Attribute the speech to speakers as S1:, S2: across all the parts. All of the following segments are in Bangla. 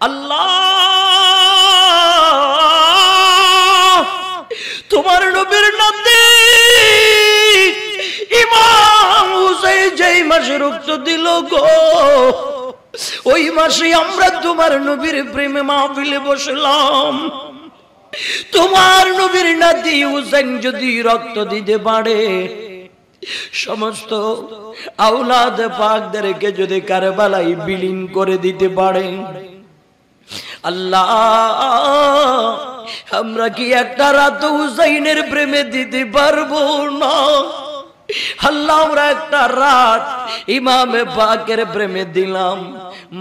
S1: আল্লাহ তোমার নবীর নাতি ইমাম হুসাইন যেই মাসে রক্ত দিল গো, ওই মাসে আমরা তোমার নবীর প্রেমে মাহফিলে বসলাম। তোমার নবীর নাতি হুসাইন যদি রক্ত দিতে পারে, সমস্ত আওলাদ পাকদেরকে যদি কারবালায় বিলীন করে দিতে পারে, আল্লাহ আমরা কি একটা রাত হুসাইনের প্রেমে দিতে পারবো না? আল্লাহ আমরা একটা রাত ইমামে পাকের প্রেমে দিলাম,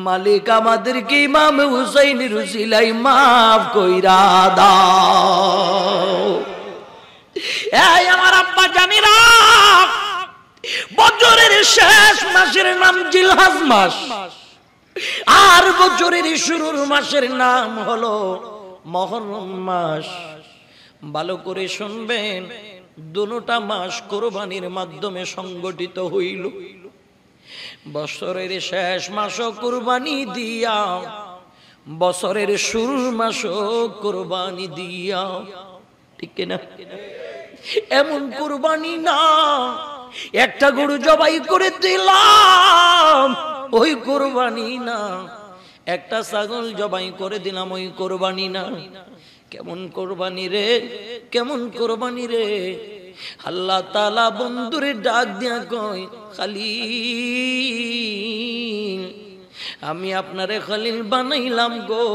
S1: মালিক আমাদেরকে ইমামে হুসাইনের উসিলায় মাফ কইরা দাও। এই আমার আব্বা জানিরা, বছরের শেষ মাসের নাম জিলহজ মাস, আর বছরের শুরুর মাসের নাম হলো মুহররম মাস। ভালো করে শুনবেন, দুটোটা মাস কুরবানির মাধ্যমে সংগঠিত হইল। বছরের শেষ মাসও কুরবানি দিয়া, বছরের শুরুর মাসও কুরবানি দিয়া, ঠিক না? এমন কুরবানি না একটা গরু জবাই করে দিলাম ওই কুরবানি না, একটা ছাগল জবাই করে দিলাম ওই কুরবানি না। কেমন কুরবানি রে, কেমন কুরবানি রে? আল্লাহ তাআলা বন্ধুরে ডাক দিয়া কয়, খালিল আমি আপনারে খলিল বানাইলাম গো,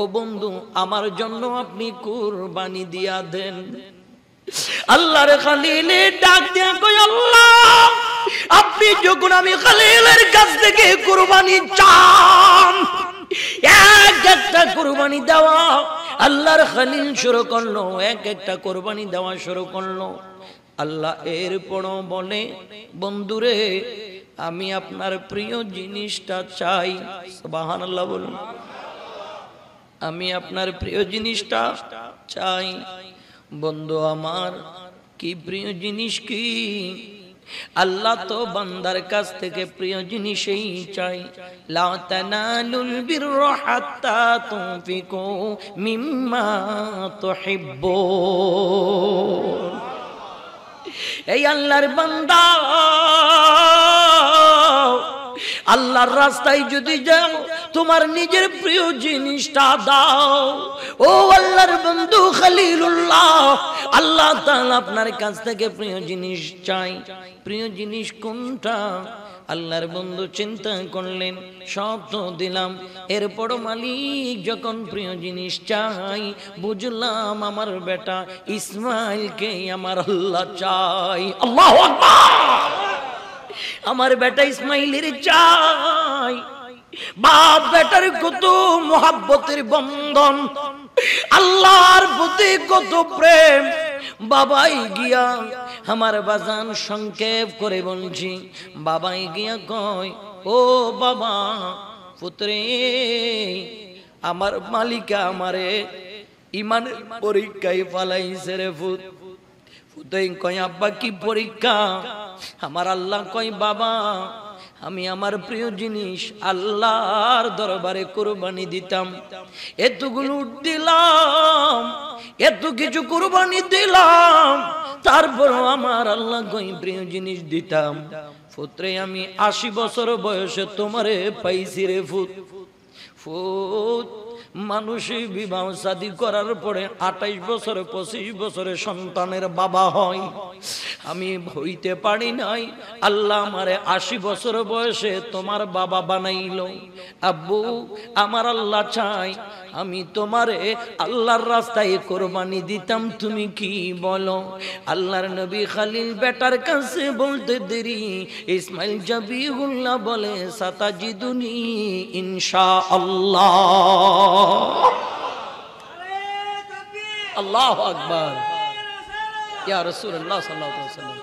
S1: ও বন্ধু আমার জন্য আপনি কুরবানি দিয়া দেন। আল্লাহর খলিলে ডাক দিয়া কই, আল্লাহ আপনি যখন আমি খলিলের কাছ থেকে কুরবানি চান, এক একটা কুরবানি দেওয়া আল্লাহর খলিল শুরু করলো, এক একটা কুরবানি দেওয়া শুরু করলো। আল্লাহ এরপরও বলে, বন্ধুরে আমি আপনার প্রিয় জিনিসটা চাই। সুবহানাল্লাহ বলুন। আমি আপনার প্রিয় জিনিসটা চাই। বন্ধু আমার কি প্রিয় জিনিস কি? আল্লাহ তো বান্দার কাছ থেকে প্রিয় জিনিসই চাই। লা তানালুল বিররা হাত্তা তুনফিকু মিম্মা তুহিব্বুন। এই আল্লাহর বান্দা, আল্লাহর রাস্তায় যদি যাও তোমার নিজের প্রিয় জিনিসটা দাও। ও আল্লাহর বন্ধু খলিলুল্লাহ, আল্লাহ তাআলা আপনার কাছ থেকে প্রিয় জিনিস চাই। প্রিয় জিনিস কোনটা? আল্লাহর বন্ধু চিন্তা করলেন, সব তো দিলাম, এরপরও মালিক যখন প্রিয় জিনিস চাই, বুঝলাম আমার বেটা ইসমাইলকে আমার আল্লাহ চাই। আল্লাহু আকবার। আমার বেটা ইসমাইলের চাই। বাপ বেটার কত মোহাব্বতের বন্ধন, আল্লাহর প্রতি কত প্রেম। বাবাই গিয়া, আমার বাজান সংক্ষেপ করে বলছি, বাবাই গিয়া কয়, ও বাবা পুত্রে, আমার মালিকা আমারে ইমানের পরীক্ষায় ফালাইছে রে পুত। পুতই কয়, আব্বা কি পরীক্ষা? আমার আল্লাহ কয়, বাবা আমি আমার প্রিয় জিনিস আল্লাহর দরবারে কুরবানি দিতাম, এতগুলো দিলাম, এত কিছু কুরবানি দিলাম, তারপরও আমার আল্লাহ কয় প্রিয় জিনিস দিতাম। পুত্রে আমি 80 বছর বয়সে তোমারে পাইছি রে ফুত। ফুত মানুষই বিবাহ শাদী করার পরে 28 বছর 25 বছরে সন্তানের বাবা হয়। আমি হইতে পারি নাই, আল্লাহ আমারে 80 বছর বয়সে তোমার বাবা বানাইলো। আব্বু আমার আল্লাহ চাই আমি তোমারে আল্লাহর রাস্তায় কুরবানি দিতাম, তুমি কি বলো? আল্লাহর নবী খলিল বেটার কাছে বলতে দেরি ইসমাইল জাবিহুল্লাহ বলে, সাতাজিদুনি ইনশাআল্লাহ। আল্লাহু আকবার। ইয়া রাসূলুল্লাহ সাল্লাল্লাহু আলাইহি ওয়াসাল্লাম,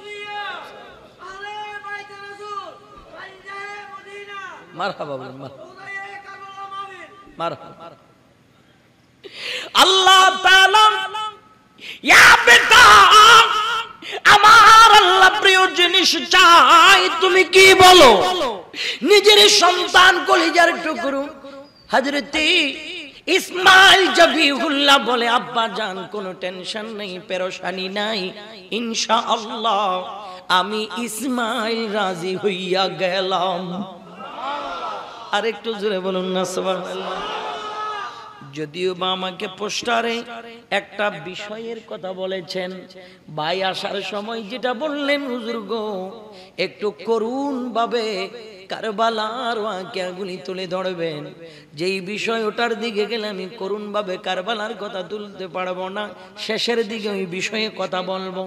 S1: মারহাবা বলেন, মারহাবা। আল্লাহ তাআলা, ইয়া বেটা আমার আল্লাহ প্রিয় জিনিস চাই, তুমি কি বলো? নিজের সন্তান কলিজার টুকরো হযরতে ইসমাইল জবিহুল্লাহ বলে, আব্বা জান কোনো টেনশন নেই, পেরেশানি নাই, ইনশাআল্লাহ আমি ইসমাইল রাজি হইয়া গেলাম। আর একটু জোরে বলুন না সুবহানাল্লাহ। যদিও বা আমাকে পোস্টারে একটা বিষয়ের কথা বলেছেন, ভাই আসার সময় যেটা বললেন, হুজুর গো একটু করুণ ভাবে কারবালার ওয়াকিয়াগুলি তুলে ধরবেন। যেই বিষয় ওটার দিকে গেলে আমি করুণ ভাবে কারবালার কথা তুলতে পারবো না, শেষের দিকে ওই বিষয়ে কথা বলবো।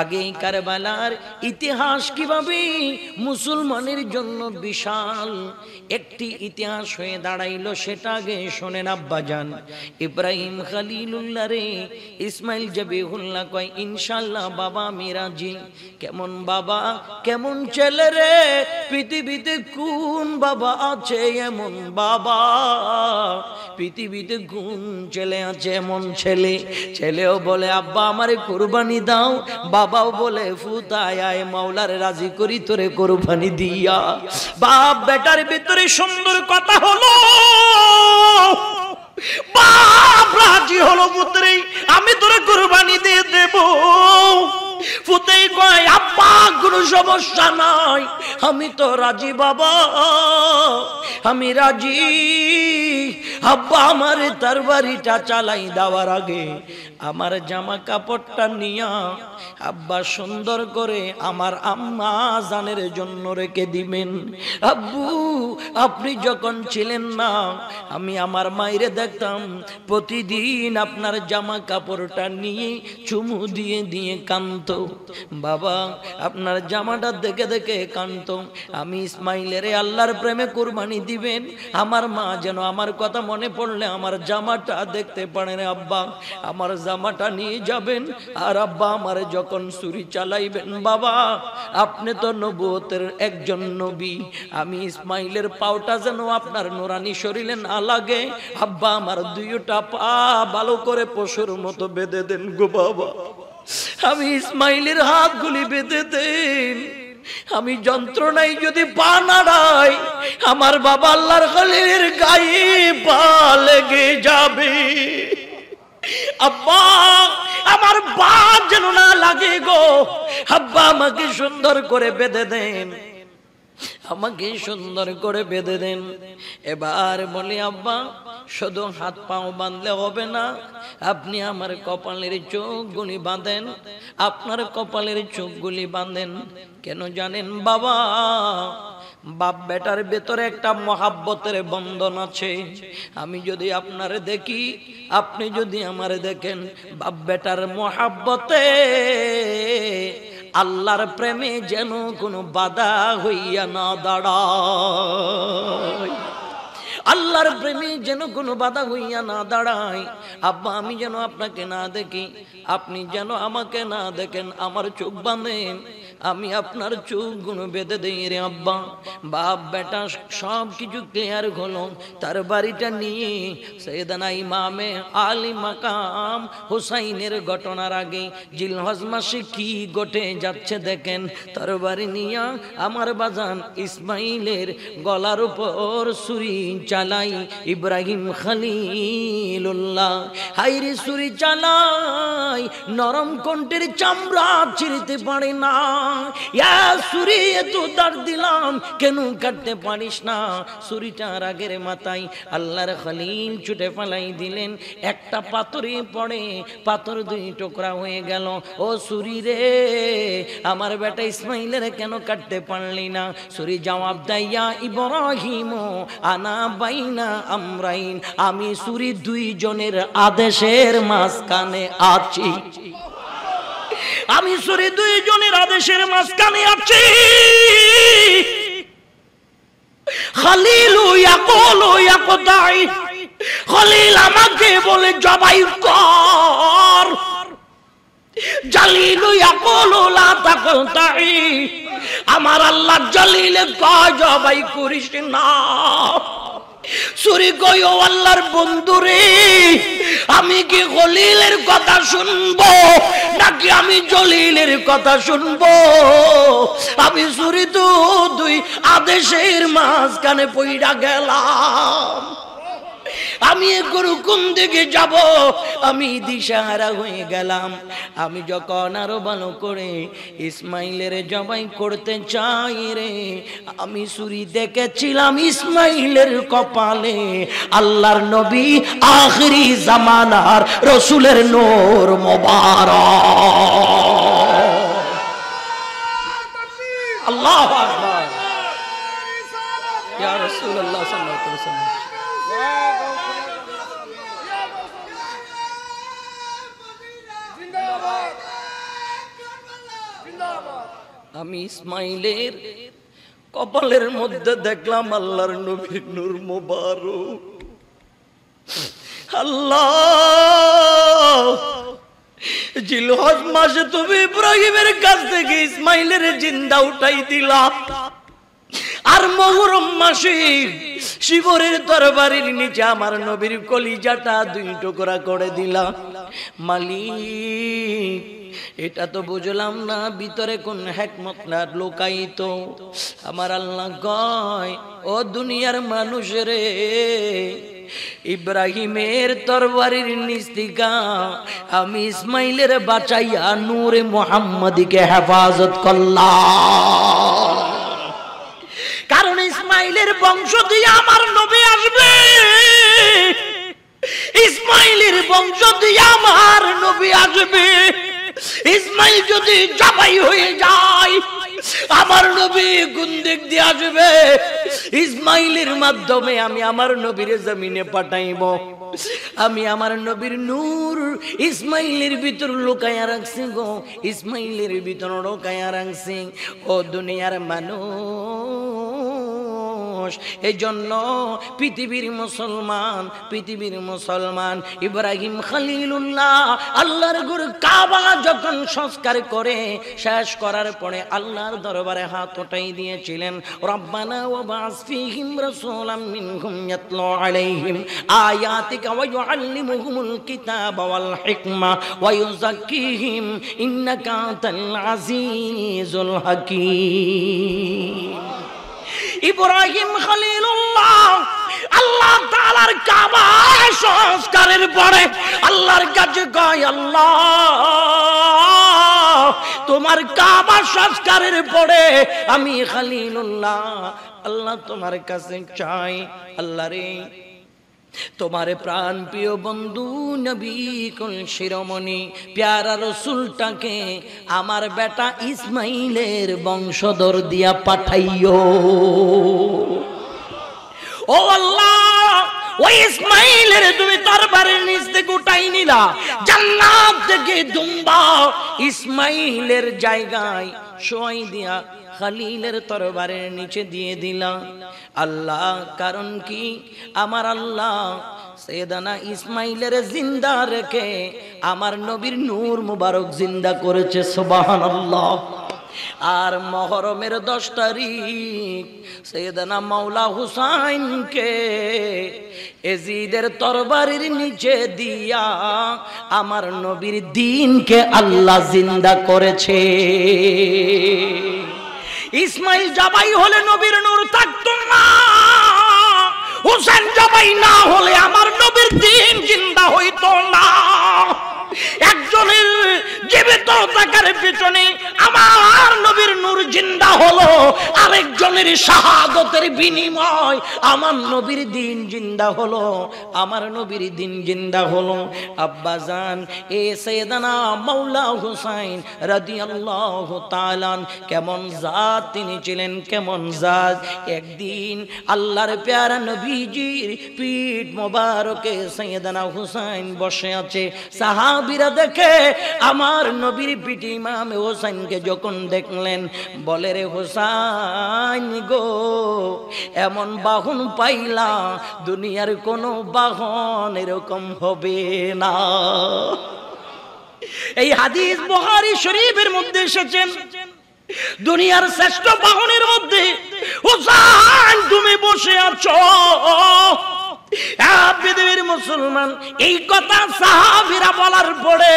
S1: আগেই কারবালার ইতিহাস কিভাবে মুসলমানের জন্য বিশাল একটি ইতিহাস হয়ে দাঁড়াইলো সেটা আগে শোনেন আব্বাজান। ইব্রাহিম খলিলুল্লাহ রে ইসমাইল জবিহুল্লাহ কয়, ইনশাআল্লাহ বাবা আমি রাজি। কেমন বাবা, কেমন ছেলে রে, পৃথিবীতে কোন বাবা আছে এমন বাবা, পৃথিবীতে কোন ছেলে আছে এমন ছেলে। ছেলেও বলে আব্বা আমারে কুরবানি দাও, বাবাও বলে ফুতায় আয় মাওলার রাজি করি তোরে কুরবানি দিয়া। বাপ বেটার ভিতরে সুন্দর কথা হলো, বাপ রাজি হলো, পুত্রে আমি তোরে কুরবানি দিয়ে দেব। ফুতেই কয় আব্বা কোনো সমস্যা নাই, আমি তো রাজি বাবা, আমি রাজি। আব্বা আমার তরবারিটা চালাই দেওয়ার আগে আমার জামা কাপড়টা নিয়া আব্বা সুন্দর করে আমার আম্মা জানের জন্য রেখে দিবেন। আব্বু আপনি যখন ছিলেন না আমি আমার মায়েরে দেখতাম প্রতিদিন আপনার জামা কাপড়টা নিয়ে চুমু দিয়ে দিয়ে কাঁদতো। বাবা আপনার জামাটা দেখে দেখে কাঁদতো। আমি ইসমাইলের আল্লাহর প্রেমে কুরবানি দিবেন, আমার মা যেন আমার কথা মনে পড়লে আমার জামাটা দেখতে পারেন। আব্বা আমার জামাটা নিয়ে যাবেন, আর আব্বা আমার যখন ছুরি চালাইবেন, বাবা আপনি তো নবুয়তের একজন নবী, আমি ইসমাইলের পাওটা যেন আপনার নুরানি শরীরে না লাগে। আব্বা আমার দুইটা পা ভালো করে পশুর মতো বেঁধে দেন গো বাবা, আমি ইসমাইলের হাতগুলি বেঁধে দেন। আমি যন্ত্রণায় যদি পা নাড়াই আমার বাবা আল্লাহর খলিলের গায়ে পা লেগে যাবে। আব্বা আমার পা যেন না লাগে গো, আব্বা আমাকে সুন্দর করে বেঁধে দেন, আমাকে সুন্দর করে বেঁধে দেন। এবার বলি আব্বা শুধু হাত পাও বাঁধলে হবে না, আপনি আমার কপালের চোখগুলি বাঁধেন, আপনার কপালের চোখগুলি বাঁধেন। কেন জানেন বাবা, বাপ বেটার ভেতরে একটা মহাব্বতের বন্ধন আছে। আমি যদি আপনারে দেখি, আপনি যদি আমারে দেখেন, বাপ বেটার মহাব্বতে আল্লাহর প্রেমে যেন কোনো বাধা হইয়া না দাঁড়ায়, আল্লাহর প্রেমে যেন কোনো বাধা হইয়া না দাঁড়ায়। আব্বা আমি যেন আপনাকে না দেখি, আপনি যেন আমাকে না দেখেন, আমার চোখ বাঁধেন, আমি আপনার চোখগুলো বেঁধে দেই রে আব্বা। বাপ বেটা সব কিছু ক্লিয়ার হলো। তার বাড়িটা নিয়ে সৈয়দনা ইমামে আলী মাকাম হুসাইনের ঘটনার আগে জিলহজ মাসে কি ঘটে যাচ্ছে দেখেন। তার বাড়ি নিয়ে আমার বাজান ইসমাইলের গলার উপর ছুরি চালাই ইব্রাহিম খলিলুল্লাহ। হাইরে ছুরি চালাই, নরম কণ্ঠের চামড়া ছিঁড়তে পারে না। ইয়া ছুরি এত দাঁড় দিলাম কেন কাটতে পারিস না? ছুরিটার আগের মাথায় আল্লাহর খলিল ছুটে ফেলাই দিলেন। একটা পাথরে পড়ে পাথর দুই টুকরা হয়ে গেল। ও ছুরি রে, আমার বেটা ইসমাইলের কেন কাটতে পারলি না? ছুরি জবাব দেয়া ইব্রাহিম আনা বাইনা আমরাইন, আমি ছুরি দুইজনের আদেশের মাঝখানে আছি, আমি ছুরি দুইজনের আদেশের মাঝখানে আছি। খলিল ইয়াকুলু ইয়াকতাই, খলিল আমাকে বলে জবাই কর। জালিল ইয়াকুলু লা তাকতাই, আমার আল্লাহ জালিলে কয় জবাই করিস না। ছুরি কই ও আল্লাহর বন্ধুরে, আমি কি খলিলের কথা শুনবো নাকি আমি জলিলের কথা শুনবো? আমি ছুরি তো দুই আদেশের মাঝখানে পইড়া গেলাম। আমি গরু কোন দিকে যাব আমি দিশাহারা হয়ে গেলাম। আমি যখন আরো ভালো করে ইসমাইলের জবাই করতে চাই রে, আমি ছুরি দেখেছিলাম ইসমাইলের কপালে আল্লাহর নবী আখিরি জামানার রাসূলের নূর মোবারক। আল্লাহু আকবার। ইয়া রাসূলুল্লাহ সাল্লাল্লাহু আলাইহি ওয়াসাল্লাম। আমি ইসমাইলের কপালের মধ্যে দেখলাম আল্লাহর নবীর নূর মোবারক। আল্লাহ, জিলহজ মাসে তুমি ইব্রাহিমের কাছ থেকে ইসমাইলের জিন্দা উঠাই দিলা, আর মুহররম মাসে শিবরের তরবারির নিচে আমার নবীর কলিজাটা দুই টুকরা করে দিলা। মালিক, এটা তো বুঝলাম না ভিতরে কোন হিকমত না লুকায়িত। আমার আল্লাহ কয়, ও দুনিয়ার মানুষেরে, ইব্রাহিমের তরবারির নিচ থেকে আমি ইসমাইলের বাঁচাইয়া নূরে মুহাম্মাদিকে হেফাজত করলাম। কারণ ইসমাইলের বংশ দিয়ে আমার নবী আসবে, ইসমাইলের বংশ দিয়ে আমার নবী আসবে। ইসমাইল যদি জবাই হয়ে যায় আমার নবী কোন দিক দিয়ে আসবে? ইসমাইলের মাধ্যমে আমি আমার নবীর জমিনে পাঠাইব। আমি আমার নবীর নূর ইসমাইলের ভিতর লুকায়া রাখছি গো, ইসমাইলের ভিতর লুকায়া রাখছি। ও দুনিয়ার মানুষ, এই জন্য পৃথিবীর মুসলমান ইব্রাহিম খলিলুল্লাহ আল্লাহর ঘর কাবা যখন সংস্কার করে শেষ করার পরে আল্লাহর দরবারে হাত উঠাই দিয়েছিলেন, রব্বানা ওয়া বা'স ফীহিম রাসূলাম মিনহুম ইয়াতলু আলাইহিম আয়াতিকা ওয়া ইউআল্লিমুহুমুল কিতাবা ওয়াল হিকমা ওয়া ইউযাক্কিহিম ইন্নাকা আনতাল আজিজুল হাকীম। ইব্রাহিম খলিলুল্লাহ আল্লাহ তাআলার কাবা সংস্কারের পরে আল্লাহর কাছে কয়, আল্লাহ তোমার কাবা সংস্কারের পরে আমি খলিলুল্লাহ আল্লাহ তোমার কাছে চাই, আল্লাহ রে তোমার প্রাণ প্রিয় বন্ধু নবী কুল শিরোমণি প্যারা রসুলটাকে আমার বেটা ইসমাইলের বংশধর দিয়া পাঠাইও। ও আল্লাহ, ওই ইসমাইলের তুমি তরবারের নিচ থেকে উঠাই নিলা, জান্নাত থেকে দুম্বা ইসমাইলের জায়গায় শোয়াই দিয়া খলিলের তরবারের নিচে দিয়ে দিলাম। আল্লাহ, কারণ কি? আমার আল্লাহ সৈয়দানা ইসমাইলের জিন্দা রেখে আমার নবীর নূর মুবারক জিন্দা করেছে। সুবহানাল্লাহ। আর মুহররমের 10 তারিখ সৈয়দানা মাওলা হুসাইনকে এজিদের তরবারির নিচে দিয়া আমার নবীর দ্বীনকে আল্লাহ জিন্দা করেছে। ইসমাইল জবাই হলে নবীর নূর থাকতো না, হুসেন জবাই না হলে আমার নবীর দ্বীন জিন্দা হইতো না। একজনের জীবিত থাকার পিছনে আমার নবীর নূর জিন্দা হলো, আরেকজনের শাহাদতের বিনিময় আমার নবীর দ্বীন জিন্দা হলো, আমার নবীর দ্বীন জিন্দা হলো। আব্বাজান এ সাইয়েদানা মাওলা হুসাইন রাদিয়াল্লাহু তাআলা কেমন জাত তিনি ছিলেন, কেমন জাত। একদিন আল্লাহর প্যারা নবীজির পিঠ মোবারকে সাইয়েদানা হুসাইন বসে আছে। সাহাবীরা দেখে আমার নবীর পিঠে ইমাম হোসেনকে যখন দেখলেন বলে, রে হোসেন গো, এমন বাহন পাইলা দুনিয়ার কোনো বাহন এরকম হবে না। এই হাদিস বুখারী শরীফের মধ্যে এসেছেন। দুনিয়ার শ্রেষ্ঠ বাহনের মধ্যে হোসেন তুমি বসে আছো। পৃথিবীর মুসলমান, এই কথা সাহাবীরা বলার পরে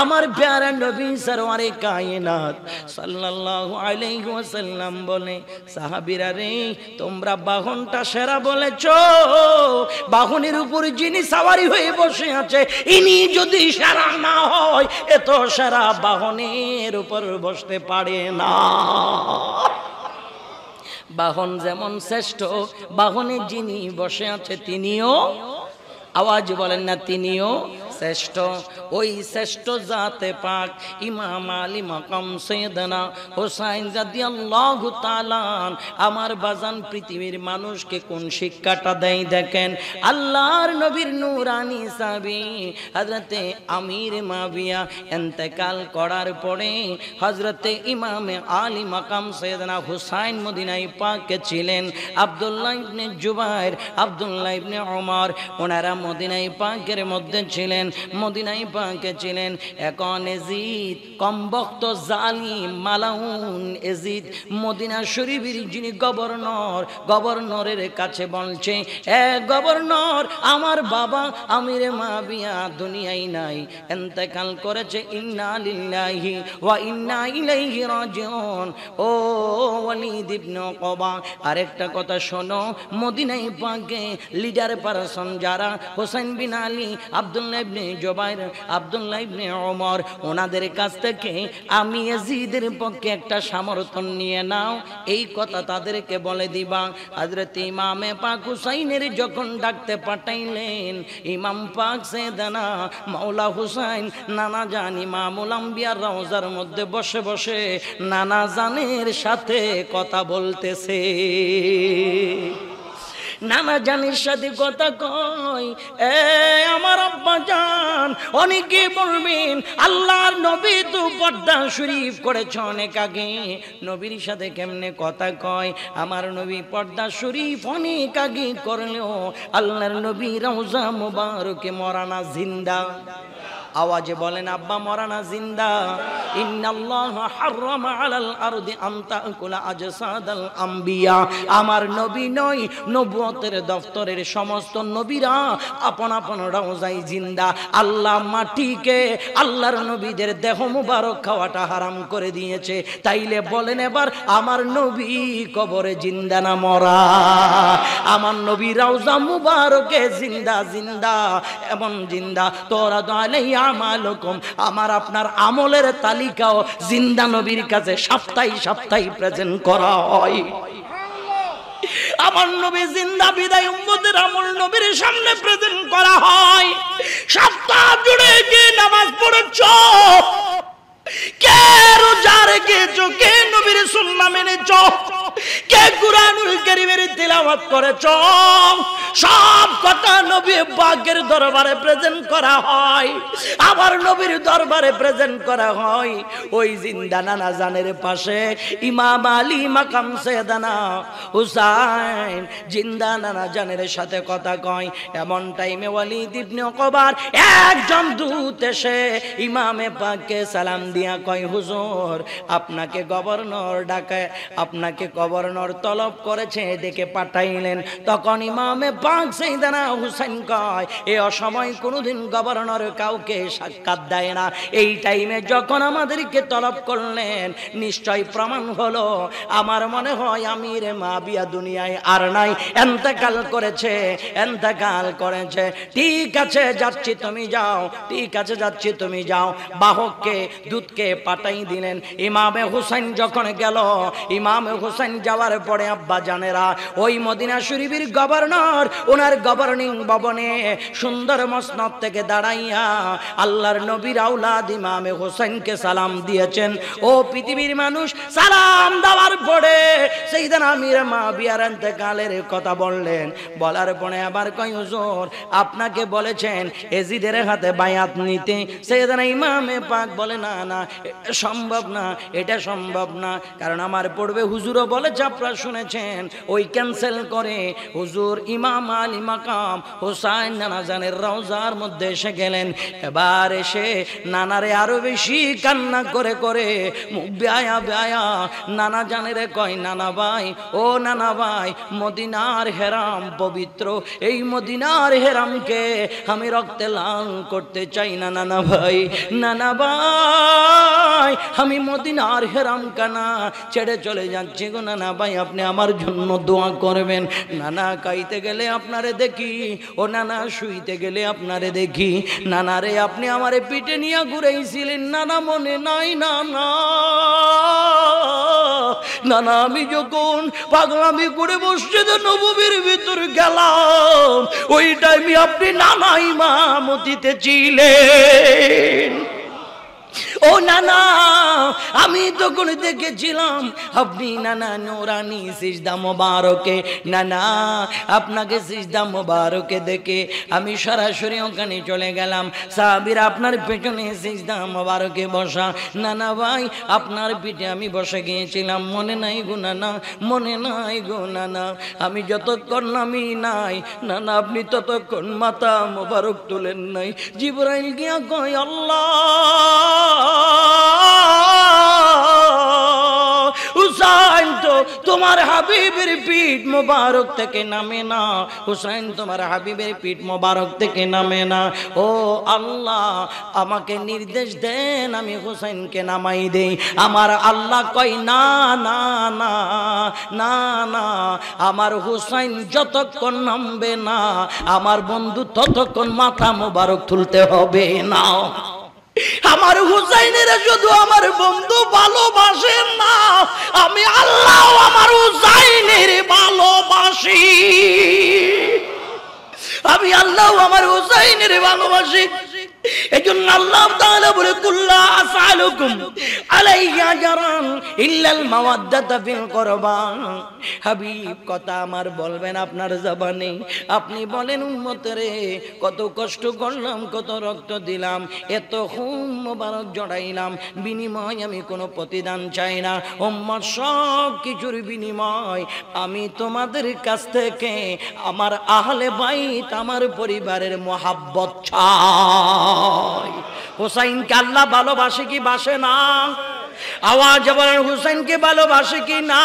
S1: আমার প্যারা নবী সরওয়ারে কায়নাত সাল্লাল্লাহু আলাইহি ওয়াসাল্লাম বলে, সাহাবীরা রে, তোমরা বাহনটা সেরা বলেছো, বাহনের উপর যিনি সওয়ারি হয়ে বসে আছে ইনি যদি সেরা না হয় এত সেরা বাহনের উপর বসতে পারে না। বাহন যেমন শ্রেষ্ঠ, বাহনে যিনি বসে আছে তিনিও, আওয়াজ বলেন না, তিনিও শ্রেষ্ঠ। ওই শ্রেষ্ঠ জাতে পাক ইমাম আলী মাকাম সৈয়দনা হোসাইন রাদিয়াল্লাহু তাআলা আমার বাজান পৃথিবীর মানুষকে কোন শিক্ষাটা দেয় দেখেন। আল্লাহর নবীর নূরানি সাহাবী হযরতে আমির মাবিয়া ইন্তেকাল করার পরে হযরতে ইমামে আলী মাকাম সৈয়দনা হোসাইন মদিনায় পাকে ছিলেন। আব্দুল্লাহ ইবনে জুবাইর, আব্দুল্লাহ ইবনে ওমর ওনারা মদিনায় পাকের মধ্যে ছিলেন, মদিনায় পাকে ছিলেন। এখন এজিদ কমবক্ত জালিম মালাউন এজিদ মদিনা শরীফের যিনি গভর্নর, গভর্নরের কাছে বলছে, এ গভর্নর, আমার বাবা আমির মাবিয়া দুনিয়ায় নাই, ইন্তেকাল করেছে, ইন্না লিল্লাহি ওয়া ইন্না ইলাইহি রাজিউন। ও ওয়ালিদ ইবনে উকবা, আরেকটা কথা শোনো, মদিনায় পাকে লিডার পারসন যারা হোসেন বিন আলী, আব্দুল্লাহ ইবনে জুবাইর, আব্দুল্লাহ ইবনে ওমর, ওনাদের কাছ থেকে আমি ইয়াজিদের পক্ষে একটা সমর্থন নিয়ে নাও, এই কথা তাদেরকে বলে দিবা। হযরত ইমামে পাক হুসাইনের যখন ডাকতে পাঠাইলেন, ইমাম পাক সাইয়েদনা মাওলা হুসাইন নানা জান ইমামুল আম্বিয়ার রওজার মধ্যে বসে বসে নানা জানের সাথে কথা বলতেছে। নানা জানের সাথে কথা কয়, এ আমার আব্বা জান, অনেকে বলবেন আল্লাহর নবী তো পর্দা শরীফ করেছে অনেক আগে, নবীর সাথে কেমনে কথা কয়? আমার নবী পর্দা শরীফ অনেক আগে করলেও আল্লাহর নবী রওজা মুবারকে মরানা জিন্দা। আওয়াজে বলেন আব্বা মরানা জিন্দা। ইন্নাল্লাহা হারামা আলাল আরদি আন তাকুলা আজসাদাল আম্বিয়া, আমার নবী নয়, নবুয়তের দফতরের সমস্ত নবীরা আপন আপন রওজায় জিন্দা। আল্লাহ মাটিকে আল্লাহর নবীদের দেহ মুবারক খাওয়াটা হারাম করে দিয়েছে। তাইলে বলেন এবার আমার নবী কবরে জিন্দা না মরা? আমার নবী রওজা মুবারকে জিন্দা জিন্দা, এমন জিন্দা তোরা তো আলাইহি আমালুকুম, আমার আপনার আমলের তালিকাও জিন্দা নবীর কাছে সপ্তাহে সপ্তাহে প্রেজেন্ট করা হয়। আমার নবী জিন্দা বিদায় উম্মতের আমল নবীর সামনে প্রেজেন্ট করা হয়। সপ্তাহ জুড়ে কে নামাজ পড়েছ, কে রোজা রেখেছ, কে নবীর সুন্নাহ মেনেছ, কে কুরআনুল কারীমের তিলাওয়াত করেছ, সব কথা নবী পাকের দরবারে প্রেজেন্ট করা হয়। আবার নবীর দরবারে প্রেজেন্ট করা হয়। ওই জিন্দা নানা জানের পাশে ইমাম আলী মাকাম সাইয়েদনা হুসাইন জিন্দা নানা জানের সাথে কথা কয়। এমন টাইমে ওয়ালিদ ইবনে উকবার একজন দূত এসে ইমামে পাককে সালাম দিয়া কয়, হুজুর আপনাকে গভর্নর ডাকে, আপনাকে গভর্নর তলব করেছে, ডেকে পাঠাইলেন। তখন ইমামে পাক সাইয়েদনা হুসাইন কয়, এ অসময় কোনোদিন গভর্নর কাউকে সাক্ষাৎ দেয় না, এই টাইমে যখন আমাদেরকে তলব করলেন নিশ্চয় প্রমাণ হলো আমার মনে হয় আমির মাবিয়া দুনিয়ায় আর নাই, ইন্তেকাল করেছে, ইন্তেকাল করেছে। ঠিক আছে যাচ্ছি তুমি যাও, ঠিক আছে যাচ্ছি তুমি যাও। বাহককে দূতকে পাঠাই দিলেন। ইমামে হুসাইন যখন গেল, ইমামে হুসাইন যাওয়ার পরে আব্বা জানেরা ওই মদিনা শরীফের গভর্নর ওনার গভর্নিং ভবনে সুন্দর মসনদ থেকে দাঁড়াইয়া আল্লাহর নবীর আওলাদ ইমামে হুসাইনকে সালাম দিয়েছেন। ও পৃথিবীর মানুষ, সালাম দেওয়ার পরে সাইয়েদনা আমির মাবিয়ার ইন্তেকালের কথা বললেন। বলার পরে আবার কয়, হুজুর আপনাকে বলেছেন এজিদের হাতে বায়াত নিতে। সাইয়েদনা ইমামে পাক বলে, না না এটা সম্ভব না, এটা সম্ভব না, কারণ আমার পূর্বে হুজুরও বলেছে, আপনারা শুনেছেন। ওই ক্যান্সেল করে হুজুর ইমাম আলী মাকাম হুসাইন নানা জানের রওজার মধ্যে এসে গেলেন। এবার এসে নানারে আরো বেশি কান্না করে করে মুখ বেয়া বেয়া নানা জানের জানেরে কয় নানা ভাই, ও নানা ভাই, মদিনার হেরাম পবিত্র, এই মদিনার হেরামকে আমি রক্তে লাল করতে চাই না নানা ভাই। নানা ভাই, আমি মদিনার হেরাম কানা ছেড়ে চলে যাচ্ছি গো নানা ভাই, আপনি আমার জন্য দোয়া করবেন। নানা খাইতে গেলে আপনারে দেখি, ও নানা শুইতে গেলে আপনারে দেখি। নানা রে, আপনি আমারে পিঠে নিয়ে ঘুরাইছিলেন নানা, মনে নাই নানা? নানা আমি যখন পাগলামি করে মসজিদে নববীর ভিতর গেলাম, ওই টাইমে আপনি নানা ইমামতিতে ছিলেন। ও নানা, আমি তখন দেখেছিলাম আপনি নানা নোরানি সিজদা মোবারকে, নানা আপনাকে সিজদা মোবারকে দেখে আমি সরাসরি ওখানে চলে গেলাম। সাহাবীরা আপনার পেছনে সিজদা মোবারকে বসা। নানা ভাই, আপনার পিঠে আমি বসে গিয়েছিলাম, মনে নাই গো নানা? মনে নাই গো নানা? আমি যতক্ষণ নামি নাই নানা, আপনি ততক্ষণ মাথা মোবারক তুলেন নাই। জিবরাইল গিয়া কয়, আল্লাহ হুসাইন তো তোমার হাবিবের পিঠ মোবারক থেকে নামে না, হুসাইন তোমার হাবিবের পিঠ মোবারক থেকে নামে না। ও আল্লাহ, আমাকে নির্দেশ দেন আমি হুসাইনকে নামাই দেই। আমার আল্লাহ কয়, না না না না না, আমার হুসাইন যতক্ষণ নামবে না আমার বন্ধু ততক্ষণ মাথা মোবারক তুলতে হবে না। আমার হুসাইনের শুধু আমার বন্ধু ভালোবাসেন না, আমি আল্লাহ আমার হুসাইনের ভালোবাসি। আমি আল্লাহ আমার হুসাইনের ভালোবাসি। এজন্য আল্লাহ তাআলা বলে, কুল্লা আসআলুকুম আলাইহি আজরান ইল্লাল মাওয়াদ্দাতা ফিল কুরবা। হাবিব, কথা আমার বলবেন আপনার জবানে, আপনি বলেন উম্মতরে কত কষ্ট করলাম, কত রক্ত দিলাম, এত খুন মোবারক জড়াইলাম, বিনিময় আমি কোনো প্রতিদান চাই না। উম্মত, সব কিছুর বিনিময় আমি তোমাদের কাছ থেকে আমার আহলে বাইত, আমার পরিবারের মোহাব্বত চাই। হুসাইনকে আল্লাহ ভালোবাসে কি বাসে না? আওয়াজ বলেন, হুসাইনকে ভালোবাসে কি না?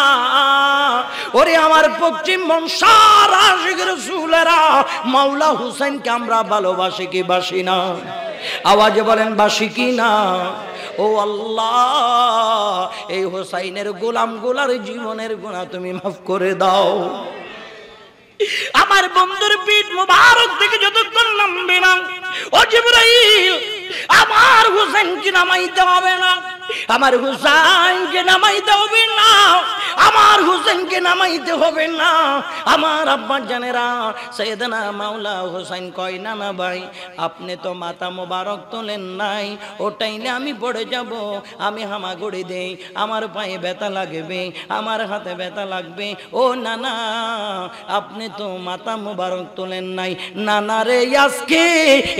S1: ওরে আমার পশ্চিম বংশার আশিক রাসূলেরা, মাওলা হুসাইনকে আমরা ভালোবাসি কি বাসি না? আওয়াজ বলেন, বাসি কি না? ও আল্লাহ, এই হুসাইনের গোলাম গোলার জীবনের গুনাহ তুমি মাফ করে দাও। আমার বন্ধুর পিঠ মোবারক থেকে যতক্ষণ নামবে না, ও জিবরাইল, আমার হুসাইনকে নামাইতে হবে না, আমার হুসাইনকে নামাইতে হবে না, আমার হুসাইনকে নামাইতে হবে না। আমার আব্বা জানেরা, সাইয়েদনা মাওলা হুসাইন কয়, না না ভাই, আপনি তো মাথা মোবারক তোলেন নাই, ওটাইলে আমি পড়ে যাব, আমি হামাগুড়ি দেই, আমার পায়ে ব্যথা লাগবে, আমার হাতে ব্যথা লাগবে। ও নানা, আপনি তো মাথা মোবারক তোলেন নাই। নানা রে, আজকে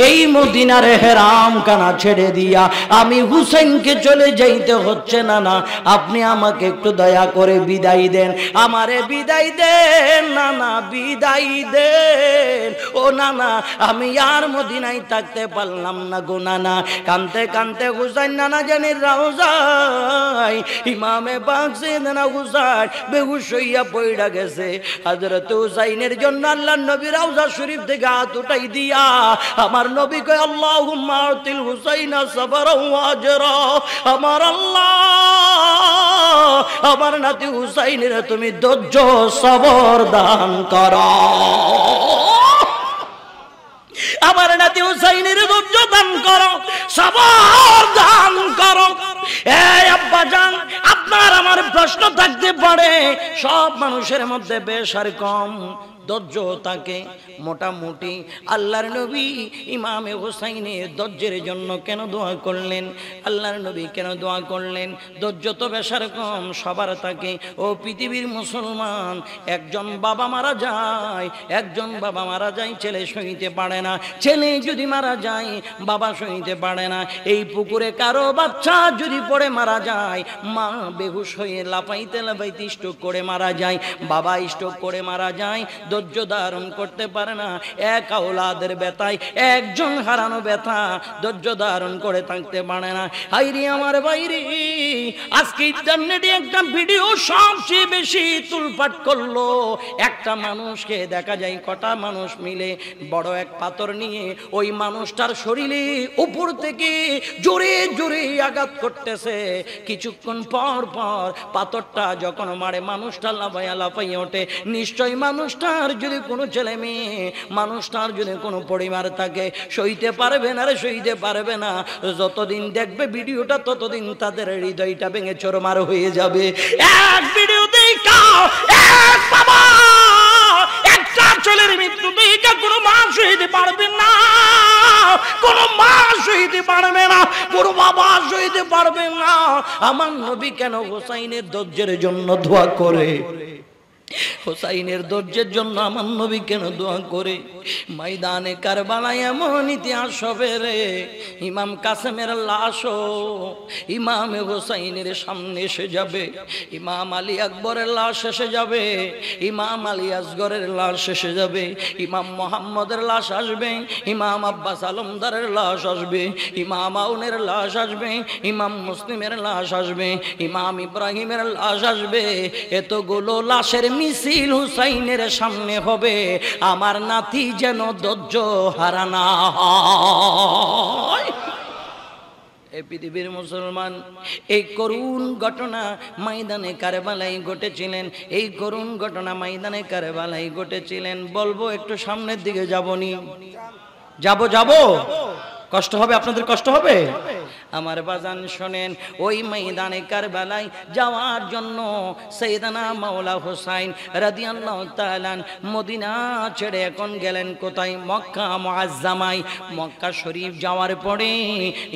S1: এই মদিনার হেরাম কানা ছেড়ে দিয়া আমি হুসাইনকে চলে যাইতে হচ্ছে। নানা, আপনি আমাকে একটু দয়া করে বিদায় দেন, আমারে বিদায় দেন নানা, বিদায় দেন। ও নানা, আমি আর মদিনায় থাকতে পারলাম না গো নানা। কানতে কানতে হুসাইন নানা জানির রওজায় ইমামে পাক সাইয়েদনা হুসাইন বেহুশ হইয়া পড়া গেছে। হযরত হুসাইনের জন্য আল্লাহর নবী রওজা শরীফ থেকে হাত উঠাই দিয়া আমার নবী কয়, আল্লাহুম্মা আতিল হুসাইনা সাবরা ওয়া আজরা। আমার আল্লাহ, আমার নাতি হুসাইনের তুমি ধৈর্য সবর দান করো, আমার নাতি হুসাইনের ধৈর্য দান করো, সবর দান করো। এই আব্বা জান, আপনার আমার প্রশ্ন থাকতে পারে, সব মানুষের মধ্যে বেশ আর কম ধৈর্য থাকে মোটামুটি। আল্লাহর নবী ইমামে হুসাইনের ধৈর্যের জন্য কেন দোয়া করলেন? আল্লাহর নবী কেন দোয়া করলেন? ধৈর্য তো বেশার কম সবার থাকে। ও পৃথিবীর মুসলমান, একজন বাবা মারা যায়, একজন বাবা মারা যায়, ছেলে সইতে পারে না। ছেলে যদি মারা যায়, বাবা সইতে পারে না। এই পুকুরে কারো বাচ্চা যদি পড়ে মারা যায়, মা বেহুশ হয়ে লাফাইতে লাফাইতে স্ট্রোক করে মারা যায়, বাবা স্ট্রোক করে মারা যায়। ধৈর্য ধারণ করতে পারে না, এক আওলাদের ব্যথায়, একজন হারানো ব্যথা ধৈর্য ধারণ করে থাকতে পারে না। হাইরে আমার ভাইরে, আজকে ইন্টারনেটে একটা ভিডিও সবচেয়ে বেশি তুলপাট করলো। একটা মানুষকে দেখা যায় কটা মানুষ মিলে বড় এক পাথর নিয়ে ওই মানুষটার শরীরে উপর থেকে জোরে জোরে আঘাত করতেছে। কিছুক্ষণ পর পর পাথরটা যখন মারে মানুষটা লাফাইয়া লাফাইয়া ওঠে। নিশ্চয়ই মানুষটার যদি কোনো ছেলে মেয়ে, মানুষটার যদি কোনো পরিবার থাকে, সইতে পারবে না রে, সইতে পারবে না। যতদিন দেখবে ভিডিওটা ততদিন তাদের হৃদয়টা ভেঙে চোরমার হয়ে যাবে। এক ভিডিও দেখা এক বাবা একটা ছেলের মৃত্যু দেখা কোনো মা সইতে পারবে না, কোনো মা সইতে পারবে না, কোনো বাবা সইতে পারবে না। আমার নবী কেন হোসাইনের ধৈর্যের জন্য দোয়া করে? হোসাইনের ধৈর্যের জন্য আমার নবী কেন দোয়া করে? ময়দানে কারবালায় এমন ইতিহাস হবে রে, ইমাম কাসেমের লাশও ইমাম হোসাইনের সামনে এসে যাবে, ইমাম আলী আকবরের লাশ এসে যাবে, ইমাম আলী আসগরের লাশ এসে যাবে, ইমাম মোহাম্মদের লাশ আসবে, ইমাম আব্বাস আলমদারের লাশ আসবে, ইমাম আউনের লাশ আসবে, ইমাম মুসলিমের লাশ আসবে, ইমাম ইব্রাহিমের লাশ আসবে। এতগুলো লাশের মিছিল হুসাইনের সামনে হবে। আমার নাতি যেন ধৈর্য হারানা হয়। এই পৃথিবীর মুসলমান, এই করুণ ঘটনা ময়দানে কারবালায় ঘটেছিলেন, এই করুণ ঘটনা ময়দানে কারবালায় ঘটেছিলেন। বলবো একটু সামনের দিকে যাবনি? যাব কষ্ট হবে, আপনাদের কষ্ট হবে। আমার বাজান শোনেন, ওই ময়দানে কারবালায় যাওয়ার জন্য সাইয়েদনা মাওলা হোসাইন রাদিয়াল্লাহু তাআলা মদিনা ছেড়ে এখন গেলেন কোথায়? মক্কা মুআজ্জামায়। মক্কা শরীফ যাওয়ার পরে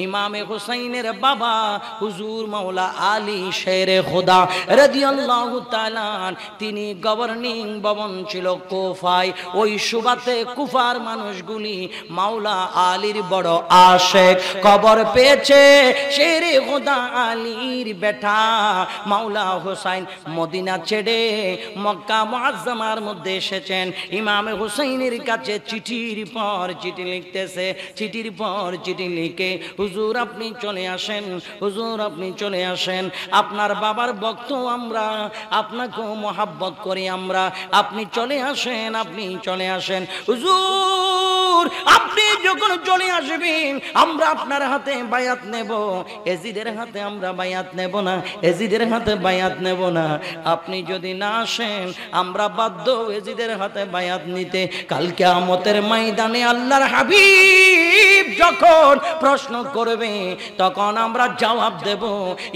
S1: ইমামে হোসাইনের বাবা হুজুর মাওলা আলী শেরে খোদা রাদিয়াল্লাহু তাআলা, তিনি গভর্নিং ভবন ছিল কুফায়। ওই সুবাতে কুফার মানুষগুলি মাওলা আলীর বড় আশেক খবর পেয়েছে শেরে খোদা আলীর বেটা মাওলা হোসাইন মদিনা ছেড়ে মক্কা মুআজ্জামার মধ্যে এসেছেন। ইমামে হোসাইনের কাছে চিঠির পর চিঠি লিখতেছে, চিঠির পর চিঠি লিখে, হুজুর আপনি চলে আসেন, হুজুর আপনি চলে আসেন, আপনার বাবার ভক্ত আমরা, আপনাকেও মহাব্বত করি আমরা, আপনি চলে আসেন, আপনি চলে আসেন। হুজুর আপনি যখন চলে আসবেন আমরা আপনার হাতে বায়াত নেব, এজিদের হাতে আমরা বায়াত নেব না, এজিদের হাতে বায়াত নেব না। আপনি যদি না আসেন আমরা বাধ্য এজিদের হাতে বায়াত নিতে। কাল কিয়ামতের ময়দানে আল্লাহর হাবিব যখন প্রশ্ন করবে তখন আমরা জবাব দেব,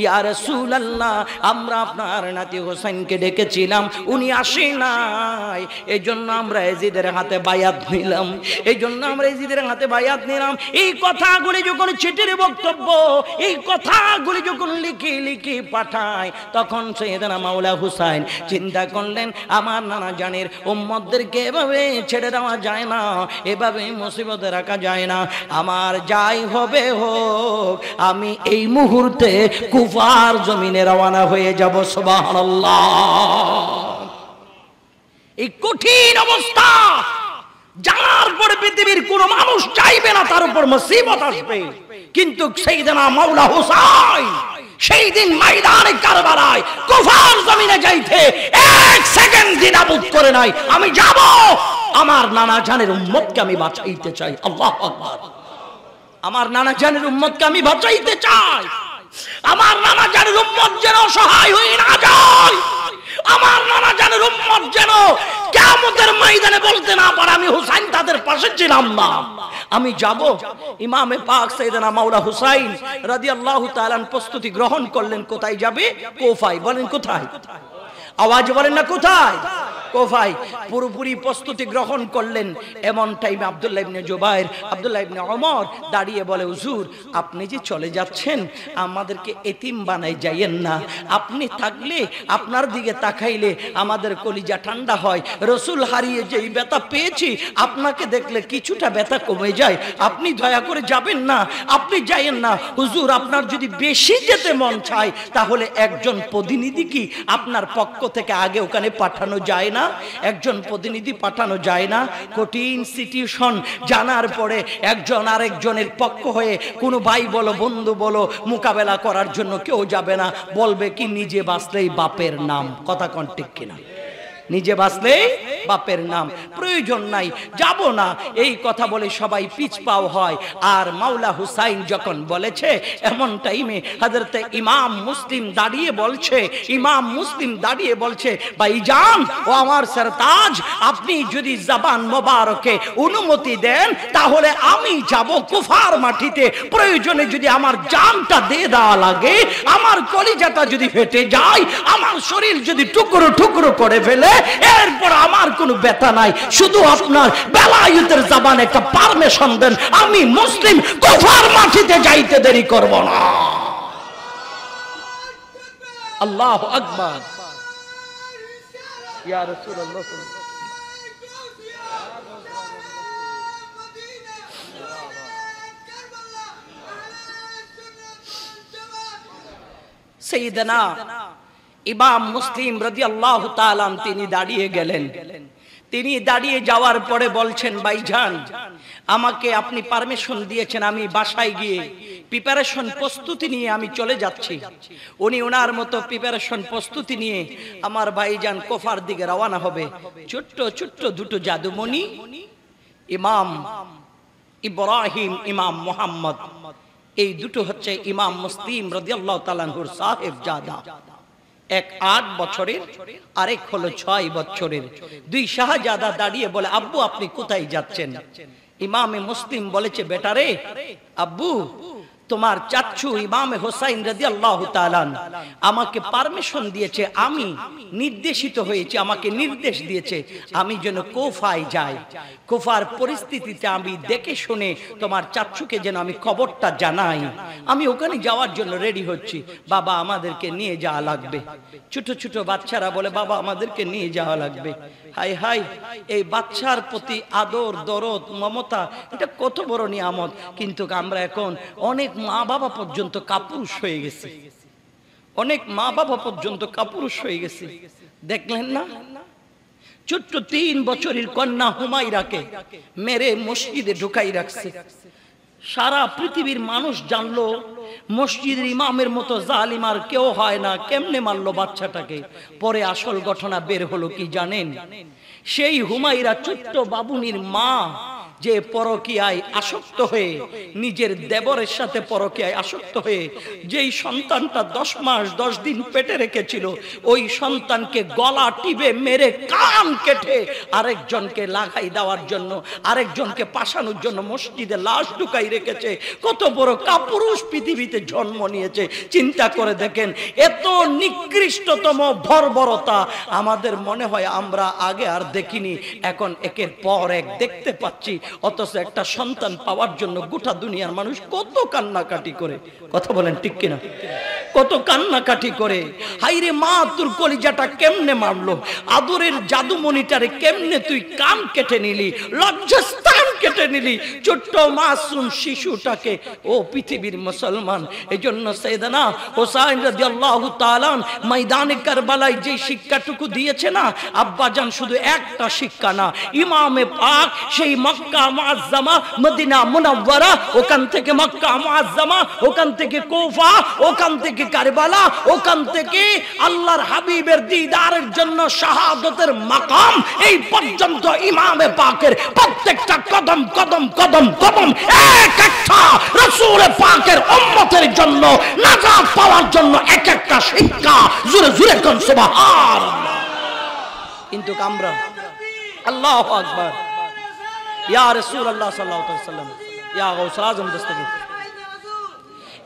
S1: ইয়া রাসূলুল্লাহ আমরা আপনার নাতি হোসেনকে ডেকেছিলাম, উনি আসে নাই, এজন্য আমরা এজিদের হাতে বায়াত নিলাম, এজন্য আমরা এজিদের হাতে বায়াত নিলাম। এই কথাগুলি যখন চিঠির বক্তব্য, এই কথাগুলি যখন লিখে লিখে পাঠায়, তখন সাইয়েদনা মাওলা হুসাইন চিন্তা করলেন আমার নানা জানের উম্মতদেরকে এভাবে ছেড়ে দেওয়া যায় না, এভাবে মুসিবতে রাখা যায় না। আমার যাই হবে হোক, আমি এই মুহূর্তে কুফার জমিনে রওনা হয়ে যাব। সুবহানাল্লাহ। এই কঠিন অবস্থা যার পরে পৃথিবীর কোন মানুষ চাইবে না তার উপর মুসিবত আসবে, কিন্তু সাইয়েদনা মাওলা হুসাইন সেই দিন ময়দানে কারবালায় কুফার জমিনে যাইতে এক সেকেন্ড দ্বিধাবোধ করে নাই, আমি যাব, আমার নানা জানের উম্মতকে আমি বাঁচাইতে চাই। আল্লাহু আকবার। আমার নানা জানের উম্মতকে আমি বাঁচাইতে চাই, আমার নানা জানের উম্মত যেন অসহায় হয়ে না যায়, আমার নানা জানের উম্মত যেন কিয়ামতের ময়দানে বলতে না পারে আমি হুসাইন তাদের পাশে ছিলাম না। আমি যাব। ইমামে পাক সাইয়েদনা মাওলা হুসাইন রাদিয়াল্লাহু তাআলা প্রস্তুতি গ্রহণ করলেন। কোথায় যাবে? কুফায়। বলেন কোথায়? আওয়াজ বলেন না কোথায়? কুফায় পুরোপুরি প্রস্তুতি গ্রহণ করলেন। এমন টাইমে আব্দুল্লাহ ইবনে জুবাইর, আব্দুল্লাহ ইবনে ওমর দাঁড়িয়ে বলে, হুজুর আপনি যে চলে যাচ্ছেন আমাদেরকে এতিম বানাই যাইয়েন না, আপনি থাকলে আপনার দিকে তাকাইলে আমাদের কলিজা ঠান্ডা হয়, রসুল হারিয়ে যেই ব্যথা পেয়েছি আপনাকে দেখলে কিছুটা ব্যথা কমে যায়, আপনি দয়া করে যাবেন না, আপনি যাইয়েন না। হুজুর আপনার যদি বেশি যেতে মন চায় তাহলে একজন প্রতিনিধি কি আপনার পক্ষ থেকে আগে ওখানে পাঠানো যায় না? না, একজন প্রতিনিধি পাঠানো যায় না। কঠিন সিচুয়েশন জানার পরে একজন আরেকজনের পক্ষ হয়ে কোনো ভাই বলো বন্ধু বলো মোকাবেলা করার জন্য কেউ যাবে না, বলবে কি নিজে বাঁচলেই বাপের নাম। কথা কোন ঠিক কিনা? নিজে বাঁচলে বাপের নাম, প্রয়োজন নাই, যাব না, এই কথা বলে সবাই পিছপাও হয়। আর মাওলা হুসাইন যখন বলেছে, এমন টাইমে হযরতে ইমাম মুসলিম দাঁড়িয়ে বলছে ভাইজান ও আমার সরতাজ, আপনি যদি জবান মোবারকে অনুমতি দেন তাহলে আমি যাব কুফার মাটিতে, প্রয়োজনে যদি আমার জানটা দিয়ে দেওয়া লাগে, আমার কলিজাটা যদি ফেটে যায়, আমার শরীর যদি টুকরো টুকরো করে ফেলে, এরপর আমার কোনো ব্যথা নাই, শুধু আপনার বেলায়েতের জবানে একটা পারমিশন দেন, আমি মুসলিম কুফার মাটিতে যাইতে দেরি করব না। আল্লাহু আকবার। ইয়া রাসূলুল্লাহ সাইয়েদনা ইমাম মুসলিম রাদিয়াল্লাহু তাআলা তিনি দাঁড়িয়ে গেলেন। তিনি দাঁড়িয়ে যাওয়ার পরে বলছেন, ভাইজান আমাকে আপনি পারমিশন দিয়েছেন, আমি বাসায় গিয়ে প্রিপারেশন প্রস্তুতি নিয়ে আমি চলে যাচ্ছি। উনি ওনার মতো প্রিপারেশন প্রস্তুতি নিয়ে আমার ভাইজান কুফার দিকে রওনা হবে। ছোট্ট ছোট্ট দুটো জাদুমণি, ইমাম ইব্রাহিম, ইমাম মুহাম্মদ, এই দুটো হচ্ছে ইমাম মুসলিম রাদিয়াল্লাহু তাআলা আনহুর সাহেবজাদা। এক 8 বছরের, আরেক হলো 6 বছরের। দুই শাহজাদা দাঁড়িয়ে বলে, আব্বু আপনি কোথায় যাচ্ছেন? ইমামে মুসলিম বলেছে, বেটারে আব্বু তোমার চাচ্চু ইমামে হোসাইন রাদিয়াল্লাহু তাআলা আমাকে পারমিশন দিয়েছে, আমি নির্দেশিত হয়েছি, আমাকে নির্দেশ দিয়েছে আমি যেন কুফায় যাই। কুফার পরিস্থিতিতে আমি দেখে শুনে তোমার চাচ্চুকে যেন আমি খবরটা জানাই। আমি ওখানে যাওয়ার জন্য রেডি হচ্ছি, বাবা আমাদেরকে নিয়ে যাওয়া লাগবে। ছোট ছোট বাচ্চারা বলে, বাবা আমাদেরকে নিয়ে যাওয়া লাগবে। হাই হাই, এই বাচ্চার প্রতি আদর দরদ মমতা, এটা কত বড় নিয়ামত। কিন্তু আমরা এখন অনেক মা বাবা পর্যন্ত কাপুরুষ হয়ে গেছে, অনেক মা বাবা পর্যন্ত কাপুরুষ হয়ে গেছে। দেখলেন না, ছোট্ট 3 বছরের কন্যা হুমায়রাকে মেরে মসজিদে ঢুকাই রাখছে। সারা পৃথিবীর মানুষ জানলো মসজিদের ইমামের মতো জালিম আর কেউ হয় না, কেমনে মারলো বাচ্চাটাকে। পরে আসল ঘটনা বের হলো কি জানেন? সেই হুমায়রা ছোট্ট বাবুনির মা, যে পরকীয়ায় আসক্ত হয়ে, নিজের দেবরের সাথে পরকীয়ায় আসক্ত হয়ে যেই সন্তানটা 10 মাস 10 দিন পেটে রেখেছিল, ওই সন্তানকে গলা টিপে মেরে কান কেটে আরেকজনকে লাগাই দেওয়ার জন্য, আরেকজনকে পাশানোর জন্য মসজিদে লাশ ঢুকাই রেখেছে। কত বড় কাপুরুষ পৃথিবীতে জন্ম নিয়েছে, চিন্তা করে দেখেন। এত নিকৃষ্টতম বর্বরতা আমাদের মনে হয় আমরা আগে আর দেখিনি, এখন একের পর এক দেখতে পাচ্ছি। অথচ একটা সন্তান পাওয়ার জন্য গোটা দুনিয়ার মানুষ কত কান্নাকাটি করে। কথা বলেন ঠিক কিনা? কত কান্নাকাটি করে। হাইরে মা, তোর কলিজাটা কেমনে মারলো, আদরের জাদুমণিটারে কেমনে তুই কান কেটে নিলি, লজ্জাস্থান কেটে নিলি, ছোট্ট মাসুম শিশুটাকে। ও পৃথিবীর মুসলমান, এজন্য সাইয়েদনা হোসাইন রাদিয়াল্লাহু তাআলা ময়দানে কারবালায় যে শিক্ষাটুকু দিয়েছে না আব্বাজান, শুধু একটা শিক্ষা না, ইমামে পাক সেই মক্কা মুআজ্জামা, মদিনা মুনাওয়ারা, ওখান থেকে মক্কা মুআজ্জামা, ওখান থেকে কুফা, ওখান থেকে কারবালা, ওখান থেকে আল্লাহর হাবিবের দিদারের জন্য শাহাদাতের মাকাম, এই পর্যন্ত ইমামে পাকের প্রত্যেকটা কদম কদম কদম কদম এক একটা রাসূল পাকের উম্মতের জন্য নাজাত পাওয়ার জন্য এক একটা শিক্ষা। জোরে জোরে কোন সুবহানাল্লাহ। কিন্তু আমরা, আল্লাহু আকবার, ইয়া রাসূলুল্লাহ সাল্লাল্লাহু আলাইহি ওয়াসাল্লাম, ইয়া গাউসুল আজম দস্তগীর,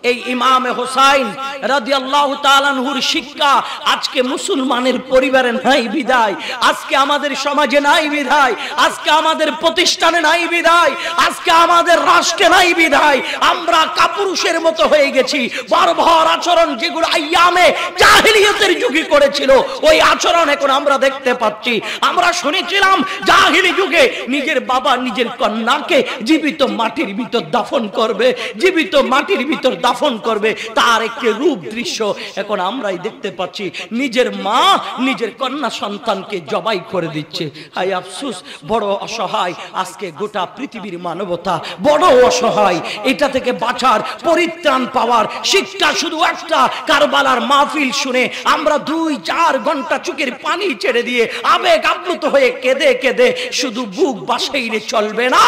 S1: এই ইমামে হোসাইন রাদিয়াল্লাহু তাআলা আনহুর শিক্ষা আজকে মুসলমানের পরিবারে নাই বিদায়, আজকে আমাদের সমাজে নাই বিদায়, আজকে আমাদের প্রতিষ্ঠানে নাই বিদায়, আজকে আমাদের রাষ্ট্রে নাই বিদায়। আমরা কাপুরুষের মতো হয়ে গেছি। বর্বর আচরণ যেগুলো আইয়ামে জাহিলিয়াতের যুগে করেছিল, ওই আচরণ এখন আমরা দেখতে পাচ্ছি। আমরা শুনেছিলাম জাহিলি যুগে নিজের বাবা নিজের কন্যাকে জীবিত মাটির ভিতর দাফন করবে, জীবিত মাটির ভিতর দাফন দাফন করবে, তার একটি রূপ দৃশ্য এখন আমরাই দেখতে পাচ্ছি। নিজের মা নিজের কন্যা সন্তানকে জবাই করে দিচ্ছে। হায় আফসোস, বড় অসহায় আজকে গোটা পৃথিবীর মানবতা, বড় অসহায়। এটা থেকে বাঁচার, পরিত্রাণ পাওয়ার শিক্ষা শুধু একটা, কারবালার মাহফিল শুনে আমরা 2-4 ঘন্টা চোখের পানি ছেড়ে দিয়ে আবেগ আপ্লুত হয়ে কেঁদে কেঁদে শুধু বুক বাসাইলে চলবে না।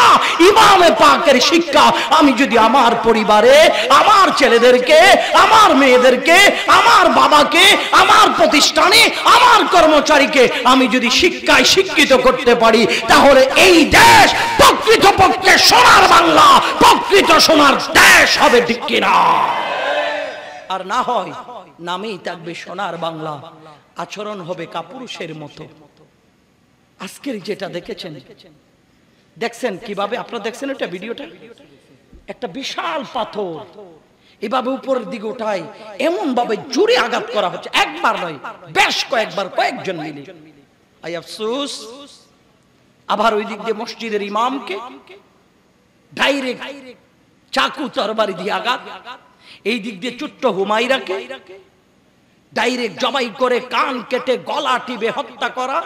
S1: ইমামে পাকের শিক্ষা আমি যদি আমার পরিবারে, আমার ছেলেদেরকে, আমার মেয়েদেরকে, আমার বাবাকে, আমার প্রতিষ্ঠানে, আমার কর্মচারীকে আমি যদি শিক্ষায় শিক্ষিত করতে পারি, তাহলে এই দেশ প্রকৃতপক্ষে সোনার বাংলা, প্রকৃত সোনার দেশ হবে, ঠিক কিনা? আর না হয় নামেই থাকবে সোনার বাংলা, আচরণ হবে কাপুরুষের মতো। আজকের যেটা দেখছেন কিভাবে, আপনারা দেখছেন এটা ভিডিওটা, একটা বিশাল পাথর এভাবে উপরের দিকে ওঠায়, এমন ভাবে জোরে আঘাত করা হচ্ছে, একবার নয় বেশ কয়েকবার, কয়েকজন মিলে। আই আফসোস, আবার ওই দিক দিয়ে মসজিদের ইমামকে ডাইরেক্ট চাকু তরবারি দিয়ে আঘাত, এই দিক দিয়ে ছোট্ট হুমায়রাকে ডাইরেক্ট জবাই করে কান কেটে গলা টিপে হত্যা করা।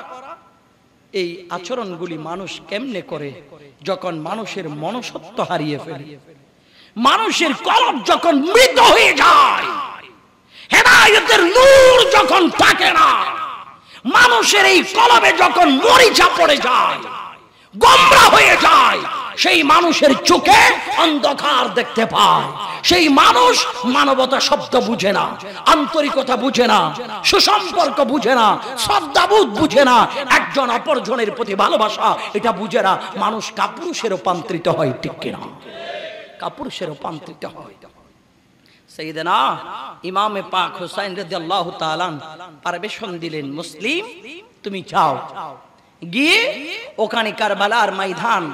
S1: এই আচরণগুলি মানুষ কেমনে করে? যখন মানুষের মনুষ্যত্ব হারিয়ে ফেলে, মানুষের কলব যখন মৃত হয়ে যায়, হেদায়েতের নূর যখন থাকে না, মানুষের এই কলবে যখন মরিচা পড়ে যায়, গোমরা হয়ে যায়, সেই মানুষের চোখে অন্ধকার দেখতে পায়। সেই মানুষ মানবতা শব্দ বুঝে না, আন্তরিকতা বুঝে না, সুসম্পর্ক বুঝে না, শ্রদ্ধাবোধ বুঝে না, একজন অপরজনের প্রতি ভালোবাসা এটা বুঝে না। মানুষ কাপুরুষে রূপান্তরিত হয়, ঠিক কিনা? কাপুরুষে রূপান্তরিত হয়। সাইয়েদনা ইমামে পাক হুসাইন রাদিয়াল্লাহু তাআলা পারমিশন দিলেন, মুসলিম তুমি যাও, গিয়ে ওখানে কারবালার ময়দান,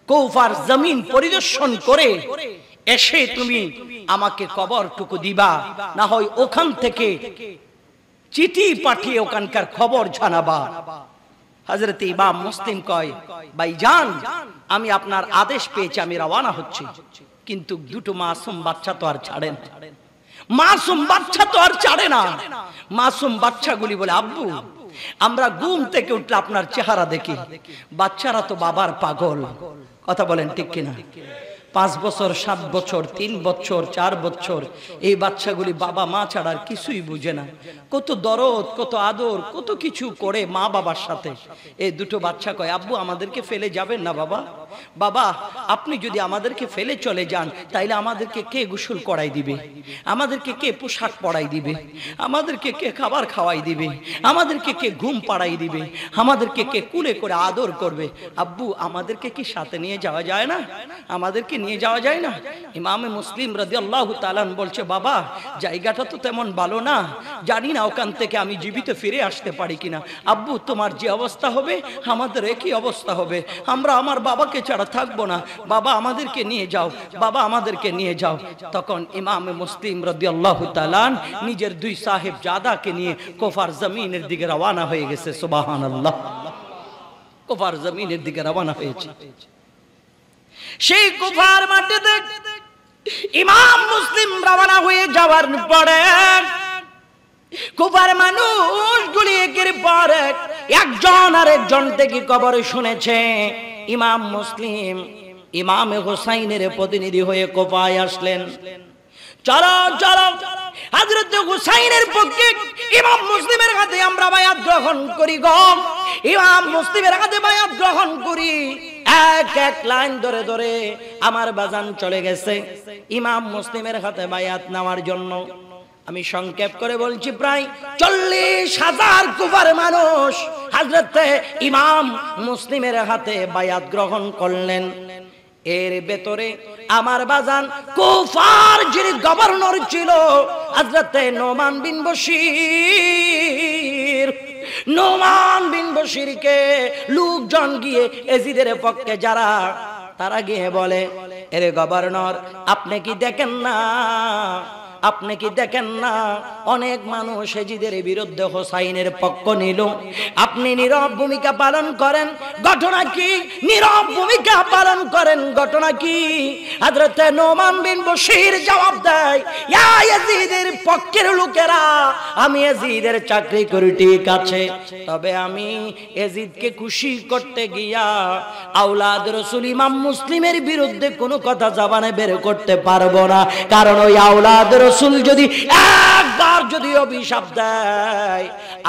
S1: কুফার জমিন পরিদর্শন করে এসে তুমি আমাকে কবরটুকু দিবা, না হয় ওখান থেকে চিঠি পাঠিয়ে ওখানকার খবর জানাবা। হযরত ইমাম মুসলিম কয়, ভাইজান আমি আপনার আদেশ পেয়েছি, আমি রওনা হচ্ছি, কিন্তু দুটো মাসুম বাচ্চা তো আর ছাড়েন, মাসুম বাচ্চা তো আর ছাড়ে না। মাসুম বাচ্চাগুলি বলে, আব্বু আমরা ঘুম থেকে উঠলে আপনার চেহারা দেখি, বাচ্চারা তো বাবার পাগল। কথা বলেন ঠিক কিনা? 5 বছর, 7 বছর, 3 বছর, 4 বছর, এই বাচ্চাগুলি বাবা মা ছাড়া আর কিছুই বুঝে না। কত দরদ, কত আদর, কত কিছু করে মা বাবার সাথে। এই দুটো বাচ্চা কয়, আব্বু আমাদেরকে ফেলে যাবেন না বাবা। বাবা আপনি যদি আমাদেরকে ফেলে চলে যান, তাইলে আমাদেরকে কে গোসল করাই দিবে, আমাদেরকে কে পোশাক পরাই দিবে, আমাদেরকে কে খাবার খাওয়াই দিবে, আমাদেরকে কে ঘুম পাড়াই দিবে, আমাদেরকে কে কুলে করে আদর করবে? আব্বু আমাদেরকে কি সাথে নিয়ে যাওয়া যায় না? আমাদেরকে নিয়ে যাওয়া যায় না? ইমামে মুসলিম রাদিয়াল্লাহু তাআলা বলছে, বাবা জায়গাটা তো তেমন ভালো না, জানি না ওখান থেকে আমি জীবিত ফিরে আসতে পারি কিনা। আব্বু তোমার যে অবস্থা হবে আমাদের একই অবস্থা হবে, আমরা আমার বাবাকে ছাড়া থাকবো না, বাবা আমাদেরকে নিয়ে যাও, বাবা আমাদেরকে নিয়ে যাও। তখন ইমামে মুসলিম রাদিয়াল্লাহু তাআলা নিজের 2 সাহেবজাদাকে নিয়ে কুফার জমিনের দিকে রওনা হয়ে গেছে। সুবহানাল্লাহ, কুফার জমিনের দিকে রওনা হয়েছে। সেই কুফার মাটিতে ইমাম মুসলিম রওনা হয়ে যাওয়ার পরে কুফার মানুষগুলি একের পর এক একজন আরেকজন থেকে খবর শুনেছে। ইমাম মুসলিম ইমামে হুসাইনের প্রতিনিধি হয়ে কুফায় আসলেন। চলো চলো হযরত হুসাইনের পক্ষে ইমাম মুসলিমের হাতে আমরা বায়াত গ্রহণ করি গো, ইমাম মুসলিমের হাতে বায়াত গ্রহণ করি। এক এক লাইন ধরে ধরে আমার বাজান চলে গেছে ইমাম মুসলিমের হাতে বায়াত নেওয়ার জন্য। আমি সংক্ষেপ করে বলছি, প্রায় 40,000 কুফার মানুষ হযরত ইমাম মুসলিমের হাতে বায়াত গ্রহণ করলেন। এর ভেতরে আমার বাজান কুফার যিনি গভর্নর ছিল হযরত নোমান বিন বশির, নোমান বিন বশিরকে লোকজন গিয়ে এজিদের পক্ষে যারা, তারা গিয়ে বলে, এরে গভর্নর আপনি কি দেখেন না আপনি কি দেখেন না অনেক মানুষ এজিদের বিরুদ্ধে হোসাইনের পক্ষ নিল, আপনি নীরব ভূমিকা পালন করেন, ঘটনা কি? নীরব ভূমিকা পালন করেন, ঘটনা কি? হযরত নোমান বিন বশীর জবাব দেয়, ইয়া ইয়াজিদের পক্ষের লোকেরা, আমি ইয়াজিদের চাকরি করি ঠিক আছে, তবে আমি ইয়াজিদকে খুশি করতে গিয়া আওলাদ রাসূল ইমাম মুসলিমের বিরুদ্ধে কোনো কথা জবানে বের করতে পারবো না, কারণ ওই আওলাদ রাসূল যদি একবার যদি অভিশাপ দেয়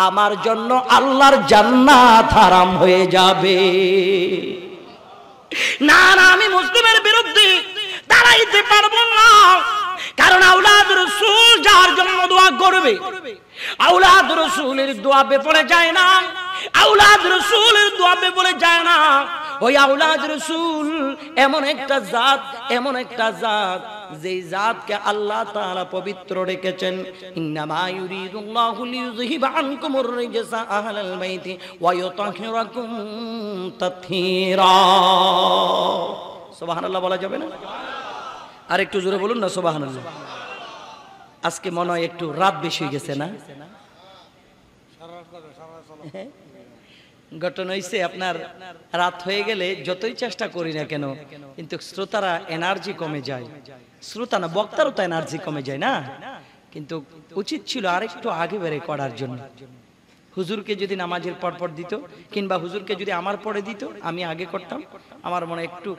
S1: আমার জন্য আল্লাহর জান্নাত হারাম হয়ে যাবে। না না, আমি মুসলিমের বিরুদ্ধে দাঁড়াইতে পারবো না, কারণ আওলাদ রাসূল যার জন্য দোয়া করবে, আওলাদ রাসূলের দোয়া বেপরে যায় না, আওলাদ রাসূলের দোয়া বেপরে যায় না। ওই আওলাদ রাসূল এমন একটা জাত, এমন একটা জাত যেই জাতকে আল্লাহ তাআলা পবিত্র রেখেছেন। ইন্নামা ইউরিদুল্লাহু লিইয়ুযহিবা আনকুমুর রিজসা আহলাল বাইতি ওয়া ইউতাহিরাকুম তাতহীরা। সুবহানাল্লাহ বলা যাবে না? আর একটু জোরে বলুন না সুবহানাল্লাহ। আজকে মনে হয় একটু রাত বেশি হয়ে গেছে না? ঘটনা হইছে আপনার রাত হয়ে গেলে যতই চেষ্টা করি না কেন কিন্তু শ্রোতারা এনার্জি কমে যায়, শ্রোতা না বক্তারও তো এনার্জি কমে যায় না, কিন্তু উচিত ছিল আরেকটু আগে বেড়ে করার জন্য। হুজুরকে যদি নামাজের পর দিত কিংবা হুজুরকে যদি আমার পরে দিত, আমি আগে করতাম, আমার মনে একটু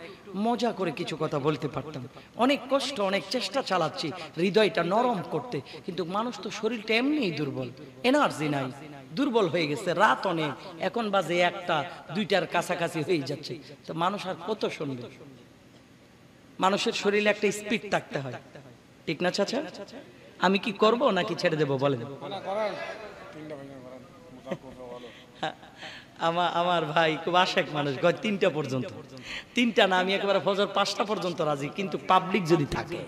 S1: মজা করে কিছু কথা বলতে পারতাম। অনেক কষ্ট, অনেক চেষ্টা চালাচ্ছি হৃদয়টা নরম করতে, কিন্তু মানুষ তো শরীরটা এমনিই দুর্বল, এনার্জি নাই, দুর্বল হয়ে গেছে। রাত অনেক, এখন বাজে 1টা 2টার কাছাকাছি হয়ে যাচ্ছে, তো মানুষ আর কত শুনবে? মানুষের শরীরে একটা স্পিড থাকতে হয়, ঠিক না চাচা? আমি কি করব নাকি ছেড়ে দেব বলেন? আমার ভাই খুব আশেক মানুষ, 3টা পর্যন্ত, 3টা না, আমি একেবারে ফজর 5টা পর্যন্ত রাজি, কিন্তু পাবলিক যদি থাকে,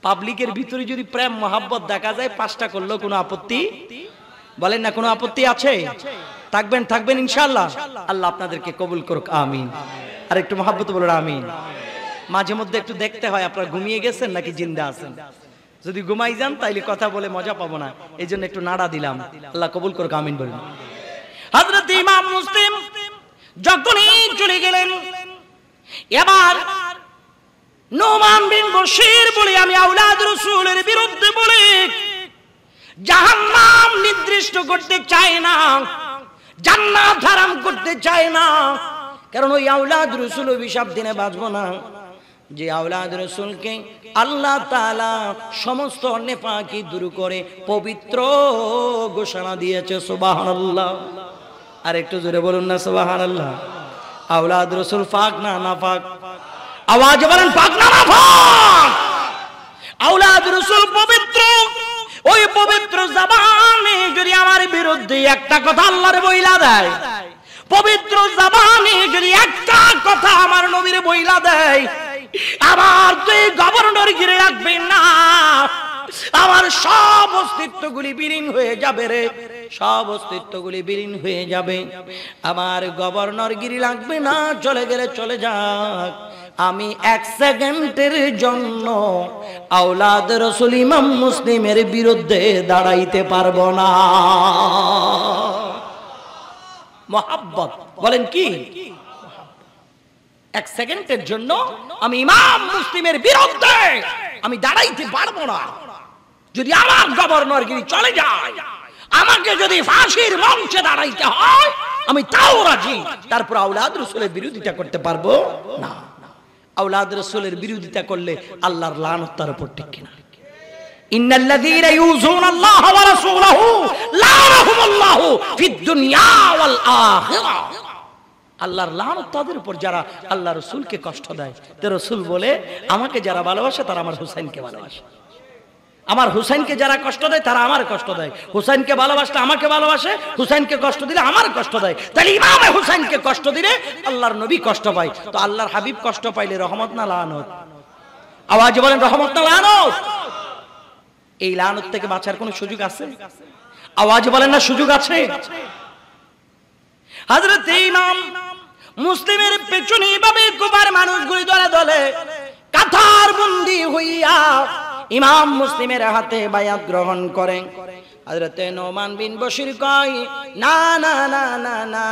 S1: পাবলিকের ভিতরে যদি প্রেম মহাব্বত দেখা যায় 5টা করলেও কোনো আপত্তি বলেন না? কোনো আপত্তি আছে? থাকবেন ইনশাআল্লাহ। আল্লাহ আপনাদেরকে কবুল করুক, আমিন। আর একটু মহাব্বত বলুন আমিন। মাঝে মধ্যে একটু দেখতে হয় আপনারা ঘুমিয়ে গেছেন নাকি জিন্দা আছেন। যদি ঘুমাই যান তাইলে কথা বলে মজা পাবো না, এই জন্য একটু নাড়া দিলাম। আল্লাহ কবুল করুক, আমিন বলুন। হযরত ইমাম মুসলিম যখনই চলে গেলেন, এবার নোমান বিন বশীর বলে, আমি আওলাদ রাসূলের বিরুদ্ধে বলে জাহান্নাম নির্দিষ্ট করতে চায় না, জান্নাত হারাম করতে চায় না, কারণ ওই আওলাদ রাসূল অভিশাপ দিনে বাঁচবো না। যে আওলাদ রাসূলকে আল্লাহ তাআলা সমস্ত নেপাকি দূর করে পবিত্র ঘোষণা দিয়েছে, সুবহানাল্লাহ। আর একটু জোরে বলুন না সুবহানাল্লাহ। আওলাদ রাসূল পাক না নাপাক? আওয়াজ বলেন, পাক না নাপাক? আওলাদ রাসূল পবিত্র। ওই পবিত্র জবানে যদি আমার বিরুদ্ধে একটা কথা আল্লাহর বইলা দেয়, পবিত্র জবানে যদি একটা কথা আমার নবীর বইলা দেয়, আমার তুই গভর্নর গিরে রাখবে না, আমার সব অস্তিত্বগুলি বিলীন হয়ে যাবে রে, সব অস্তিত্বগুলি বিলীন হয়ে যাবে। আমার গভর্নর গিরি লাগবে না, চলে গেলে চলে যাক, আমি 1 সেকেন্ডের জন্য আওলাদ রাসূল ইমাম মুসলিমের বিরুদ্ধে দাঁড়াইতে পারবো না। মহাব্বত বলেন কি? 1 সেকেন্ডের জন্য আমি ইমাম মুসলিমের বিরুদ্ধে আমি দাঁড়াইতে পারবো না। যদি আমার গভর্নরগিরি চলে যায়, আমাকে যদি ফাঁসির মঞ্চে দাঁড়াইতে হয়, আমি তাও রাজি। তারপর আওলাদ রাসূলের বিরোধিতা করতে পারবো না। আওলাদ রাসূলের বিরোধিতা করলে আল্লাহর লানত তার উপর টিকে না। ইন্নাল্লাযীনা ইউযুনাল্লাহ ওয়া রাসূলাহু লাআনাহুমুল্লাহু ফিদ দুনিয়া ওয়াল আখিরাহ। আল্লাহর লানত তাদের উপর যারা আল্লাহ রাসূলকে কষ্ট দেয়। তো রাসূল বলে, আমাকে যারা ভালোবাসে তারা আমার হুসাইনকে ভালোবাসে, আমার হুসাইনকে যারা কষ্ট দেয় তারা আমার কষ্ট দেয়। হুসাইনকে ভালোবাসলে আমাকে ভালোবাসে, হুসাইনকে কষ্ট দিলে আমার কষ্ট দেয়। তাহলে ইমামে হুসাইনকে কষ্ট দিলে আল্লাহর নবী কষ্ট পায়, তো আল্লাহর হাবিব কষ্ট পাইলে রহমত না লানত? আওয়াজ বলেন, রহমত না লানত? এই লানত থেকে বাঁচার কোনো সুযোগ আছে? আওয়াজ বলেন না সুযোগ আছে? হযরত ইমাম মুসলিমের পেছনে এভাবে কুফার মানুষগুলি দলে দলে কাতার বন্দী হইয়া ইমাম মুসলিমের হাতে বায়াত গ্রহণ করেন। হযরতে নোমান বিন বশির কয়, না না না না না,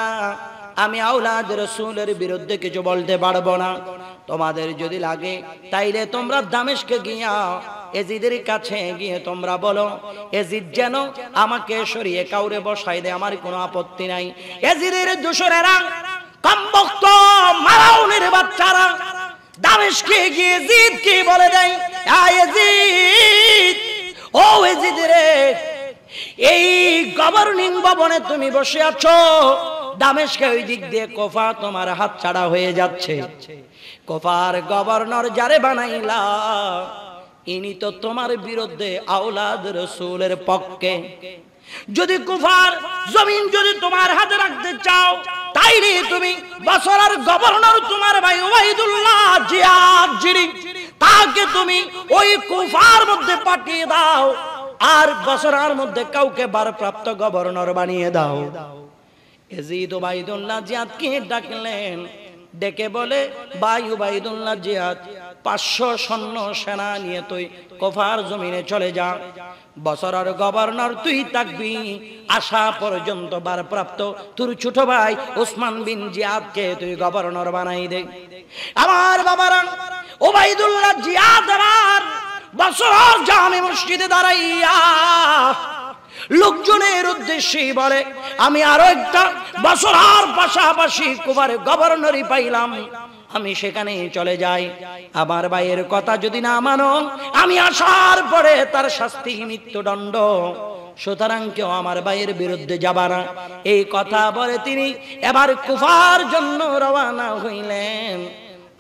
S1: আমি আওলাদ রাসূলের বিরুদ্ধে কিছু বলতে পারবো না। তোমাদের যদি লাগে তাইলে তোমরা দামেস্কে গিয়া এজিদের কাছে গিয়ে তোমরা বলো, এজিদ যেন আমাকে সরিয়ে কাউরে বসাই দেয়, আমার কোনো আপত্তি নাই। এজিদের দোসরেরা, কমবক্ত মারাউনের বাচ্চারা দামেস্কে গিয়ে এজিদকে বলে দেয়, এজিদ, ও এজিদ রে, এই গভর্নিং ভবনে তুমি বসে আছো, দামেস্কে ওই দিক দিয়ে কুফা তোমার হাত ছাড়া হয়ে যাচ্ছে। কুফার গভর্নর যারে বানাইলা, ইনি তো তোমার বিরুদ্ধে আওলাদ রাসূলের পক্ষে। যদি কুফার জমিন যদি তোমার হাতে রাখতে চাও, তাইলে তুমি বসরার গভর্নর তোমার ভাই ওবাইদুল্লাহ জিয়াদ জিরি, তাকে তুমি ওই কুফার মধ্যে পাঠিয়ে দাও, আর বসরার মধ্যে কাউকে ভারপ্রাপ্ত গভর্নর বানিয়ে দাও। এজিদ ওবাইদুল্লাহ জিয়াদকে ডাকলেন, ডেকে বলে, ভাই ওবাইদুল্লাহ জিয়াদ, 500 সৈন্য সেনা নিয়ে তুই কুফার জমিনে চলে যা। বসরার গভর্নর তুই থাকবি, আসা পর্যন্ত ভারপ্রাপ্ত তোর ছোট ভাই ওসমান বিন জিয়াদকে তুই গভর্নর বানাই দে। আমার বাবারা, ওবাইদুল্লাহ জিয়াদ আর বসরার জামে মসজিদে দাঁড়াইয়া লোকজনের উদ্দেশ্যে বলে, আমি আরো একটা বসরার পাশাপাশি কুফার গভর্নরই পাইলাম, আমি সেখানে চলে যাই। আমার ভাইয়ের কথা যদি না মানো, আমি আসার পরে তার শাস্তি মৃত্যুদণ্ড, সুতরাং কেউ আমার ভাইয়ের বিরুদ্ধে যাবা না। এই কথা বলে তিনি এবার কুফার জন্য রওনা হইলেন।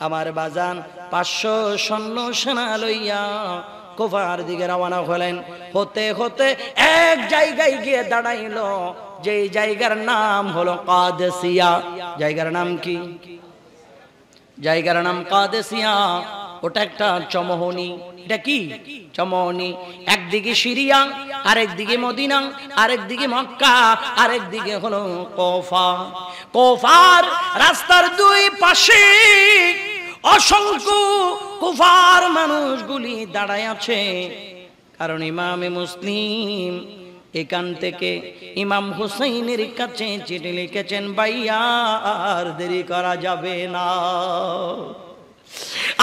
S1: আমার বাজান 500 সৈন্য সেনা লইয়া কুফার দিকে রওনা হলেন। হতে হতে এক জায়গায় গিয়ে দাঁড়াইলো, যেই জায়গার নাম হলো কাদেসিয়া। জায়গার নাম কি? জায়গার নাম কাদেসিয়া। ওটা একটা চমহনি। এটা কি? চমহনি। একদিকে সিরিয়া, আরেকদিকে মদিনা, আরেকদিকে মক্কা, আরেকদিকে হলো কুফা। কুফার রাস্তার দুই পাশে অসংখ্য কুফার মানুষগুলি দাঁড়ায় আছে, কারণ ইমামে মুসলিম এখান থেকে ইমাম হুসাইনের কাছে চিঠি লিখেছেন, ভাইয়া আর দেরি করা যাবে না,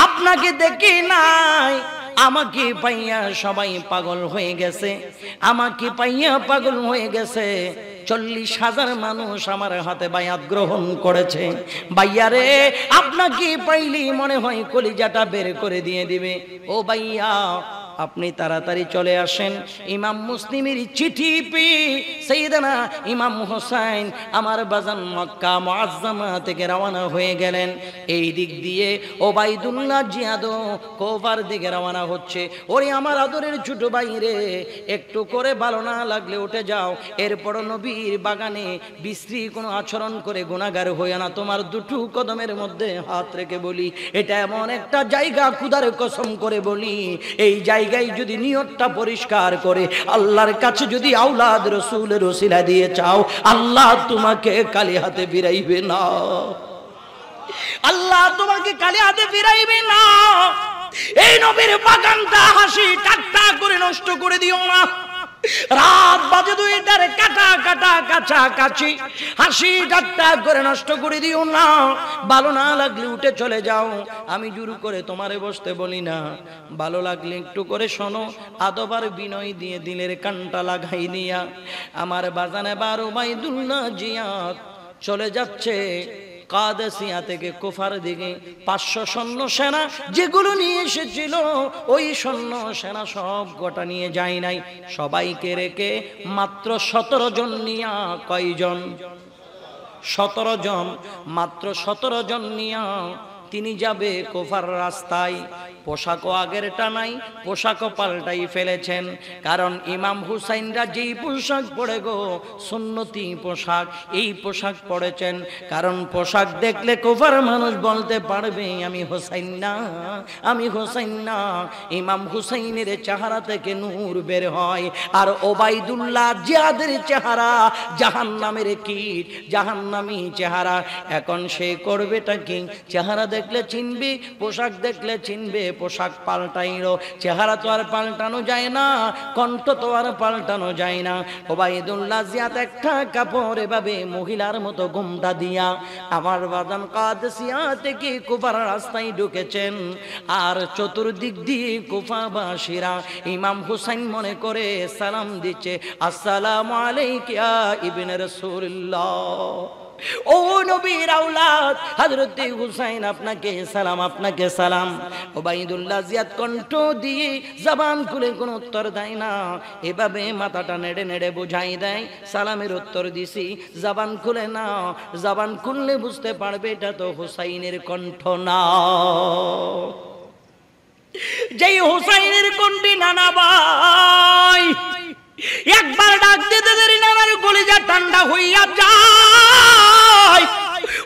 S1: আপনাকে দেখি নাই, আমাকে পাইয়া সবাই পাগল হয়ে গেছে, আমাকে পাইয়া পাগল হয়ে গেছে। 40,000 মানুষ আমার হাতে বায়াত গ্রহণ করেছে। ভাইয়া রে, আপনাকে পাইলি মনে হয় কলিজাটা বের করে দিয়ে দিবে। ও ভাইয়া, আপনি তাড়াতাড়ি চলে আসেন। ইমাম মুসলিমের চিঠি পেয়ে সাইয়েদনা ইমাম হোসেন আমার বাজান মক্কা মুআজ্জামা থেকে রওনা হয়ে গেলেন। এই দিক দিয়ে ওবাইদুল্লাহ জিয়াদ কুফার দিকে রওনা হচ্ছে। ওরে আমার আদরের ছোট ভাই রে, একটু করে ভালো না লাগলে উঠে যাও, এরপর নবীর বাগানে বিশ্রী কোনো আচরণ করে গুনাহগার হইয়া না। তোমার দুটো কদমের মধ্যে হাত রেখে বলি, এটা এমন একটা জায়গা, খুদার কসম করে বলি, এই জায়গায় যদি নিয়তটা পরিষ্কার করে আল্লাহর কাছে যদি আওলাদ রাসূলের ওসিলা দিয়ে চাও, আল্লাহ তোমাকে খালি হাতে ফিরাইবে না। আল্লাহ তোমাকে খালি হাতে ফিরাইবে না। এই নবীর বাগানটা হাসি ঠাট্টা করে নষ্ট করে দিও না। রাত বাজে 2টার কাটা কাটা কাছাকাছি, হাসি ঠাট্টা করে নষ্ট করে দিও না। ভালো না লাগলে উঠে চলে যাও, আমি জোর করে তোমারে বসতে বলি না। ভালো লাগলে একটু করে শোনো, আদবার বিনয় দিয়ে দিলের কানটা লাগাই দিয়া আমার বাজানে বারো ওবাইদুল্লাহ জিয়াদ চলে যাচ্ছে কাদেসিয়া থেকে কুফার দিকে। 500 সৈন্য সেনা যেগুলো নিয়ে এসেছিল, ওই সৈন্য সেনা সব গোটা নিয়ে যায় নাই, সবাইকে রেখে মাত্র 17 জন নিয়া, কয়জন? 17 জন, মাত্র 17 জন নিয়া তিনি যাবে কুফার রাস্তায়। পোশাকও আগের টানাই, পোশাকও পাল্টাই ফেলেছেন, কারণ ইমাম হুসাইনরা যেই পোশাক পরে গো সুন্নতি পোশাক, এই পোশাক পরেছেন, কারণ পোশাক দেখলে কুফার মানুষ বলতে পারবে আমি হুসাইন না, আমি হুসাইন না। ইমাম হুসাইনের চেহারা থেকে নূর বের হয়, আর ওবাইদুল্লাহ জিয়াদের চেহারা জাহান্নামের কীট, জাহান্নামী চেহারা। এখন সে করবেটা কি? চেহারা দেখলে চিনবি, পোশাক দেখলে চিনবে, পোশাক পাল্টাইলো, চেহারা তো আর পাল্টানো যায় না, কণ্ঠ তো আর পাল্টানো যায় না। ওবাইদুল্লাহ জিয়াদ একটা কাপড় এভাবে মহিলার মতো ঘুমটা দিয়া আমার বাদান কাদসিয়া থেকে কুফার রাস্তায় ঢুকেছেন। আর চতুর্দিক দিয়ে কুফাবাসীরা ইমাম হুসাইন মনে করে সালাম দিচ্ছে, আসসালামু আলাইকা ইবনে রাসূলুল্লাহ, ও নবীর আওলাদ হযরত হুসাইন আপনাকে সালাম, আপনাকে সালাম। ওবাইদুল্লাহ জিয়াদ কণ্ঠ দিয়ে জবান খুলে কোনো উত্তর দেয় না, এভাবে মাথাটা নেড়ে নেড়ে বুঝাই দেয় সালামের উত্তর দিছি। জবান খুলে না, জবান খুললে বুঝতে পারবে এটা তো হুসাইনের কণ্ঠ না। যেই হুসাইনের কণ্ঠে নানা ভাই একবার ডাক দিতে দেরি নানার কলিজা ঠান্ডা হইয়া যায়।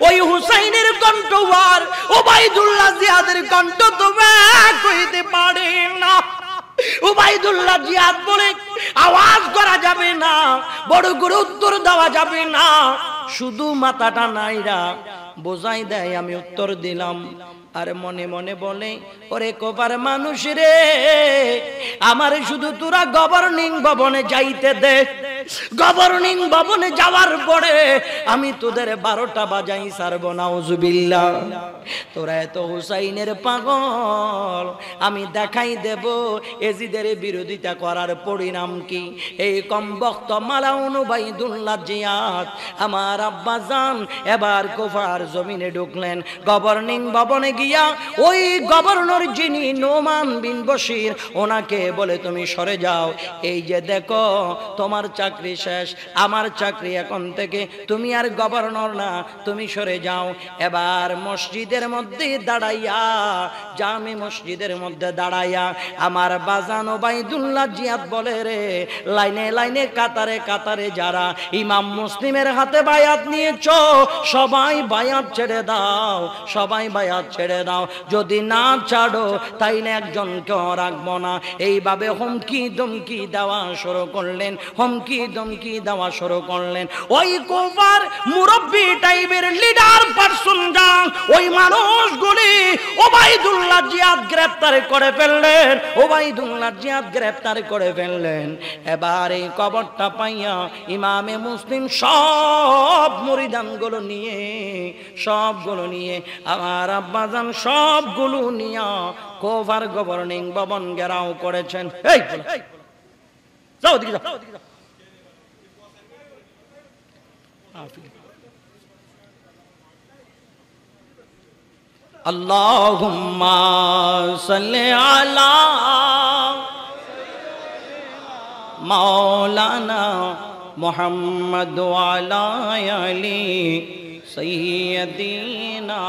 S1: ওই হুসাইনের কণ্ঠ আর ওবাইদুল্লাহ জিয়াদের কণ্ঠ তো এক হইতে পারে না। ওবাইদুল্লাহ জিয়াদ বলে আওয়াজ করা যাবে না, বড় করে উত্তর দেওয়া যাবে না, শুধু মাথাটা নাইরা বোঝাই দেয় আমি উত্তর দিলাম। আর মনে মনে বলে, ওরে কোপার মানুষ রে, আমারে শুধু তোরা গভর্নিং ভবনে যাইতে দে, গভর্নিং ভবনে যাওয়ার পরে আমি তোদের 12টা বাজাই ছাড়বো, নাউজুবিল্লাহ। তোরা এত হুসাইনের পাগল, আমি দেখাই দেব এজিদের বিরোধিতা করার পরিণাম কি। এই কমবক্ত মালাউন ওবাইদুল্লাহ জিয়াদ আমার আব্বা জান এবার কুফার জমিনে ঢুকলেন। গভর্নিং ভবনে গিয়া ওই গভর্নর যিনি নোমান বিন বশির, ওনাকে বলে তুমি সরে যাও, এই যে দেখো তোমার চাকরি শেষ, আমার চাকরি এখন থেকে, তুমি আর গভর্নর না, তুমি সরে যাও। এবার মসজিদের মধ্যে দাঁড়াইয়া, জামে মসজিদের মধ্যে দাঁড়াইয়া আমার বাজান ওবাইদুল্লাহ জিয়াদ বলে, রে লাইনে লাইনে কাতারে কাতারে যারা ইমাম মুসলিমের হাতে বায়াত নিয়েছ, সবাই বায়াত ছেড়ে দাও, সবাই বায়াত ছেড়ে দাও, যদি না ছাড়ো তাইলে একজনকেও রাখবো না। এইভাবে হুমকি ধমকি দেওয়া শুরু করলেন, হুমকি ধমকি দেওয়া শুরু করলেন। ওই কুফার মুরব্বি টাইপের লিডার পারসন যা, ওই মানুষগুলি ওবাইদুল্লাহ জিয়াদ গ্রেফতার করে ফেললেন, ওবাইদুল্লাহ জিয়াদ গ্রেফতার করে ফেললেন। এবার এই কবরটা পাইয়া ইমামে মুসলিম সব মুরিদানগুলো নিয়ে, সবগুলো নিয়ে আমার আব্বাজান সবগুলো নিয়ে কুফার গভর্নিং ভবন ঘেরাও করেছেন। এই যাও দিকে যাও। আল্লাহুম্মা সাল্লি আলা মাওলানা মুহাম্মদ ওয়া আলা আলি সাইয়্যিদিনা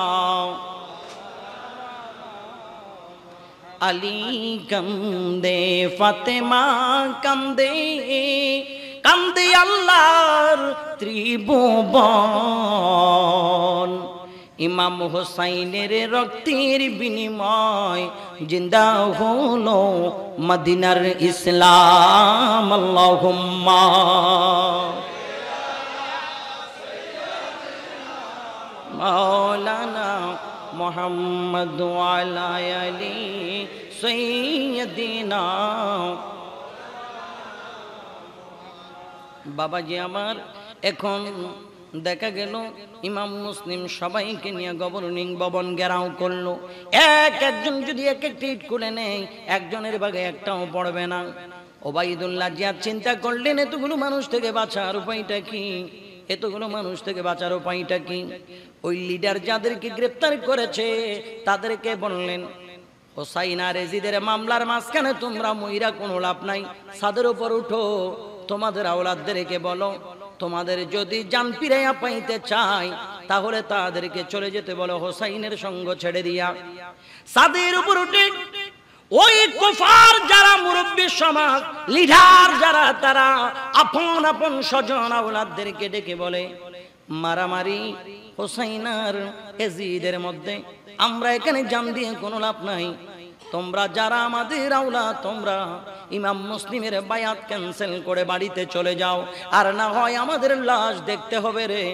S1: আলী কান্দে, ফাতেমা কান্দে, কান্দে আল্লাহর ত্রিভুবন। ইমাম হুসাইনের রক্তের বিনিময় জিন্দা হলো মদিনার ইসলাম। আল্লাহুম্মা মাওলানা মুহাম্মদ ওয়া আলা আলি সাইয়্যিদিনা। বাবাজি আমার, এখন দেখা গেল ইমাম মুসলিম সবাইকে নিয়ে গভর্নিং ভবন ঘেরাও করলো। একজন যদি এক একটা ইট করে নেয়, একজনের ভাগে একটাও পড়বে না। ওবাইদুল্লাহ জিয়াদ চিন্তা করলেন, এতগুলো মানুষ থেকে বাঁচার উপায়টা কি, এতগুলো মানুষ থেকে বাঁচার উপায়টা কি। ওই লিডার যাদেরকে গ্রেফতার করেছে তাদেরকে বললেন, হোসাইন আর এজিদের মামলার মাঝখানে তোমরা মইরা কোনো লাভ নাই, ছাদের উপর উঠো, তোমাদের আওলাদদেরকে বলো তোমাদের যদি জান ফিরাইয়া পাইতে চাই তাহলে তাদেরকে চলে যেতে বলো হোসাইনের সঙ্গ ছেড়ে দিয়া। ছাদের উপর উঠে ওই কুফার যারা মুরব্বী সমাজ, লিডার যারা, তারা আপন আপন স্বজন আওলাদদেরকে ডেকে বলে, মারামারি হোসাইন আর এজিদের মধ্যে, আমরা এখানে জান দিয়ে কোনো লাভ নাই, তোমরা যারা আমাদের আওলাদ তোমরা ইমাম মুসলিমের বায়াত ক্যান্সেল করে বাড়িতে চলে যাও, আর না হয় আমাদের লাশ দেখতে হবে রে,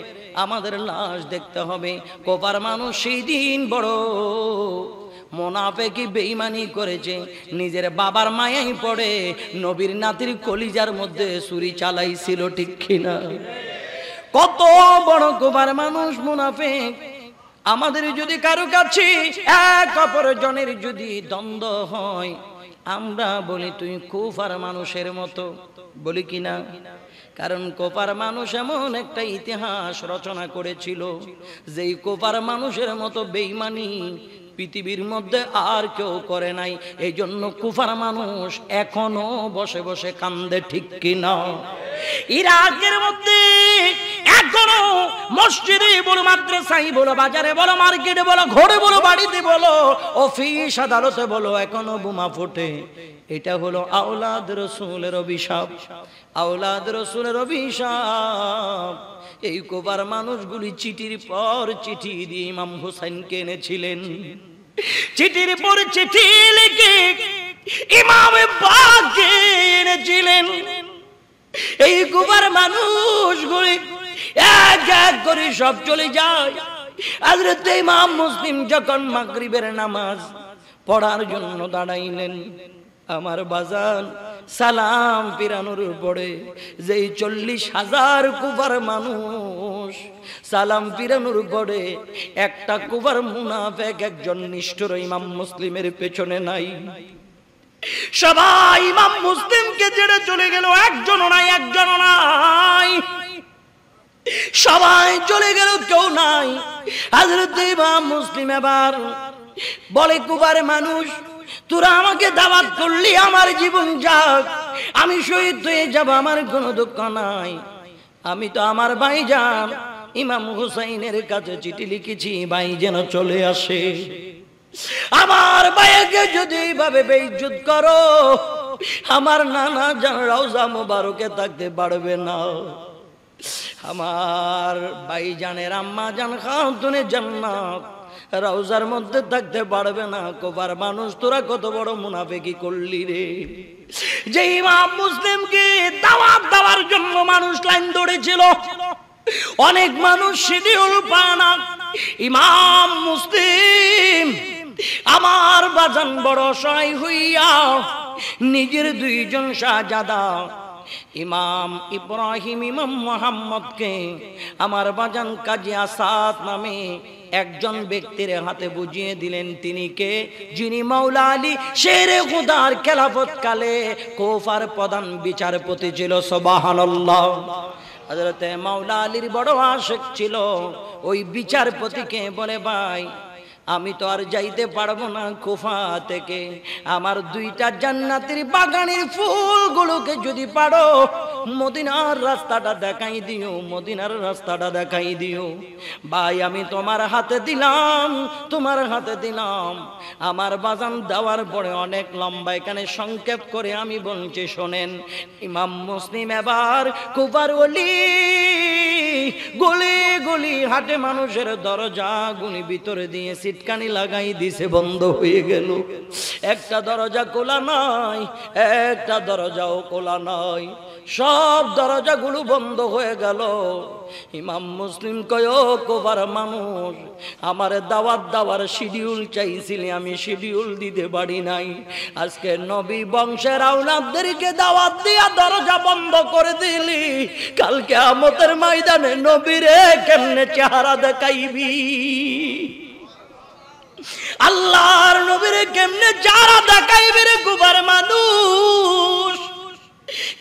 S1: আমাদের লাশ দেখতে হবে। কোপার মানুষ সেই দিন বড় মুনাফিকি বেঈমানি করেছে, নিজের বাবার মায়াই পড়ে নবীর নাতির কলিজার মধ্যে ছুরি চালাইছিল, ঠিক কিনা? কত বড় কোপার মানুষ মুনাফিক। আমাদের যদি কারো কাছে এক অপরজনের যদি দ্বন্দ্ব হয়, আমরা বলি তুই কুফার মানুষের মতো, বলি কিনা? কারণ কোপার মানুষ এমন একটা ইতিহাস রচনা করেছিল, যেই কোপার মানুষের মতো বেঈমানি পৃথিবীর মধ্যে আর কেউ করে নাই। এই জন্য কুফার মানুষ এখনো বসে বসে কান্দে, ঠিক কিনা? ইরাকের মধ্যে এখনো মসজিদে বলো, মাদ্রাসায় বলো, বাজারে বলো, মার্কেটে বলো, ঘরে বলো, বাড়িতে বলো, অফিস আদালতে বলো, এখনো বোমা ফোটে। এটা হলো আওলাদ রাসূলের অভিশাপ, আওলাদ রাসূলের অভিশাপ। এই কোবার মানুষগুলি চিঠির পর চিঠি দিয়ে ইমাম হুসাইনকে এনেছিলেন, চিঠির পর চিঠি লিখে ইমাম পাককে এনেছিলেন। এই কোবার মানুষগুলি এক এক করে সব চলে যায়। হযরত ইমাম মুসলিম যখন মাগরিবের নামাজ পড়ার জন্য দাঁড়াইলেন, আমার বাজান সালাম ফিরানোর পরে যেই 40,000 কুফার মানুষ সালাম ফিরানোর পরে একটা কুফার মুনাফিক একজন নিষ্ঠুর ইমাম মুসলিমের পেছনে নাই। সবাই ইমাম মুসলিমকে ছেড়ে চলে গেল, একজনও নাই, একজনও নাই, সবাই চলে গেল, কেউ নাই। হযরত ইমাম মুসলিম এবার বলে, কুফার মানুষ তোরা আমাকে দাওয়াত করলি, আমার জীবন যাক, আমি শহীদ হয়ে যাব, আমার কোনো দুঃখ নাই। আমি তো আমার ভাইজান ইমাম হুসাইনের কাছে চিঠি লিখেছি, ভাই যেন চলে আসে। আমার ভাইকে যদি এইভাবে বেইজ্জত করো, আমার নানা জান রওজা মোবারকে থাকতে পারবে না, আমার ভাইজানের আম্মা জান খাতুনে জান্নাত রওজার মধ্যে থাকতে পারবে না। কোবার মানুষ তোরা কত বড় মুনাফিকি করলি রে। যে ইমাম মুসলিমকে দাওয়াত দেওয়ার জন্য মানুষ লাইন ধরেছিল, অনেক মানুষ শিডিউল পায় না। ইমাম মুসলিম আমার বাজান বড় অসহায় হইয়া নিজের 2 জন শাহজাদা ইমাম ইব্রাহিম, ইমাম মুহাম্মদকে আমার বাজান কাজী আসাদ নামে একজন ব্যক্তির হাতে বুঝিয়ে দিলেন। তিনি কে? যিনি মাওলা আলী শেরে খুদার খেলাফত কালে কুফার প্রধান বিচারপতি ছিল। সুবহানাল্লাহ। হযরতে মাওলা আলীর বড় আশিক ছিল। ওই বিচারপতিকে বলে, ভাই আমি তো আর যাইতে পারবো না কুফা থেকে, আমার 2টা জান্নাতের বাগানের ফুলগুলোকে যদি পারো মদিনার রাস্তাটা দেখাই দিও, মদিনার রাস্তাটা দেখাই দিও। ভাই আমি তোমার হাতে দিলাম, তোমার হাতে দিলাম। আমার বাজান দেওয়ার পরে অনেক লম্বা, এখানে সংক্ষেপ করে আমি বলছি শোনেন। ইমাম মুসলিম এবার কুফার ওলি গলি গলি হাটে মানুষের দরজা গুলি ভিতরে দিয়ে সিটকানি লাগাই দিছে, বন্ধ হয়ে গেল। একটা দরজা খোলা নাই, একটা দরজাও খোলা নাই, সব দরজাগুলো বন্ধ হয়ে গেল। ইমাম মুসলিম কয়, ও কুফার মানুষ, আমার দাওয়াত দেওয়ার শিডিউল চাইছিলি, আমি শিডিউল দিতে পারি নাই। আজকে নবী বংশের আওলাদদেরকে দাওয়াত দিয়া দরজা বন্ধ করে দিলি, কালকে কিয়ামতের ময়দানে নবীরে কেমনে চেহারা দেখাইবি? আল্লাহর নবীরে কেমনে চেহারা দেখাইবি রে কুফার মানুষ?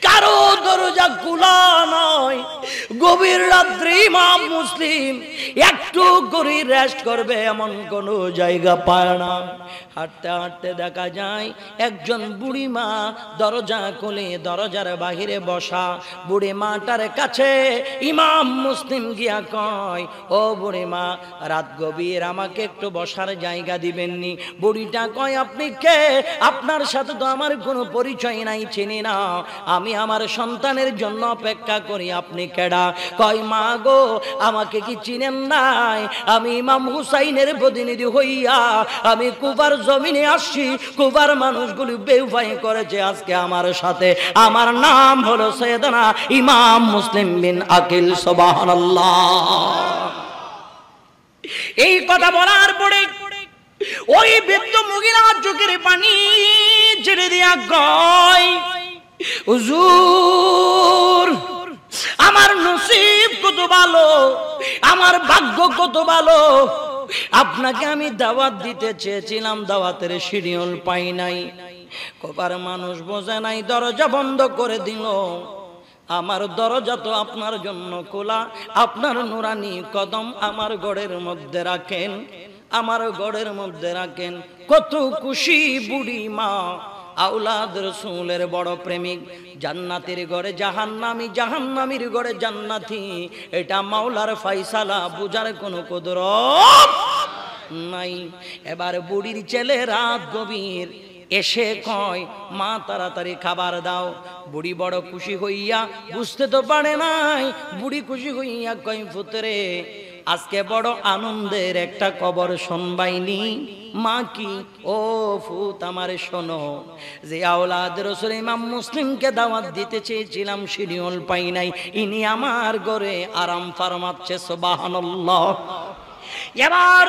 S1: কারো দরজা খোলা নয়। গভীর রাত্রে ইমাম মুসলিম একটু করে রেস্ট করবে এমন কোন জায়গা পায় না। হাঁটতে হাঁটতে দেখা যায় একজন বুড়ি মা দরজা খুলে দরজার বাহিরে বসা। বুড়ি মাটার কাছে ইমাম মুসলিম গিয়া কয়, ও বুড়ি মা, রাত গভীর, আমাকে একটু বসার জায়গা দিবেননি? বুড়িটা কয়, আপনি কে? আপনার সাথে তো আমার কোনো পরিচয় নাই, চিনি না, আমি আমার সন্তানের জন্য অপেক্ষা করি, আপনি কেডা? কয়, মা গো, আমাকে কি চিনেন নাই? নাই, আমি ইমাম হুসাইনের প্রতিনিধি হইয়া আমি কুফার জমিনে আসছি। কুফার মানুষগুলি বেউফাই করেছে আজকে আমার সাথে। আমার নাম হলো সাইয়েদনা ইমাম মুসলিম বিন আকিল। সুবহানাল্লাহ। এই কথা বলার পরে ওই বৃদ্ধ মহিলা চোখের পানি ছেড়ে দিয়া কয়, হুজুর আমার নসিব কত ভালো, আমার ভাগ্য কত ভালো, আপনাকে আমি দাওয়াত দিতে চেয়েছিলাম, দাওয়াতের শিডিউল পাই নাই। কবার মানুষ বোঝে নাই, দরজা বন্ধ করে দিল। আমার দরজা তো আপনার জন্য খোলা, আপনার নুরানি কদম আমার ঘরের মধ্যে রাখেন, আমার ঘরের মধ্যে রাখেন। কত খুশি বুড়ি মা, আওলাদ রাসূলের বড় প্রেমিক। জান্নাতের ঘরে জাহান্নামী, জাহান্নামীর ঘরে জান্নাতি, এটা মাওলার ফয়সালা, বুঝার কোনো কুদরত নাই। এবার বুড়ির ছেলে রাত গভীর এসে কয়, মা তাড়াতাড়ি খাবার দাও। বুড়ি বড় খুশি হইয়া, বুঝতে তো পারে নাই, বুড়ি খুশি হইয়া কয়, পুত্রে আজকে বড় আনন্দের একটা খবর শুনবাইনি। মা কি? ও ফুত আমার শোনো, যে আওলাদ রাসূল ইমাম মুসলিমকে দাওয়াত দিতে চেয়েছিলাম, শিডিউল পাই নাই, ইনি আমার ঘরে আরাম ফরমাচ্ছে। সুবহানাল্লাহ। এবার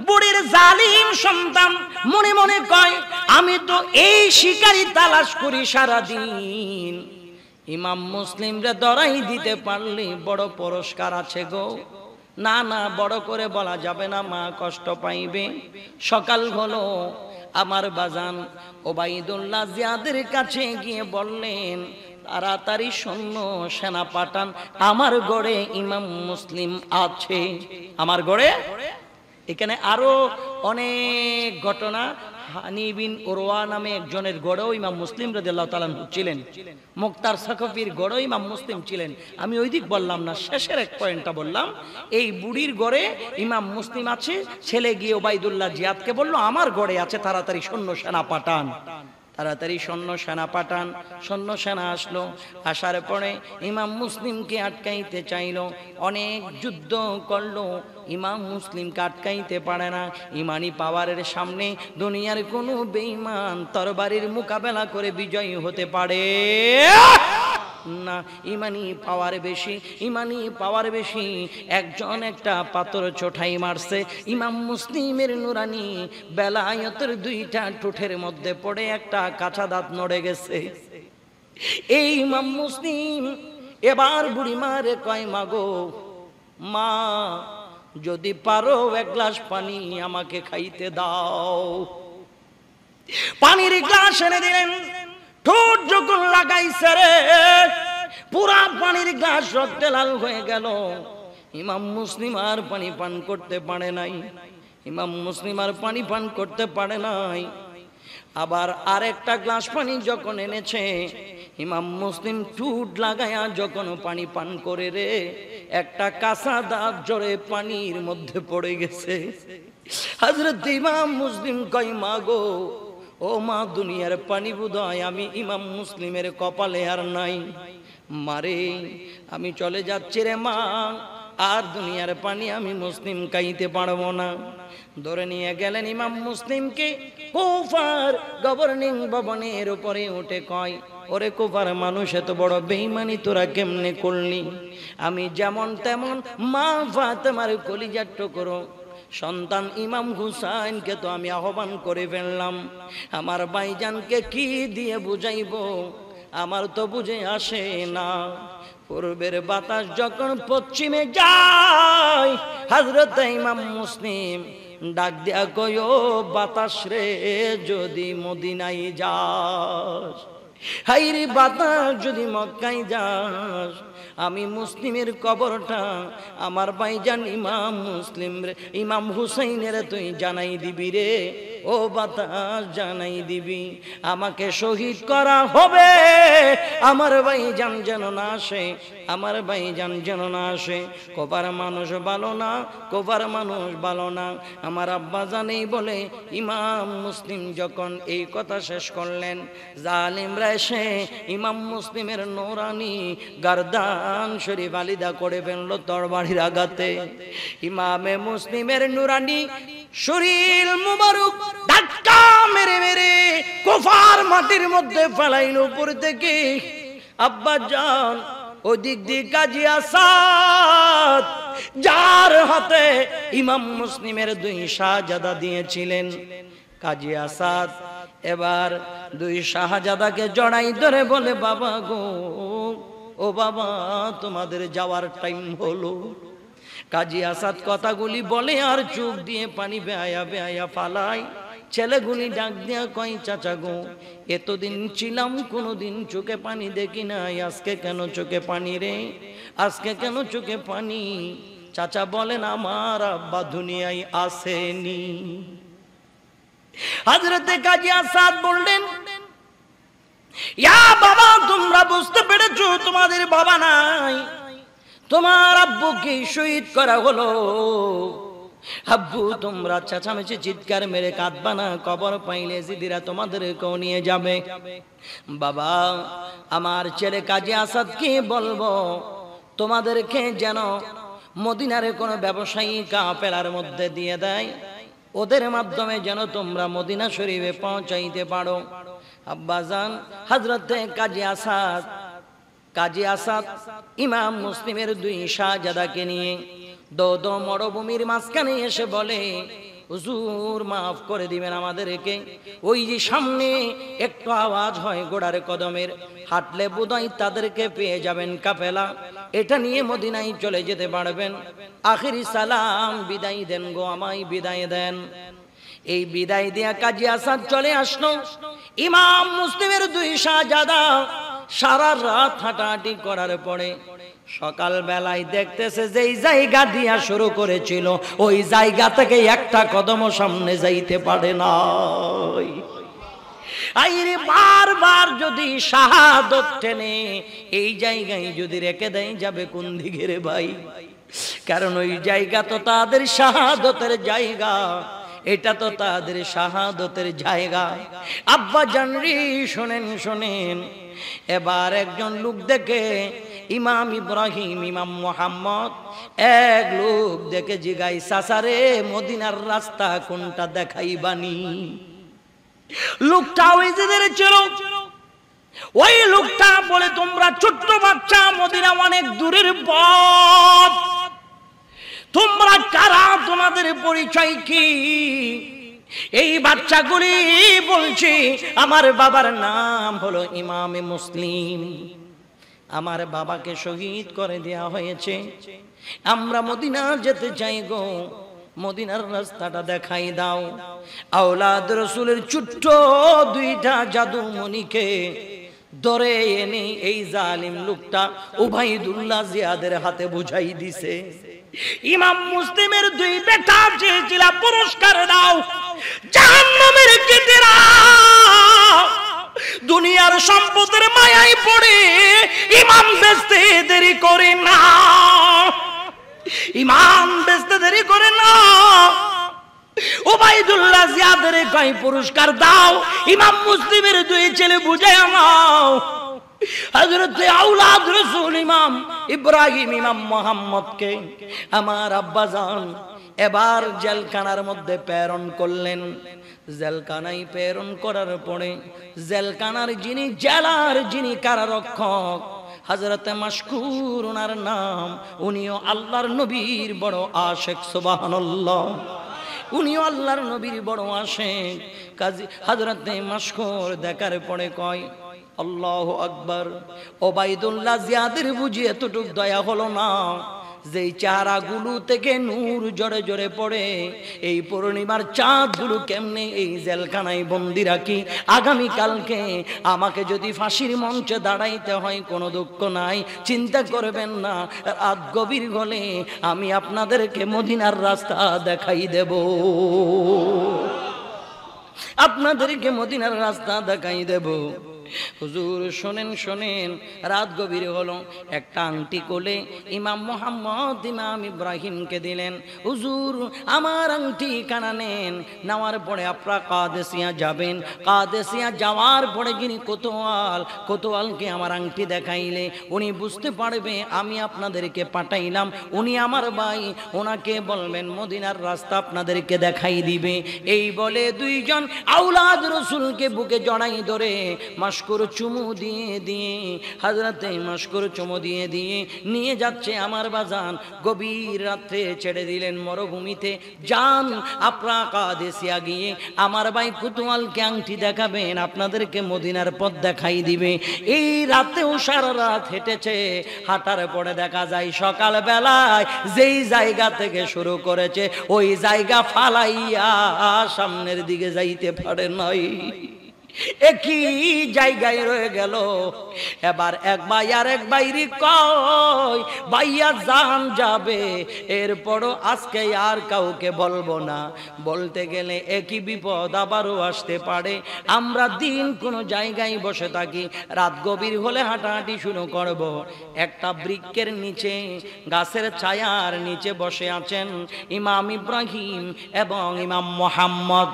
S1: বুড়ির জালিম সন্তান মনে মনে কয়, আমি তো এই শিকারি তালাশ করি সারাদিন, ইমাম মুসলিম রে ধরাই দিতে পারলে বড় পুরস্কার আছে গো। না না, বড় করে বলা যাবে না, মা কষ্ট পাইবে। সকাল হলো, আমার বাজান ওবাইদুল্লাহ জিয়াদের কাছে গিয়ে বললেন, তাড়াতাড়ি সৈন্য সেনা পাঠান, আমার গড়ে ইমাম মুসলিম আছে। আমার গড়ে এখানে আরো অনেক ঘটনা। হানি বিন উরওয়া নামে একজনের গড়েও ইমাম মুসলিম রাদিয়াল্লাহু তাআলা ছিলেন। মুক্তার সাকফির গড়েও ইমাম মুসলিম ছিলেন। আমি ওই দিক বললাম না, শেষের এক পয়েন্টটা বললাম। এই বুড়ির গড়ে ইমাম মুসলিম আছে। ছেলে গিয়ে ওবাইদুল্লাহ জিয়াদকে বলল, আমার গড়ে আছে, তাড়াতাড়ি সৈন্য সেনা পাঠান। তাড়াতাড়ি সৈন্য সেনা পাঠান। সৈন্য সেনা আসলো। আসার পরে ইমাম মুসলিমকে আটকাইতে চাইল, অনেক যুদ্ধ করলো, ইমাম মুসলিমকে আটকাইতে পারে না। ইমানি পাওয়ারের সামনে দুনিয়ার কোনো বেঈমান তরবারির মোকাবেলা করে বিজয়ী হতে পারে না। ইমানি পাওয়ার বেশি, ইমানি পাওয়ার বেশি। একজন একটা পাথর চোঠাই মারছে, ইমাম মুসলিমের নুরানি বেলায়েতের দুইটা ঠোঁটের মধ্যে পড়ে একটা কাঁচা দাঁত নড়ে গেছে। এই ইমাম মুসলিম এবার বুড়ি মারে কয়, মাগো মা, যদি পারো এক গ্লাস পানি আমাকে খাইতে দাও। পানির গ্লাস এনে দিলেন। ঠোঁট যখন লাগাইছে রে, পুরা পানির গ্লাস রক্তে লাল হয়ে গেল। ইমাম মুসলিম আর পানি পান করতে পারে নাই, ইমাম মুসলিম আর পানি পান করতে পারে নাই। আবার আরেকটা গ্লাস পানি যখন এনেছে, ইমাম মুসলিম ঠোঁট লাগায়া যখন পানি পান করে রে, একটা কাঁচা দাঁত জোরে পানির মধ্যে পড়ে গেছে। হযরত ইমাম মুসলিম কয়, মা গো, ও মা, দুনিয়ার পানি বোধহয় আমি ইমাম মুসলিমের কপালে আর নাই। মারে, আমি চলে যাচ্ছি রে মা, আর দুনিয়ার পানি আমি মুসলিম খাইতে পারবো না। ধরে নিয়ে গেলেন ইমাম মুসলিমকে কুফার গভর্নিং ভবনের উপরে উঠে কয়, ওরে কুফার মানুষ, এত বড় বেঈমানি তোরা কেমনে করলি? আমি যেমন তেমন মা ফাতেমার কলিজার টুকরো সন্তান ইমাম হুসাইনকে তো আমি আহ্বান করে ফেললাম, আমার ভাইজানকে কি দিয়ে বুঝাইব? আমার তো বুঝে আসে না। পূর্বের বাতাস যখন পশ্চিমে যায়, হযরত ইমাম মুসলিম ডাক দিয়া কয়, ও বাতাস রে, যদি মদিনায় যাস, হাইরে বাতাস যদি মক্কায় যাস, আমি মুসলিমের কবরটা আমার ভাইজান ইমাম মুসলিম রে, ইমাম হুসাইনের তুই জানাই দিবি রে। ও বাতাস জানাই দিবি আমাকে শহীদ করা হবে, আমার ভাইজান যেন না আসে, আমার ভাইজান যেন না আসে। কোপার মানুষ ভালো না, কোপার মানুষ ভালো না। আমার আব্বা জানেই বলে ইমাম মুসলিম যখন এই কথা শেষ করলেন, জালিমরা এসে ইমাম মুসলিমের নূরানি গারদান শরীফ আলিদা করে ফেললো তরবারির আঘাতে। ইমামে মুসলিমের নূরানি শরীর মুবারক ধাক্কা মেরে মেরে কুফার মাটির মধ্যে ফেলাইল উপর থেকে। আব্বা জান ওদিক দিয়ে কাজী আসাদ, যার হাতে ইমাম মুসলিমের 2 শাহজাদা দিয়েছিলেন, কাজী আসাদ এবার 2 শাহজাদাকে জড়াই ধরে বলে, বাবা গো, ও বাবা, তোমাদের যাওয়ার টাইম হলো। কাজী আসাদ কথাগুলি বলে আর চোখ দিয়ে পানি বেয়ায়া বেয়ায়া ফালায়। ছেলেগুলি ডাক দিয়া কয়, চাচা গো, এতদিন ছিলাম কোনোদিন চোখে পানি দেখি নাই, আজকে কেন চোখে পানি রে, আজকে কেন চোখে পানি? চাচা বলেন, আমার আব্বা দুনিয়ায় আসেনি। হযরতে কাজী আসাদ বললেন, ইয়া বাবা, তোমরা বুঝতে পেরেছো তোমাদের বাবা নাই, তোমার আব্বুকে শহীদ করা হলো। আব্বু, তোমরা চেঁচামেচি চিৎকার মেরে কাঁদবা না, কবর পাইলে জিদিরা তোমাদেরকেও নিয়ে যাবে। বাবা, আমার ছেলে কাজী আসাদকে বলবো তোমাদেরকে যেন মদিনার কোনো ব্যবসায়ী কাফেলার মধ্যে দিয়ে দেয়, ওদের মাধ্যমে যেন তোমরা মদিনা শরীফে পৌঁছাইতে পারো। আব্বাজান হযরতে কাজী আসাদ ইমাম মুসলিমের 2 শাহজাদাকে নিয়ে দো মরুভূমির মাঝখানে এসে বলে, হুজুর মাফ করে দিবেন আমাদেরকে। ওই যে সামনে একটু আওয়াজ হয় ঘোড়ার কদমের, হাঁটলে বোধহয় তাদেরকে পেয়ে যাবেন কাফেলা, এটা নিয়ে মদিনায় চলে যেতে পারবেন। আখিরি সালাম, বিদায় দেন গো, আমায় বিদায় দেন। এই বিদায় দিয়া কাজী আসাদ চলে আসলো। ইমাম মুসলিমের 2 শাহজাদা সারা রাত হাঁটাহাঁটি করার পরে সকাল বেলায় দেখতেছে যেই জায়গা দিয়া শুরু করেছিল ওই জায়গা থেকে একটা কদম সামনে যাইতে পারে না। আইরে বারবার যদি শাহাদত টেনে এই জায়গায় যদি রেখে দেয়, যাবে কোন দিকে রে ভাই? কারণ ওই জায়গা তো তাদের শাহাদতের জায়গা, এটা তো তাদের শাহাদতের জায়গা। আব্বা জানরি শোনেন শোনেন, এবার একজন লোক দেখে ইমাম ইব্রাহিম, ইমাম মুহাম্মদ, এক লোক দেখে জিগাই, চাচারে মদিনার রাস্তা কোনটা দেখাইবানি? লোকটা ওই যে ছিল, ওই লোকটা বলে, তোমরা ছোট্ট বাচ্চা, মদিনা অনেক দূরের পথ, তোমরা কারা, তোমাদের পরিচয় কি? এই বাচ্চাগুলি বলছে, আমার বাবার নাম হলো ইমামে মুসলিম, আমার বাবাকে শহীদ করে দেয়া হয়েছে, আমরা মদিনা যেতে চাই গো, মদিনার রাস্তাটা দেখাই দাও। আওলাদ রাসূলের ছোট্ট 2টা জাদুমণিকে ধরে এনে এই জালিম লোকটা উবাইদুল্লাহ জিয়াদের হাতে বুঝাই দিছে। ইমাম মুসলিমের 2 বেটা চেয়েছিল পুরস্কার দাও, জাহান্নামের গেটেরা দুনিয়ার সম্পদের মায়ায় পড়ে ইমাম বেচতে দেরি করে না, ইমাম বেচতে দেরি করে না। উবাইদুল্লাহ জিয়াদের কয় পুরস্কার দাও, ইমাম মুসলিমের 2 ছেলে বুঝায় নাও। হযরতে আওলাদ রাসূল ইমাম ইব্রাহিম, ইমাম মুহাম্মদকে আমার আব্বাজান এবার জেলখানার মধ্যে প্রেরণ করলেন। জেলখানায় প্রেরণ করার পরে জেলখানার জেলার যিনি কারারক্ষক হযরতে মাশকুর, ওনার নাম, উনিও আল্লাহর নবীর বড় আশিক, সুবহানাল্লাহ, উনিও আল্লাহর নবীর বড় আশিক। কাজী হযরতে মাশকুর দেখার পরে কয়, আল্লাহু আকবার। উবাইদুল্লাহ জিয়াদের বুঝি এতটুক দয়া হলো না, যেই চারাগুলো থেকে নূর জোরে জোরে পড়ে, এই পূর্ণিমার চাঁদগুলো কেমনে এই জেলখানায় বন্দি রাখি, আগামী কালকে আমাকে যদি ফাঁসির মঞ্চে দাঁড়াইতে হয় কোনো দুঃখ নাই, চিন্তা করবেন না, রাত গভীর হলে আমি আপনাদেরকে মদিনার রাস্তা দেখাই দেব। আপনাদেরকে মদিনার রাস্তা দেখাই দেব। হুজুর শোনেন শোনেন, রাত গভীর হলো, একটা আংটি কোলে ইমাম মোহাম্মদ ইমাম ইব্রাহিমকে দিলেন। হুজুর আমার আংটি কানা নেন, নেওয়ার পরে আপনারা কাদেসিয়া যাবেন, কাদেসিয়া যাওয়ার পরে যিনি কোতোয়ালকে আমার আংটি দেখাইলে উনি বুঝতে পারবে আমি আপনাদেরকে পাঠাইলাম, উনি আমার ভাই, ওনাকে বলবেন মদিনার রাস্তা আপনাদেরকে দেখাই দিবে। এই বলে দুইজন আওলাদ রসুলকে বুকে জড়াই ধরে মাশকুর চুমু দিয়ে দিয়ে, হযরতে মাশকুর চুমু দিয়ে দিয়ে নিয়ে যাচ্ছে আমার বাজান। গভীর রাত্রে ছেড়ে দিলেন মরুভূমিতে, যান আপনারা কাদেসিয়া গিয়ে আমার ভাই কুতুয়ালকে আংটি দেখাবেন, আপনাদেরকে মদিনার পথ দেখাই দিবে। এই রাতেও সারা রাত হেঁটেছে, হাঁটার পরে দেখা যায় সকাল বেলায় যেই জায়গা থেকে শুরু করেছে ওই জায়গা ফালাইয়া সামনের দিকে যাইতে পারে নাই, একই জায়গায় রয়ে গেল। এবার এক ভাই আর এক ভাইরি কয় ভাইয়া জান যাবে, এরপরও আজকে আর কাউকে বলবো না, বলতে গেলে একই বিপদ আবারও আসতে পারে। আমরা দিন কোনো জায়গায় বসে থাকি, রাত গভীর হলে হাঁটাহাঁটি শুরু করব। একটা বৃক্ষের নিচে গাছের ছায়ার নিচে বসে আছেন ইমাম ইব্রাহিম এবং ইমাম মোহাম্মদ।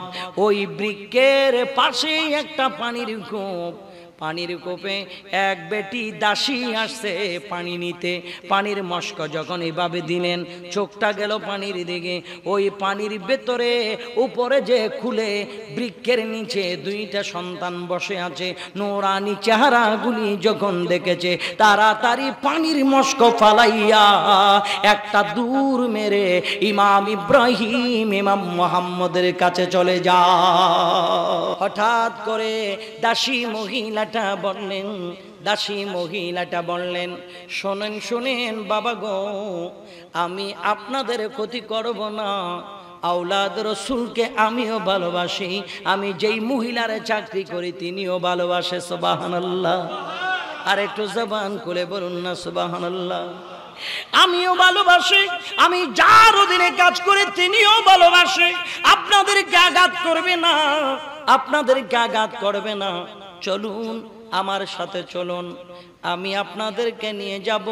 S1: ওই বৃক্ষের পাশে একটা পানির কূপ, পানির কূপে এক বেটি দাসী আসছে পানি নিতে। পানির মস্ক যখন এভাবে দিলেন, চোখটা গেল পানির দিকে। ওই পানির ভেতরে উপরে যে খুলে বৃক্ষের নিচে দুইটা সন্তান বসে আছে, নোরানি চেহারাগুলি যখন দেখেছে তাড়াতাড়ি পানির মস্ক ফালাইয়া একটা দূর মেরে ইমাম ইব্রাহিম ইমাম মোহাম্মদের কাছে চলে যা। হঠাৎ করে দাসী মহিলাটা বললেন শোনেন শোনেন বাবা গো, আমি আপনাদের ক্ষতি করব না, আওলাদ রসুলকে আমিও ভালোবাসি, আমি যেই মহিলার চাকরি করি তিনিও ভালোবাসে। সুবহানাল্লাহ, আর একটু জবান খুলে বলুন না সুবহানাল্লাহ। আমিও ভালোবাসি, আমি যার অধীনে কাজ করি তিনিও ভালোবাসে। আপনাদেরকে আঘাত করবে না, আপনাদেরকে আঘাত করবে না, চলুন আমার সাথে চলুন, আমি আপনাদেরকে নিয়ে যাব।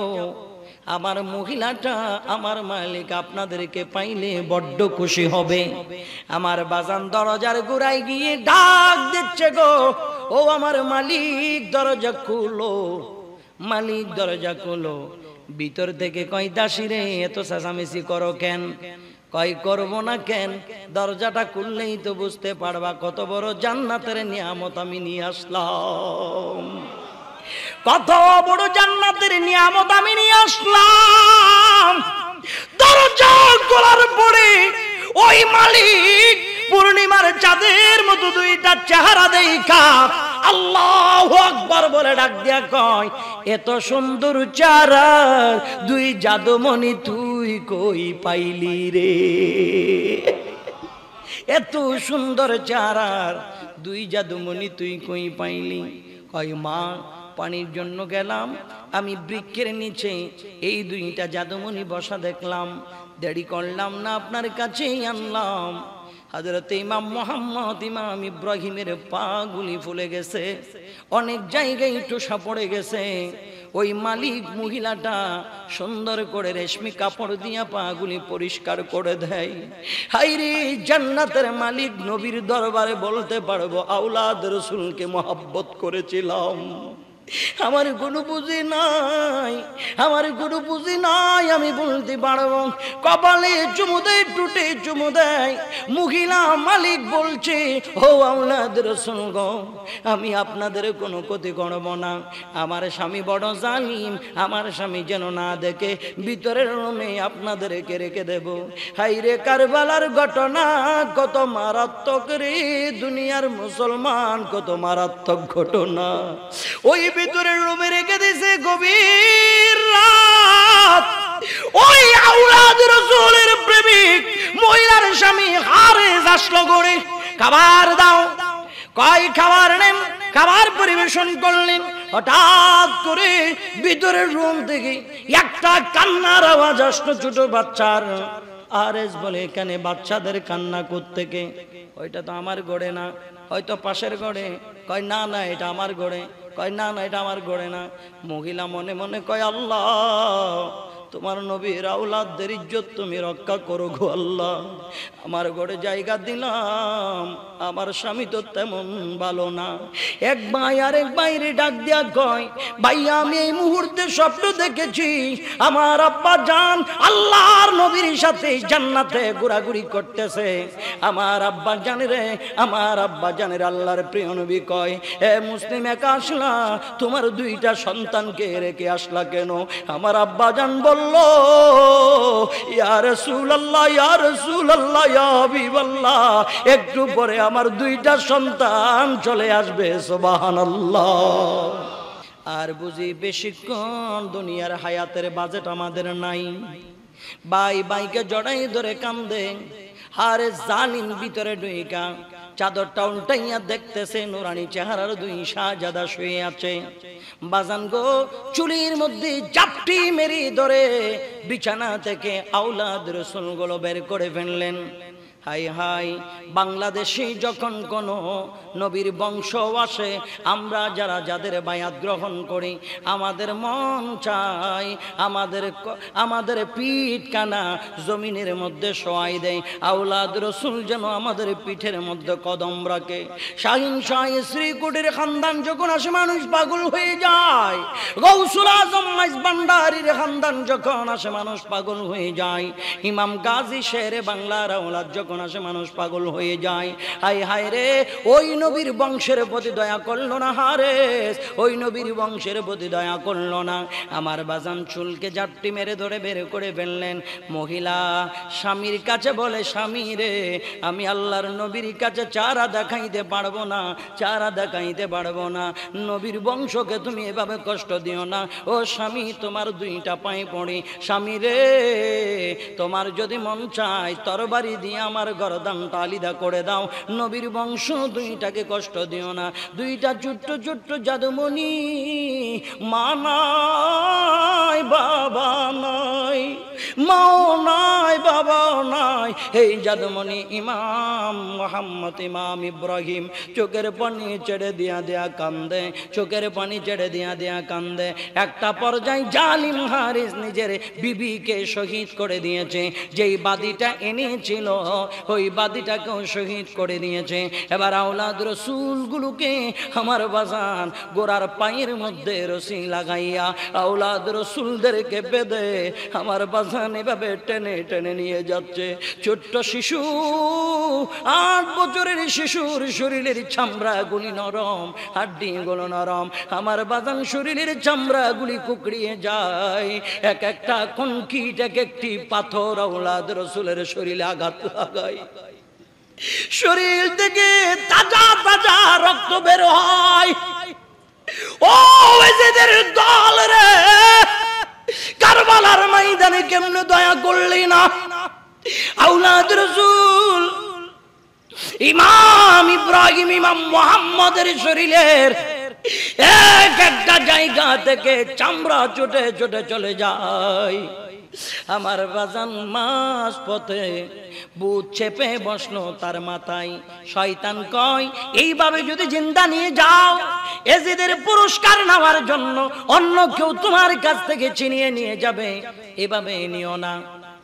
S1: আমার মহিলাটা আমার মালিক আপনাদেরকে পাইলে বড্ড খুশি হবে। আমার বাজান দরজার গোড়ায় গিয়ে ডাক দিচ্ছে গো, ও আমার মালিক দরজা খুলো, মালিক দরজা খুলো। ভিতর থেকে কয় দাসী রে এত চেঁচামেচি করো কেন? কয় করব না কেন, দরজাটা খুললেই তো বুঝতে পারবা কত বড় জান্নাতের নিয়ামত আমি নিয়ে আসলাম, কত বড় জান্নাতের নিয়ামত আমি নিয়ে আসলাম। দরজা খোলার পরে ওই মালিক পূর্ণিমার চাঁদের মতো দুইটা চেহারা দেখা আল্লাহু আকবার বলে ডাক দিয়া কয়, এত সুন্দর চেহারা দুই জাদুমণি তুই কই পাইলি রে? এত সুন্দর চেহারা দুই জাদুমণি তুই কই পাইলি? কয় মা পানির জন্য গেলাম, আমি বৃক্ষের নিচে এই দুইটা জাদুমণি বসা দেখলাম, দেরি করলাম না আপনার কাছেই আনলাম। হযরত ইমাম মোহাম্মদ ইমাম ইব্রাহিমের পা গুলি ফুলে গেছে, অনেক জায়গায় টোসা পড়ে গেছে। ওই মালিক মহিলাটা সুন্দর করে রেশমি কাপড় দিয়া পা গুলি পরিষ্কার করে দেয়। হায়রে জান্নাতের মালিক নবীর দরবারে বলতে পারবো আওলাদ রাসূলকে মহব্বত করেছিলাম, আমার কোনো বুঝি নাই, আমার কোনো বুঝি নাই, আমি বলতে পারবো। কপালে চুমু দেয়, টুটে চুমু দেয়। মহিলা মালিক বলছে ও আওলাদ রাসূল গো, আমি আপনাদের কোনো ক্ষতি করব না, আমার স্বামী বড় জালিম, আমার স্বামী যেন না দেখে ভিতরের রুমে আপনাদেরকে রেখে দেব। হায়রে কারবালার ঘটনা কত মারাত্মক রে দুনিয়ার মুসলমান, কত মারাত্মক ঘটনা। ওই ভিতরের রুমে রেখে দিয়েছে, গভীর রাত। ওই আওলাদ রাসূলের প্রেমিক মহিলার স্বামী হারেস আসলো গড়ে, খাবার দাও। কয় খাবার নেন, খাবার পরিবেশন করলেন। হঠাৎ করে ভিতরের রুম থেকে একটা কান্নার আওয়াজ আসলো ছোট বাচ্চার। আরেস বলে এখানে বাচ্চাদের কান্না কোত্থেকে? ওইটা তো আমার গড়ে না, হয়তো পাশের গড়ে। কয় না না এটা আমার গড়ে। কয় না না এটা আমার গড়ে না। মহিলা মনে মনে কয় আল্লাহ তোমার নবীর আওলাদদের ইজ্জত তুমি রক্ষা করো গো আল্লাহ। আমার ঘরে জায়গা দিলাম, আমার স্বামী তো তেমন ভালো না। এক ভাই আরেক ভাইরে ডাক দিয়া কয় ভাইয়া আমি এই মুহূর্তে স্বপ্ন দেখেছি আমার আব্বা জান আল্লাহর নবীর সাথে জান্নাতে ঘোরাঘুরি করতেছে। আমার আব্বা জানে রে, আমার আব্বা জানের আল্লাহর প্রিয় নবী কয় এ মুসলিম একা আসলা, তোমার দুইটা সন্তানকে রেখে আসলা কেন? আমার আব্বা জান বললো ইয়া রাসূলুল্লাহ ইয়া রাসূলুল্লাহ ইয়া হাবিবাল্লাহ, একটু পরে আমার দুইটা সন্তান চলে আসবে সুবহানাল্লাহ। আর বুঝি বেশিক্ষণ দুনিয়ার হায়াতের বাজেট আমাদের নাই। ভাই ভাইকে জড়াই ধরে কান্দে, আরে জালিম ভিতরে ঢুইকা চাদরটা উল্টাইয়া দেখতেছে নুরানি চেহারার দুই শাহজাদা শুয়ে আছে। বাজান গো চুলির মধ্যে চাপটি মেরি ধরে বিছানা থেকে আওলাদ রাসূলগুলো বের করে ফেললেন। হাই হাই, বাংলাদেশে যখন কোনো নবীর বংশ আসে, আমরা যারা যাদের বায়াত গ্রহণ করি, আমাদের মন চায় আমাদের পিঠ কানা জমিনের মধ্যে শোয়াই দেয়, আওলাদ রসুল যেন আমাদের পিঠের মধ্যে কদম রাখে। শাহিন শাহ শ্রীকুটির খানদান যখন আসে মানুষ পাগল হয়ে যায়, গৌসুল আজম মাইজ ভান্ডারীর খানদান যখন আসে মানুষ পাগল হয়ে যায়, ইমাম গাজী শেরে বাংলার আওলাদ যখন আসে মানুষ পাগল হয়ে যায়। হায় হায় রে, ওই নবীর বংশের প্রতি দয়া করলো না হারেস, ওই নবীর বংশের প্রতি দয়া করলো না। আমার বাজান চুলকে জাপটি মেরে ধরে বের করে ফেললেন। মহিলা স্বামীর কাছে বলে স্বামী রে, আমি আল্লাহর নবীর কাছে চারা দেখাইতে পারবো না, চারা দেখাইতে পারবো না, নবীর বংশকে তুমি এভাবে কষ্ট দিও না। ও স্বামী তোমার দুইটা পায়ে পড়ি, স্বামী রে তোমার যদি মন চায় তরবারি দিয়ে আমার গর্দানটা আলিদা করে দাও, নবীর বংশ দুইটাকে কষ্ট দিও না। দুইটা ছোট্ট ছোট্ট জাদুমণি, মা নাই বাবা নাই, মাও নাই বাবাও নাই, এই জাদুমণি ইমাম মুহাম্মদ ইমাম ইব্রাহিম চোখের পানি ছেড়ে দিয়া দিয়া কান্দে, চোখের পানি ছেড়ে দিয়া দিয়া কান্দে। একটা পর্যায়ে জালিম হারিস নিজের বিবিকে শহীদ করে দিয়েছে, যেই বাদীটা এনেছিল ওই বাদীটাকেও শহীদ করে দিয়েছে। এবার আওলাদ রসুলগুলোকে আমার বাজান গোড়ার পায়ের মধ্যে রশি লাগাইয়া আওলাদ রসুলদেরকে বেঁধে আমার বাজান এভাবে টেনে টেনে নিয়ে যাচ্ছে। ছোট্ট শিশু, 8 বছরের শিশুর শরীরের চামড়াগুলি নরম, হাড্ডিগুলো নরম, আমার বাজান শরীরের চামড়াগুলি কুকড়িয়ে যায়। এক একটা কনকিট, এক একটি পাথর আওলাদ রসুলের শরীরে আঘাত লাগায়। শরীর থেকে তাজা তাজা রক্ত বের হয়। ও এদের দল রে, কারবালার ময়দানে কেমনে দয়া করলি না? আওলাদ রাসূল ইমাম ইব্রাহিম ইমাম মুহাম্মদের শরীরের এক একটা জায়গা থেকে চামড়া চটে চটে চলে যায়। আমার বাজান মাস পথে বুট চেপে বসলো তার মাথায়। শয়তান কয় এইভাবে যদি জিন্দা নিয়ে যাও, এজিদের পুরস্কার নেওয়ার জন্য অন্য কেউ তোমার কাছ থেকে ছিনিয়ে নিয়ে যাবে, এভাবে নিও না।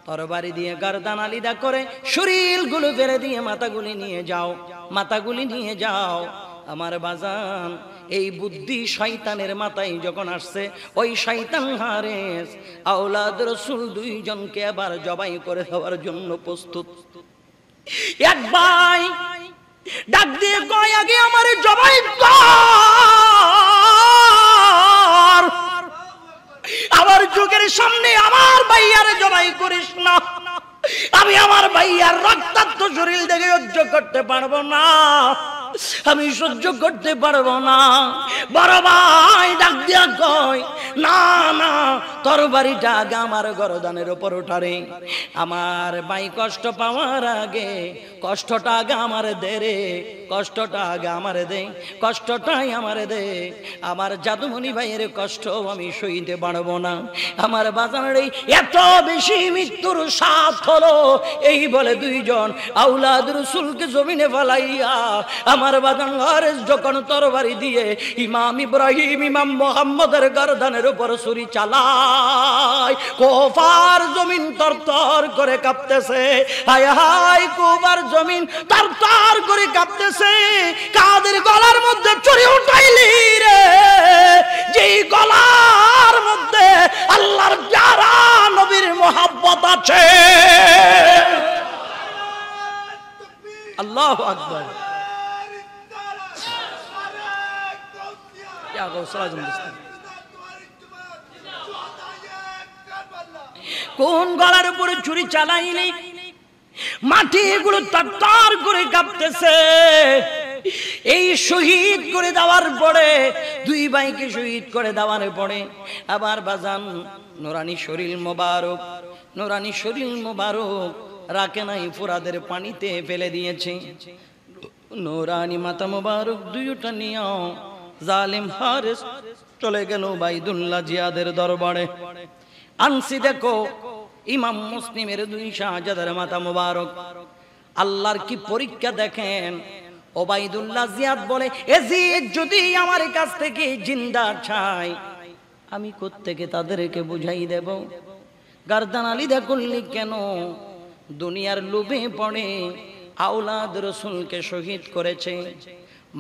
S1: তরবারি দিয়ে গর্দান আলিদা করে শরীরগুলো ফেলে দিয়ে মাথাগুলি নিয়ে যাও, মাথাগুলি নিয়ে যাও। আমার বাজান এই বুদ্ধি শয়তানের মাথায় যখন আসছে, ওই শয়তান হারেস আওলাদ রসুল দুইজনকে আবার জবাই করে দেওয়ার জন্য প্রস্তুত। এক ভাই ডাক দিয়ে কয় আগে আমার জবাই কর, আমার চোখের সামনে আমার ভাইয়ার জবাই করিস না, আমি আমার ভাইয়ার রক্তাক্ত শরীর দেখে সহ্য করতে পারবো না, আমি সহ্য করতে পারবো না। বড় ভাই ডাক দিয়া কয় না না, তরবারিটা আগে আমার গরদানের উপর ওঠারে। আমার ভাই কষ্ট পাওয়ার আগে কষ্টটা আগে আমার দে রে, কষ্টটা আগে আমার দে, কষ্টটাই আমার দে। আমার জাদুমণি ভাইয়ের কষ্ট আমি সইতে পারবো না। আমার বাজানের এত বেশি মৃত্যুর সাথ হলো, এই বলে দুইজন আওলাদ রাসূলকে জমিনে ফেলাইয়া আমার বাজান হারেস যখন তরবারি দিয়ে ইমাম ইব্রাহিম ইমাম মুহাম্মদের গর্দানের উপর ছুরি চালায়, কুফার জমিন তরতর করে কাঁপতেছে। হায় হায়, কুফার জমিন তরতর করে কাঁপতেছে। কাদের গলার মধ্যে ছুরি উঠাইলি রে, যেই গলার মধ্যে আল্লাহর প্যারা নবীর মোহাব্বত আছে। আল্লাহু আকবার। কোন গলার উপরে ছুরি চালাইনি, মাটিগুলো তরতর করে কাঁপতেছে। এই শহীদ করে দেওয়ার পরে, দুই ভাইকে শহীদ করে দেওয়ার পরে আবার বাজান নুরানি শরীর মোবারক, নুরানি শরীর মোবারক রাখে নাই, ফুরাদের পানিতে ফেলে দিয়েছে। নুরানি মাথা মোবারক দুইটা নিয়ে জালিম হারেস চলে গেল বাইদুল্লাহ জিয়াদের দরবারে। আনসি দেখো ইমাম মুসলিমের দুই শাহজাদার মাথা মোবারক। আল্লাহর কি পরীক্ষা দেখেন। ওবাইদুল্লাহ জিয়াদ বলে, এজিদ যদি আমার কাছ থেকে জিন্দা চাই, আমি কোত্থেকে তাদেরকে বুঝাই দেব। গারদান আলিদা করলি কেন? দুনিয়ার লোভে পড়ে আওলাদ রাসূলকে শহীদ করেছে।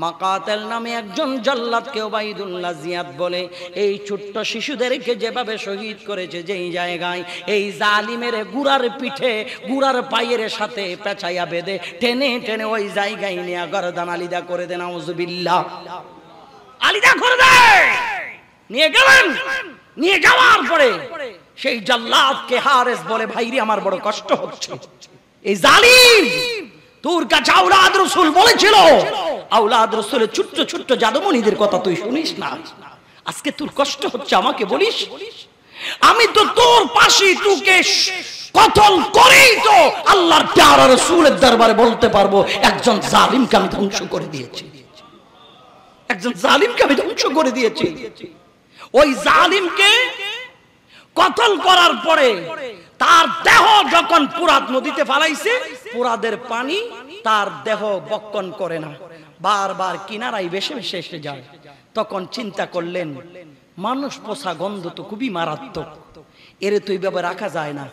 S1: মাকাতেল নামে একজন জাল্লাদকে ওবাইদুল্লাহ জিয়াদ বলে, এই ছোট্ট শিশুদেরকে যেভাবে শহীদ করেছে, যেই জায়গায় এই জালিমের গুড়ার পিঠে গুড়ার পায়ের সাথে পেঁচাইয়া বেঁধে টেনে টেনে ওই জায়গায় নিয়ে গর্দান আলিদা করে দেন। নাউযুবিল্লাহ, আলিদা করে দে। নিয়ে গেলেন, নিয়ে যাওয়ার পরে সেই জাল্লাদকে হারেস বলে, ভাইরে আমার বড় কষ্ট হচ্ছে। এই জালিম তোর কাছে আওলাদ রাসূল বলেছিল, আওলাদ রাসূলের ছোট্ট ছোট্ট জাদুমণিদের কথা তুই শুনিস না। আজকে তোর কষ্ট হচ্ছে, আমাকে বলিস। আমি তো তোর পাশে তোকে কতল করেই তো আল্লাহর প্যারা রাসূলের দরবারে বলতে পারবো, একজন জালিমকে আমি ধ্বংস করে দিয়েছি, একজন জালিমকে আমি ধ্বংস করে দিয়েছি। ওই জালিমকে কতল করার পরে তার দেহ যখন পুরাত নদীতে ফালাইছে, পুরাদের পানি তার দেহ বক্ষণ করে না, বারবার কিনারায় ভেসে ভেসে এসে যায়। তখন চিন্তা করলেন, মানুষ পোষা গন্ধ তো খুবই মারাত্মক, এরে তো এইভাবে রাখা যায় না।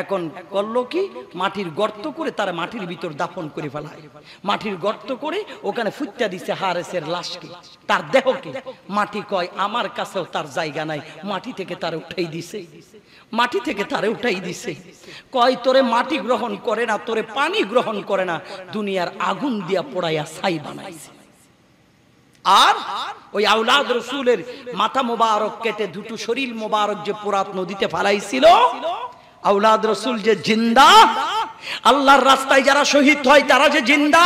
S1: এখন করলো কি, মাটির গর্ত করে তার মাটির ভিতর দাফন করে ফেলায়। মাটির গর্ত করে ওখানে ফুটটা দিছে হারেসের লাশকে, তার দেহকে। মাটি কয় আমার কাছেও তার জায়গা নাই, মাটি থেকে তারে উঠাই দিছে, মাটি থেকে তারে উঠাই দিছে। কয় তোরে মাটি গ্রহণ করে না, তোরে পানি গ্রহণ করে না, দুনিয়ার আগুন দিয়া পোড়াইয়া ছাই বানাইছে। আর ওই আওলাদ রাসূলের মাথা মোবারক কেটে দুটো শরীর মোবারক যে পুরাত নদীতে ফালাইছিল, আওলাদ রাসূল যে জিন্দা, আল্লাহর রাস্তায় যারা শহীদ হয় তারা যে জিন্দা।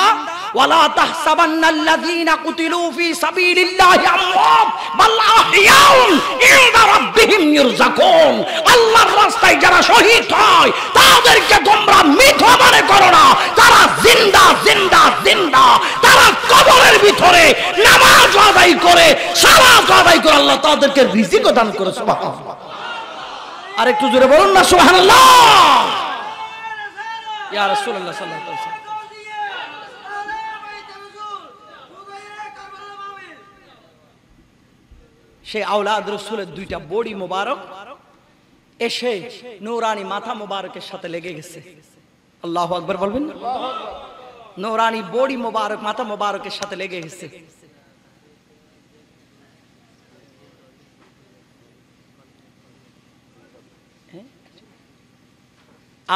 S1: ওয়ালা তাহসাবান্নাল্লাযীনা কুতিলু ফি সাবিলিল্লাহি আমওয়াত বাল আহইয়াউন ইনদা রাব্বিহিম ইরযাকুন। আল্লাহর রাস্তায় যারা শহীদ হয় তাদেরকে তোমরা মৃত মনে করো না, তারা জিন্দা জিন্দা জিন্দা। তারা কবরের ভিতরে নামাজ আদায় করে, সালাত আদায় করে আল্লাহ তাদেরকে রিজিক দান করে। সুবহানাল্লাহ, আর একটু জোরে বলুন না সুবহানাল্লাহ। ইয়া রাসূলুল্লাহ সাল্লাল্লাহু আলাইহি ওয়াসাল্লাম। সেই আওলাদ রাসূলের দুইটা বডি মোবারক এসে নূরানি মাথা মোবারকের সাথে লেগে গেছে। আল্লাহু আকবার বলবেন না? নূরানি বডি মোবারক মাথা মোবারকের সাথে লেগে গেছে।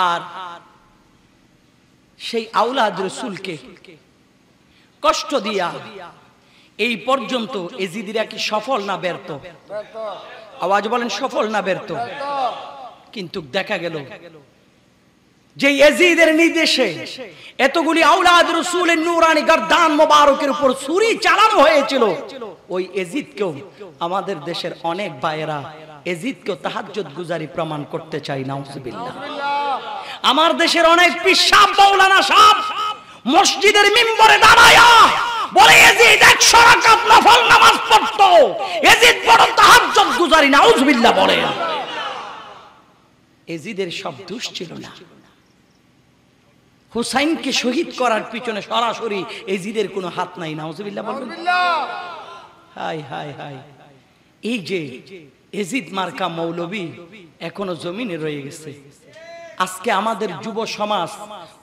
S1: আর সেই আওলাদ রাসূলকে কষ্ট দিয়া এই পর্যন্ত এজিদিরা কি সফল না ব্যর্থ? আওয়াজ বলেন, সফল না ব্যর্থ? কিন্তু দেখা গেল যে এজিদের নির্দেশে এতগুলি আওলাদ রাসূলের নূরানি গর্দান মোবারকের উপর ছুরি চালানো হয়েছিল, ওই এজিদকেও আমাদের দেশের অনেক ভাইয়েরা এজিদকেও তাহাজ্জুদ গুজারি প্রমাণ করতে চাই। নাউজুবিল্লাহ। আমার দেশের অনেক পীর সাহেব মাওলানা সাহেব মসজিদের মিম্বরে দাঁড়ায়া বলে এজিদ 100 রাকাত নফল নামাজ পড়তো, এজিদ বড় তাহাজ্জুদ গুজারি। নাউজুবিল্লাহ বলেন। এজিদের সব দোষ ছিল না। হুসাইনকে শহীদ করার পিছনে সরাসরি এজিদের কোনো হাত নাই। নাউজুবিল্লাহ বলেন। হাই হাই হাই, এই যে এজিদ মার্কা মৌলবী এখনো জমিনে রয়ে গেছে। আজকে আমাদের যুব সমাজ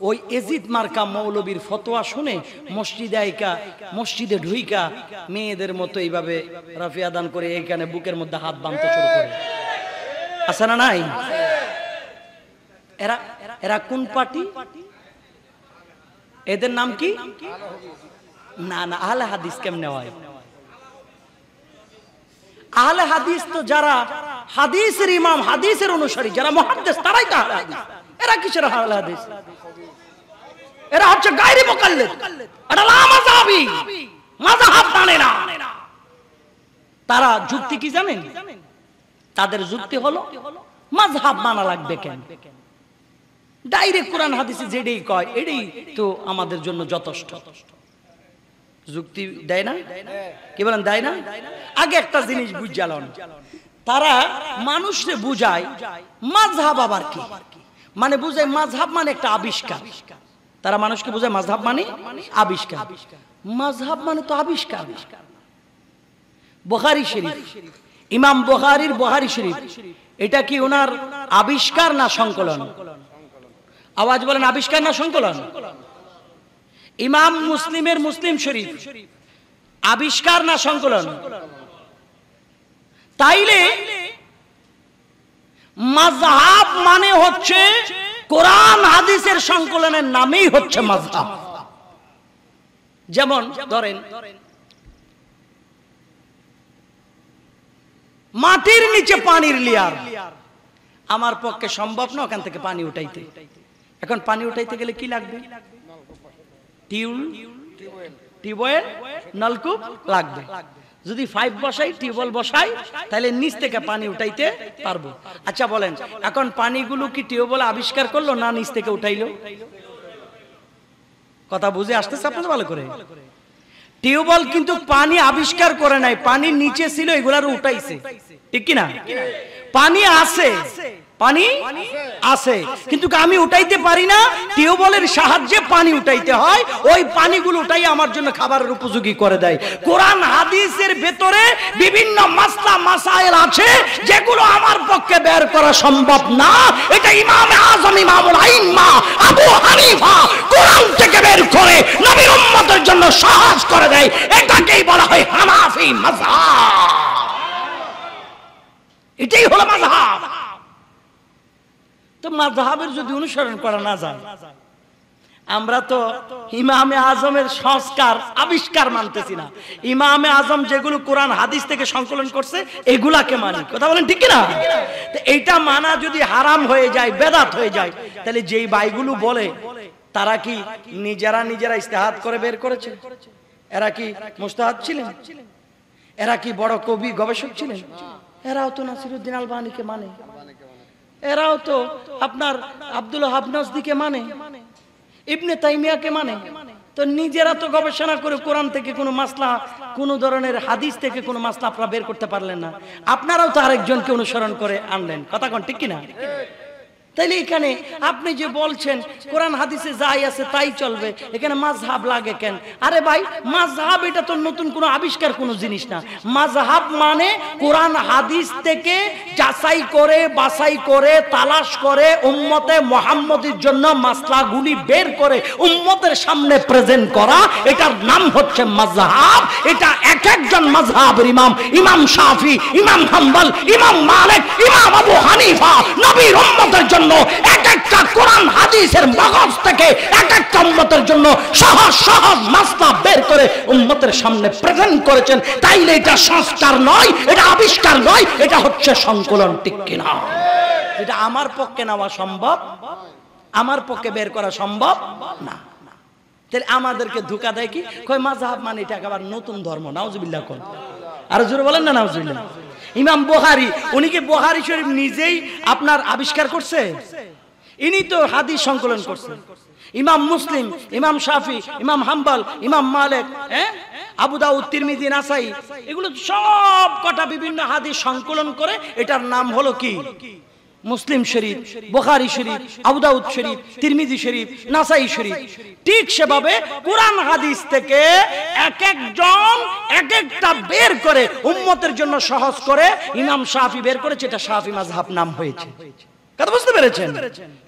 S1: ওই এজিদ মার্কা মৌলবীর ফতোয়া শুনে মসজিদে ঢুইকা মেয়েদের মতো এইভাবে রাফিয়া দান করে এইখানে বুকের মধ্যে হাত বাঁধতে শুরু করে। আছে না নাই? এরা এরা কোন পার্টি? এদের নাম কি? না না, আহলে হাদিস কেমনে হয়? আহলে হাদিস তো যারা হাদিসের ইমাম, হাদিসের অনুসারী, যারা মুহাদ্দিস, তারাই তো আহলে হাদিস। এরা কিসের আহলে হাদিস? এরা হচ্ছে গায়রে মুকাল্লিদ, এটা লা মাযহাবী, মাযহাব মানে না। তারা যুক্তি কি জানেন? তাদের যুক্তি হলো মাযহাব মানা লাগবে কেন? ডাইরেক্ট কোরআন হাদিসে যেটাই কয় এটাই তো আমাদের জন্য যথেষ্ট। যুক্তি দেয় না? কি বলেন, দেয় না? আগে একটা জিনিস বুঝালেন, তারা মানুষকে বুঝায় মাযহাব আবার কি, মানে বুঝায় মাযহাব মানে একটা আবিষ্কার। তারা মানুষকে বুঝায় মাযহাব মানে আবিষ্কার। মাযহাব মানে তো আবিষ্কার। বুখারী শরীফ, ইমাম বুখারীর বুখারী শরীফ, এটা কি ওনার আবিষ্কার না সংকলন? আওয়াজ বলেন, আবিষ্কার না সংকলন? ইমাম মুসলিমের মুসলিম শরীফ আবিষ্কার না সংকলন? তাইলে মাযহাব মানে হচ্ছে কোরআন হাদিসের সংকলনের নামেই হচ্ছে মাযহাব। যেমন ধরেন মাটির নিচে পানির লেয়ার, আমার পক্ষে সম্ভব না ওখান থেকে পানি উঠাইতে। এখন পানি উঠাইতে গেলে কি লাগবে? টিউবওয়েল, নলকূপ লাগবে। যদি পাইপ বসাই, টিউবওয়েল বসাই, তাহলে নিচ থেকে পানি উঠাইতে পারবো। আচ্ছা বলেন, এখন পানিগুলো কি টিউবওয়েল আবিষ্কার করলো না নিচ থেকে উঠাইলো? কথা বুঝে আসতেছে আপনাদের ভালো করে? টিউবওয়েল কিন্তু পানি আবিষ্কার করে নাই, পানি নিচে ছিল, এগুলার উঠাইছে। ঠিক কিনা? পানি আছে, পানি আছে, কিন্তু আমি উঠাইতে পারি না। টিউবওয়েলের সাহায্যে পানি উঠাইতে হয়, ওই পানিগুলো উঠাই আমার জন্য খাবারের উপযোগী করে দেয়। কোরআন হাদিসের ভেতরে বিভিন্ন মাসলা মাসাইল আছে যেগুলো আমার পক্ষে বের করা সম্ভব না। এটা ইমামে আযম, ইমামুল আইম্মা আবু হানিফা কোরআন থেকে বের করে নবীর উম্মতের জন্য সহজ করে দেয়। এটাকেই বলা হয় হানাফি মাযহাব। এটাই হলো মাযহাব। তো মাযহাবের যদি অনুসরণ করা না যায়, আমরা তো ইমামে আজমের সংস্কার আবিষ্কার মানতেছি না। ইমামে আজম যেগুলো কোরআন হাদিস থেকে সংকলন করছে এগুলাকে মানি। কথা বলেন ঠিক কিনা? তো এইটা মানা যদি হারাম হয়ে যায়, বেদাত হয়ে যায়, তাহলে যেই ভাইগুলো বলে তারা কি নিজেরা ইস্তেহাদ করে বের করেছে? এরা কি মুস্তাহাদ ছিলেন? এরা কি বড় কবি গবেষক ছিলেন? এরাও তো নাসিরউদ্দিন আলবানীকে মানে, এরাও তো আপনার আব্দুল ওয়াহাব নজদিকে মানে, ইবনে তাইমিয়াকে মানে। তো নিজেরা তো গবেষণা করে কোরআন থেকে কোনো মাসলা, কোন ধরনের হাদিস থেকে কোনো মাসলা আপনারা বের করতে পারলেন না, আপনারাও তো আরেকজনকে অনুসরণ করে আনলেন। কথা কোন ঠিক কিনা? তাইলে এখানে আপনি যে বলছেন কোরআন হাদিসে যাই আছে তাই চলবে, এখানে মাযহাব লাগে কেন? আরে ভাই, মাযহাব এটা তো নতুন কোনো আবিষ্কার কোনো জিনিস না। মাযহাব মানে কোরআন হাদিস থেকে যাচাই করে, বাছাই করে, তালাশ করে উম্মতে মুহাম্মদীর জন্য মাসলাগুলি বের করে উম্মতের সামনে প্রেজেন্ট করা, এটার নাম হচ্ছে মাযহাব। এটা এক একজন মাযহাবের ইমাম, ইমাম শাফি, ইমাম হাম্বল, ইমাম মালিক, ইমাম আবু হানিফা নবীর উম্মতের জন্য এক একটা কোরআন হাদিসের মগজ থেকে এক একটা উম্মতের জন্য সহজ সহজ মাসলা বের করে উম্মতের সামনে প্রেজেন্ট করেছেন। তাইলে এটা সংস্কার নয়, এটা আবিষ্কার নয়, এটা হচ্ছে সংকলন। ঠিক কিনা? এটা আমার পক্ষে নেওয়া সম্ভব, আমার পক্ষে বের করা সম্ভব না। তাহলে আমাদেরকে ধোঁকা দেয় কি? কয় মাযহাব মানে এটা আবার নতুন ধর্ম। নাউজুবিল্লাহ। কোন আর জোরে বলেন না নাউজুবিল্লাহ। ইমাম বুখারী, উনি কি বুখারী শরীফ নিজেই আপনার আবিষ্কার করছে? ইনি তো হাদিস সংকলন করছেন। ইমাম মুসলিম, ইমাম শাফি, ইমাম হাম্বল, ইমাম মালিক, আবু দাউদ, তিরমিজি, নাসাই, এগুলো সব কটা বিভিন্ন হাদিস সংকলন করে এটার নাম হলো কি? মুসলিম শরীফ, বুখারী শরীফ, আবু দাউদ শরীফ, তিরমিজি শরীফ, নাসাই শরীফ। ঠিক সেভাবে কোরআন হাদিস থেকে এক একজন এক একটা বের করে উম্মতের জন্য সহজ করে ইমাম শাফি বের করেছে, এটা শাফি মাযহাব নাম হয়েছে। কথা বুঝতে পেরেছেন?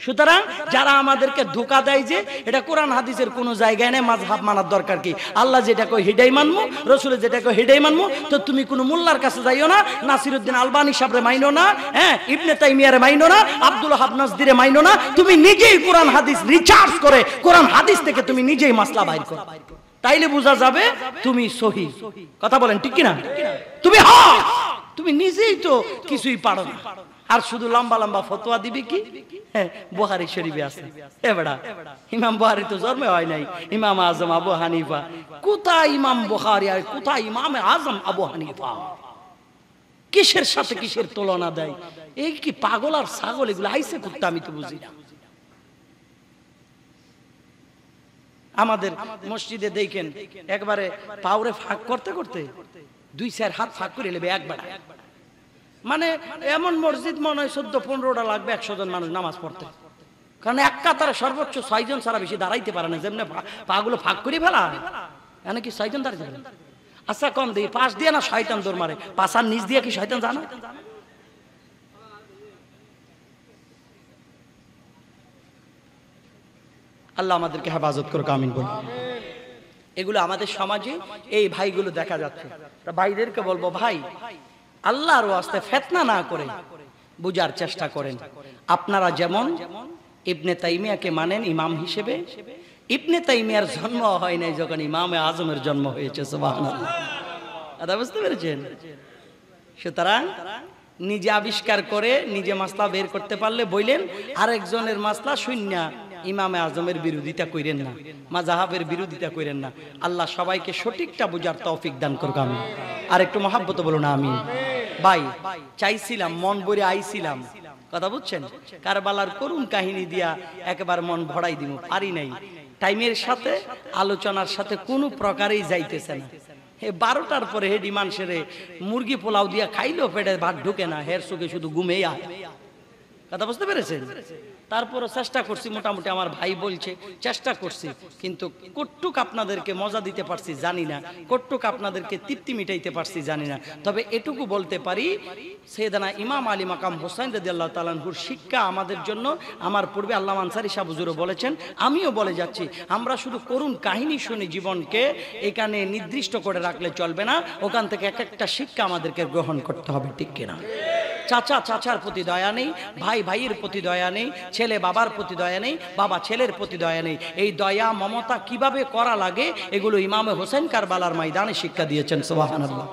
S1: সুতরাং যারা আমাদেরকে ধোঁকা দেয় যে এটা কোরআন হাদিসের কোনো জায়গায় নেই, মাযহাব মানার দরকার কি? আল্লাহ যেটা কয় হেডাই মানমু, রাসূল যেটা কয় হেডাই মানমু। তো তুমি কোনো মোল্লার কাছে যাইও না, নাসিরউদ্দিন আলবানী সাহেবরে মাইনো না, ইবনে তাইমিয়ারে মাইনো না, আব্দুল ওয়াহাব নাজদিরে মাইনো না। তুমি নিজেই কোরআন হাদিস রিসার্চ করে কোরআন হাদিস থেকে তুমি নিজেই মাসলা বাইর করো, তাইলে বোঝা যাবে তুমি সহি। কথা বলেন ঠিক কিনা? তুমি তুমি নিজেই তো কিছুই পারো না, আর শুধু লম্বা লম্বা ফতোয়া দিবি কি? বুখারী শরীফে আছে। এবারে ইমাম বুখারী তো জন্মে হয় নাই, ইমাম আজম আবু হানিফা। কোথায় ইমাম বুখারী আর কোথায় ইমাম আজম আবু হানিফা? কিসের সাথে কিসের তুলনা দেয়? এই কি পাগল আর ছাগল এগুলো আইছে করতে? আমি তো বুঝি না। আমাদের মসজিদে দেখেন একবারে পাউরে ফাঁক করতে করতে 2-4 হাত ফাঁক করে নেবে একবার। মানে এমন মসজিদ মনে হয় 14-15টা লাগবে 100 জন মানুষ নামাজ পড়তে, কারণ এক কাতারে সর্বোচ্চ 6 জন ছাড়া বেশি দাঁড়াইতে পারে না। যেমন পাগুলো ফাঁক করে ফেলা, এখানে কি 6 জন দাঁড়াইতে পারে? আচ্ছা কম দিই, পাশ দিয়ে না শয়তান দৌড় মারে, পাশার নিচ দিয়ে কি শয়তান জানো? আল্লাহ আমাদেরকে হেফাজত করুক, আমিন বলুন। এগুলো আমাদের সমাজে এই ভাইগুলো দেখা যাচ্ছে। তা ভাইদেরকে বলবো, ভাই আল্লাহর ওয়াস্তে ফিতনা না করে বুঝার চেষ্টা করেন। আপনারা যেমন ইবনে তাইমিয়াকে মানেন ইমাম হিসেবে, ইবনে তাইমিয়ার জন্ম হয় নাই যখন ইমামে আজমের জন্ম হয়েছে। সুবহানাল্লাহ। আদা বুঝতে পেরেছেন? সুতরাং নিজে আবিষ্কার করে নিজে মাসলা বের করতে পারলে বইলেন, আরেকজনের মাসলা শূন্য ইমামে আজমের বিরোধিতা কইরেন না, মাযহাবের বিরোধিতা কইরেন না। আল্লাহ সবাইকে সঠিকটা বুঝার তৌফিক দান করুক, আমিন। আর একটু মহাব্বত বলুন আমিন। ভাই চাইছিলাম, মন ভরে আইছিলাম, কথা বুঝছেন? কারবালার করুণ কাহিনী দিয়া একবার মন ভরাই দিব, পারি নাই। টাইমের সাথে আলোচনার সাথে কোনো প্রকারেই যাইতেছে না। 12টার পরে হেডি মানুষের মুরগি পোলাও দিয়া খাইলেও পেটে ভাত ঢুকে না, হের চোখে শুধু ঘুমেই আয়। কথা বুঝতে পেরেছেন? তারপরও চেষ্টা করছি, মোটামুটি আমার ভাই বলছে চেষ্টা করছি, কিন্তু কটুক আপনাদেরকে মজা দিতে পারছি জানি না, কটুক আপনাদেরকে তৃপ্তি মিটাইতে পারছি জানি না। তবে এটুকু বলতে পারি, সাইয়েদনা ইমাম আলী মাকাম হোসেন রাদিয়াল্লাহু তাআলা আনহুর শিক্ষা আমাদের জন্য, আমার পূর্বে আল্লামা আনসারী সাহেব হুজুরও বলেছেন, আমিও বলে যাচ্ছি, আমরা শুধু করুণ কাহিনী শুনি, জীবনকে এখানে নির্দিষ্ট করে রাখলে চলবে না, ওখান থেকে এক একটা শিক্ষা আমাদেরকে গ্রহণ করতে হবে, ঠিক কিনা? চাচা চাচার প্রতি দয়া নেই, ভাই ভাইয়ের প্রতি দয়া নেই, ছেলে বাবার প্রতি দয়া নেই, বাবা ছেলের প্রতি দয়া নেই। এই দয়া মমতা কিভাবে করা লাগে এগুলো ইমামে হোসেন কারবালার ময়দানে শিক্ষা দিয়েছেন। সুবহানাল্লাহ।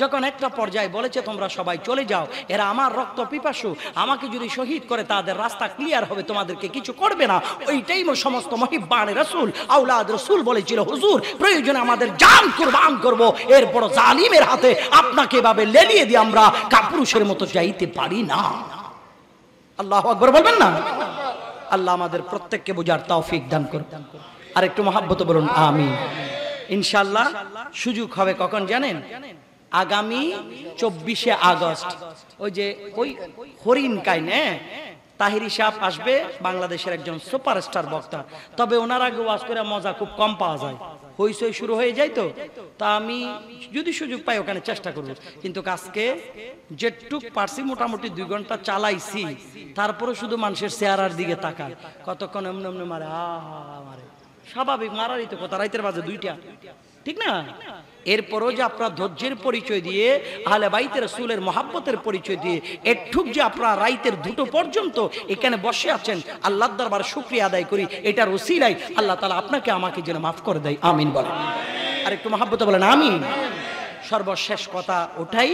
S1: যখন একটা পর্যায়ে বলেছে তোমরা সবাই চলে যাও, এরা আমার রক্ত পিপাসু, আমাকে যদি শহীদ করে তাদের রাস্তা ক্লিয়ার হবে, তোমাদেরকে কিছু করবে না। ওইটাই সমস্ত মুহিব্বানে রাসূল, আওলাদ রাসূল বলেছিল, হুজুর প্রয়োজনে আমাদের জান কুরবান করব, এরপর জালিমের হাতে আপনাকে এভাবে লেলিয়ে দিয়ে আমরা কাপুরুষের মতো যাইতে পারি না। আল্লাহু আকবার বলবেন না? আল্লাহ আমাদের প্রত্যেককে বোঝার তৌফিক দান করুন। আর একটু মহাব্বত বলুন আমিন। ইনশাআল্লাহ সুযোগ হবে কখন জানেন? আগামী 24শে আগস্ট ওই যে ওই হরিণ কাইনে তাহিরি সাহেব আসবে, বাংলাদেশের একজন সুপারস্টার বক্তা। তবে ওনার আগে ওয়াজ করে মজা খুব কম পাওয়া যায়, হইচই শুরু হয়ে যায়। তো তা আমি যদি সুযোগ পাই ওখানে চেষ্টা করব, কিন্তু আজকে যেটুক পারছি মোটামুটি 2 ঘন্টা চালাইছি, তারপরে শুধু মানুষের চেহারার দিকে তাকায়, কতক্ষণ এমনি এমনি মারে, মারে। স্বাভাবিক, মারারই তো কথা, রাইতের বাজে 2টা, ঠিক না? এরপরও যে আপনার ধৈর্যের পরিচয় দিয়ে, আহলে বাইতের রাসূলের মহাব্বতের পরিচয় দিয়ে এটুক যে আপনারা রাইতের 2টো পর্যন্ত এখানে বসে আছেন, আল্লাহর দরবারে শুকরিয়া আদায় করি। এটার ওসিলায় আল্লাহ তাআলা আপনাকে আমাকে যেন মাফ করে দেয়, আমিন বলেন। আর একটু মহাব্বত বলেন আমিন। সর্বশেষ কথা ওঠাই,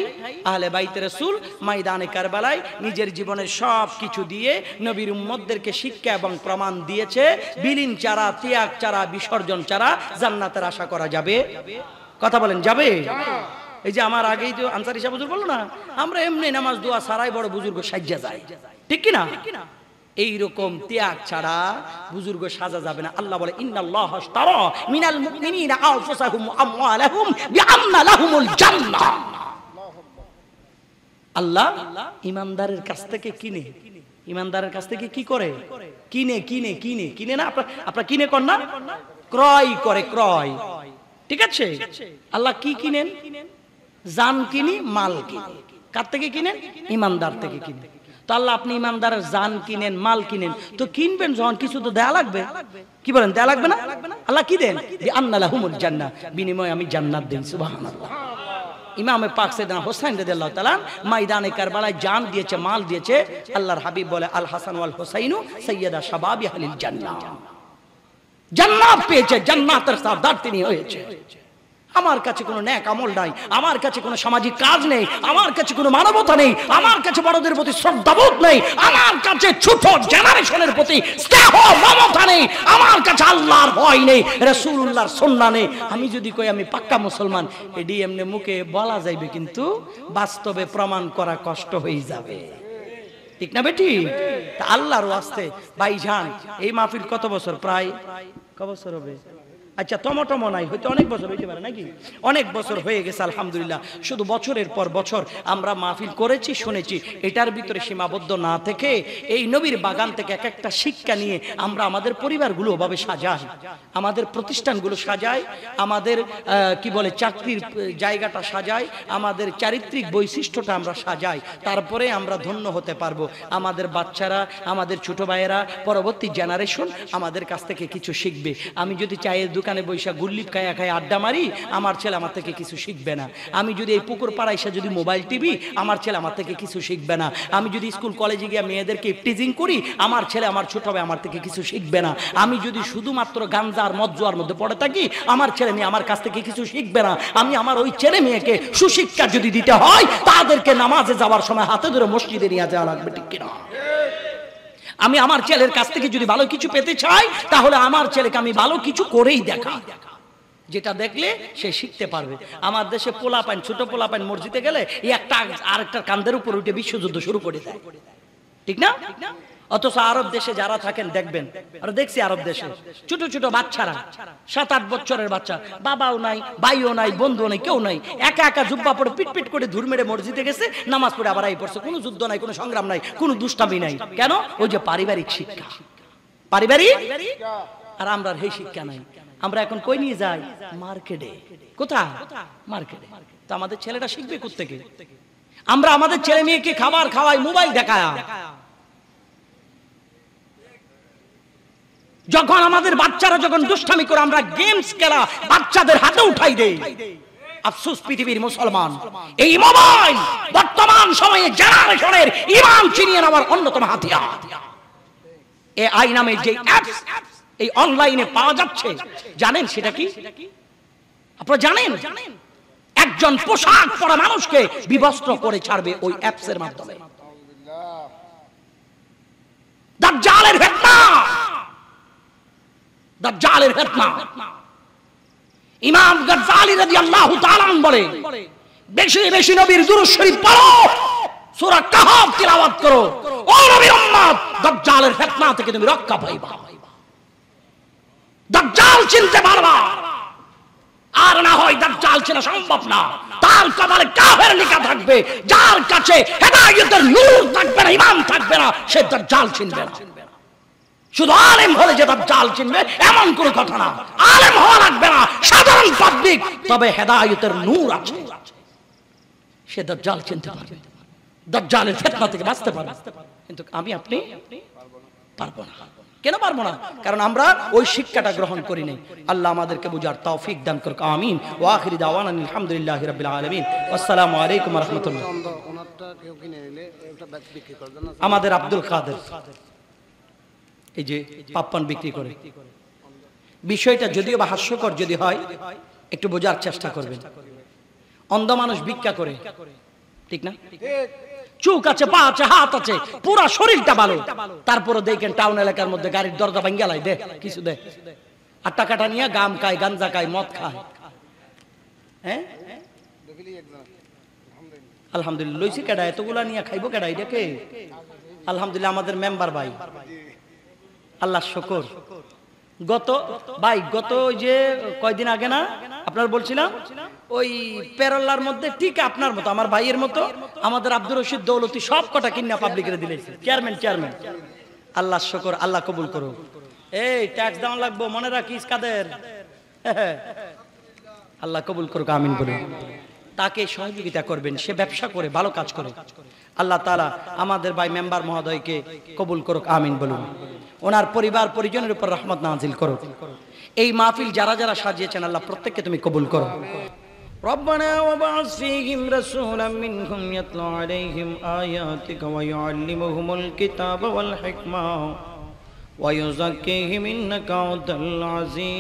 S1: আহলে বাইতের রাসূল ময়দানে কারবালায় নিজের জীবনের সব কিছু দিয়ে নবীর উম্মতদেরকে শিক্ষা এবং প্রমাণ দিয়েছে, বিলীন ছাড়া, ত্যাগ ছাড়া, বিসর্জন ছাড়া জান্নাতের আশা করা যাবে? কথা বলেন যাবে? এই যে আমার আগেই তো আনসারী সাহেব হুজুর বললো না, আমরা এমনি নামাজ দোয়া সারাই বড় বুজুর্গ সাজ্জা যায়, ঠিক কি না? এইরকম ত্যাগ ছাড়া বুজুর্গ সাজা যাবে না। আল্লাহ বলে ইন্নাল্লাহ আশতারা মিনাল মুমিনিনা আনফুসাহুম ওয়া আমওয়ালাহুম বিআন্না লাহুমুল জান্নাহ। আল্লাহ ইমানদারের কাছ থেকে কিনে, ইমানদারের কাছ থেকে কি করে? কিনে কিনে কিনে কিনে না, আপনারা কিনে কর না, ক্রয় করে, ক্রয়, ঠিক আছে? আল্লাহ কি কিনেন? জান কিনি, মাল কিনি। কার থেকে কিনেন? ইমানদার থেকে কিনেন। তো আল্লাহ আপনি ইমানদারের জান কিনেন, মাল কিনেন, তো কিনবেন যখন কিছু তো দেয়া লাগবে, কি বলেন? দেয়া লাগবে না? আল্লাহ কি দেন? বিআন্না লাহুমুল জান্নাহ, বিনিময়ে আমি জান্নাত দেই। সুবহানাল্লাহ। ইমামে পাক সাইয়েদনা হোসেন রাদিয়াল্লাহু তাআলা ময়দানে কারবালায় জান দিয়েছে, মাল দিয়েছে। আল্লাহর হাবিব বলে আল হাসান ওয়াল হুসাইনু সাইয়্যিদা শাবাবি আহলিল জান্নাহ, জান্নাত পেয়েছে, জান্নাতের সরদার তিনি হয়েছে। আমার কাছে কোনো নেক আমল নাই, আমার কাছে কোনো সামাজিক কাজ নেই, আমার কাছে কোনো মানবতা নেই, আমার কাছে বড়দের প্রতি শ্রদ্ধাবোধ নেই, আমার কাছে ছোট জেনারেশনের প্রতি স্নেহ মমতা নেই, আমার কাছে আল্লাহর ভয় নেই, রাসূলুল্লাহর সুন্নাহ নেই। আমি যদি কই আমি পাক্কা মুসলমান, এডি এমনি মুখে বলা যাইবে, কিন্তু বাস্তবে প্রমাণ করা কষ্ট হয়ে যাবে, ঠিক না বেটি? তা আল্লাহর ওয়াস্তে ভাইজান, এই মাহফিল কত বছর? প্রায় ক বছর হবে? আচ্ছা টমটমো নাই, হয়তো অনেক বছর হইতে পারে নাকি? অনেক বছর হয়ে গেছে আলহামদুলিল্লাহ। শুধু বছরের পর বছর আমরা মাহফিল করেছি, শুনেছি। এটার ভিতরে সীমাবদ্ধ না থেকে এই নবীর বাগান থেকে এক একটা শিক্ষা নিয়ে আমরা আমাদের পরিবারগুলো ওভাবে সাজাই, আমাদের প্রতিষ্ঠানগুলো সাজাই, আমাদের কি বলে চাকরির জায়গাটা সাজাই, আমাদের চারিত্রিক বৈশিষ্ট্যটা আমরা সাজাই, তারপরে আমরা ধন্য হতে পারবো। আমাদের বাচ্চারা, আমাদের ছোট ভাইয়েরা, পরবর্তী জেনারেশন আমাদের কাছ থেকে কিছু শিখবে। আমি যদি চায়ের দোকানে বৈশা গুল্লিপ খায়া খায় আড্ডা মারি, আমার ছেলে আমার থেকে কিছু শিখবে না। আমি যদি এই পুকুর পাড়ায় এসে যদি মোবাইল টিভি, আমার ছেলে আমার থেকে কিছু শিখবে না। আমি যদি স্কুল কলেজে গিয়ে মেয়েদেরকে টিজিং করি, আমার ছেলে, আমার ছোট ভাই আমার থেকে কিছু শিখবে না। আমি যদি শুধুমাত্র গাঞ্জা আর মদ জুয়ার মধ্যে পড়ে থাকি, আমার ছেলে মেয়ে আমার কাছ থেকে কিছু শিখবে না। আমি আমার ওই ছেলে মেয়েকে সুশিক্ষা যদি দিতে হয়, তাদেরকে নামাজে যাওয়ার সময় হাতে ধরে মসজিদে নিয়ে যাওয়া লাগবে, ঠিক কিনা? আমি আমার ছেলের কাছ থেকে যদি ভালো কিছু পেতে চাই, তাহলে আমার ছেলেকে আমি ভালো কিছু করেই দেখা, যেটা দেখলে সে শিখতে পারবে। আমার দেশে পোলাপাইন, ছোট পোলাপাইন মসজিদে গেলে একটা আরেকটার কাঁধের উপর উঠে বিশ্বযুদ্ধ শুরু করে দেয়, ঠিক না? অথচ আরব দেশে যারা থাকেন দেখবেন, আর দেখছি আরব দেশে ছোট ছোট বাচ্চারা, 7-8 বছরের বাচ্চা, বাবাও নাই, ভাইও নাই, বন্ধুও নাই, কেউ নাই, একা একা জুব্বা পরে পিট করে ধুর মেরে মসজিদে গেছে, নামাজ পড়ে আবার আই পড়ছে। কোনো যুদ্ধ নাই, কোনো সংগ্রাম নাই, কোনো দুষ্টামি নাই। কেন? ওই যে পারিবারিক শিক্ষা, পারিবারিক। আর আমরা সেই শিক্ষা নাই। আমরা এখন কই নিয়ে যাই? মার্কেটে। কোথায়? মার্কেটে। তো আমাদের ছেলেটা শিখবে কোত্থেকে? আমরা আমাদের ছেলে মেয়েকে খাবার খাওয়াই, মোবাইল দেখায়। যখন আমাদের বাচ্চারা যখন দুষ্টামি করে আমরা গেমস খেলা বাচ্চাদের হাতে উঠাই দেই, আফসোস পৃথিবীর মুসলমান, এই মোবাইল বর্তমান সময়ে জেনারেশনের ঈমান ছিনিয়ে নেওয়ার অন্যতম হাতিয়ার। এআই নামে যে অ্যাপস এই অনলাইনে পাওয়া যাচ্ছে, জানেন সেটা কি? আপনারা জানেন? একজন পোশাক পরা মানুষকে বিবস্ত্র করে ছাড়বে ওই অ্যাপসের মাধ্যমে। দাজ্জালের ফিতনা, দাজ্জালের ফিতনা। ইমাম গাজ্জালি রাদিয়াল্লাহু তাআলা বলে, বেশি বেশি নবীর দুরূদ শরীফ পড়ো, সূরা কাহফ তিলাওয়াত করো, ও নবীর উম্মত, দাজ্জালের ফিতনা থেকে তুমি রক্ষা পাইবা। দাজ্জাল চিনতে পারবা, আর না হয় দাজ্জাল চেনা সম্ভব না। তার কপালে কাফের লেখা থাকবে, যার কাছে হেদায়েতের নূর থাকবে না, ঈমান থাকবে না, সে দাজ্জাল চিনবে না। শুধু আলেম হলে যে দাজ্জাল চিনবে এমন কোনো কথা না। আলেম হওয়া লাগবে না, সাধারণ পাবলিক, তবে হেদায়েতের নূর আছে, সে দাজ্জাল চিনতে পারবে, দাজ্জালের ফিতনা থেকে বাঁচতে পারবে। কিন্তু আমি আপনি পারবো না। কেন পারবো না? কারণ আমরা ওই শিক্ষাটা গ্রহণ করি নাই। আল্লাহ আমাদেরকে বুঝার তৌফিক দান করুক, আমিন। ওয়া আখিরি দাওয়ানা আলহামদুলিল্লাহি রাব্বিল আলামিন। আসসালামু আলাইকুম ওয়া রাহমাতুল্লাহ। আমাদের আব্দুল কাদের এই যে পাপ্পান বিক্রি করে, বিষয়টা যদিও বা হাস্যকর যদি হয়, একটু বোঝার চেষ্টা করবেন। অন্ধ মানুষ ভিক্ষা করে, ঠিক না? চোখ আছে, পা আছে, হাত আছে, পুরা শরীরটা ভালো, তারপরে দেখেন টাউন এলাকার মধ্যে গাড়ির দরজা ভাঙ্গালাই দে, কিছু দে, আর টাকাটা নিয়ে গাম খায়, গাঞ্জা খায়, মদ খায়। হ্যাঁ, আলহামদুলিল্লাহ লইছি কেডা এতগুলা নিয়ে খাইবো কেডা এটাকে আলহামদুলিল্লাহ আমাদের মেম্বার ভাই আল্লাহ শুকর গত যে কয়দিন আগে না আপনার বলছিলাম ওই পেরোল্লার মধ্যে ঠিক আপনার মতো আমার ভাইয়ের মতো আমাদের আব্দুর রশিদ দৌলতি সব কটা কিনা পাবলিকের দিলেছে চেয়ারম্যান আল্লাহ শুকর আল্লাহ কবুল করো এই ট্যাক্স দেওয়া লাগবো মনে রাখিস কাদের আল্লাহ কবুল করুক আমিন বলুন তাকে সহযোগিতা করবেন সে ব্যবসা করে ভালো কাজ করে আল্লাহ তাআলা আমাদের ভাই মেম্বার মহোদয়কে কবুল করুক আমিন বলুন ওনার পরিবার পরিজনের উপর রহমত নাজিল করুক এই মাহফিল যারা যারা সাজিয়েছেন আল্লাহ প্রত্যেককে তুমি কবুল করো ربنا وابعث فيهم رسولا منهم يتلو عليهم آياتك ويعلمهم الكتاب والحكمة ويزكيهم إنك أنت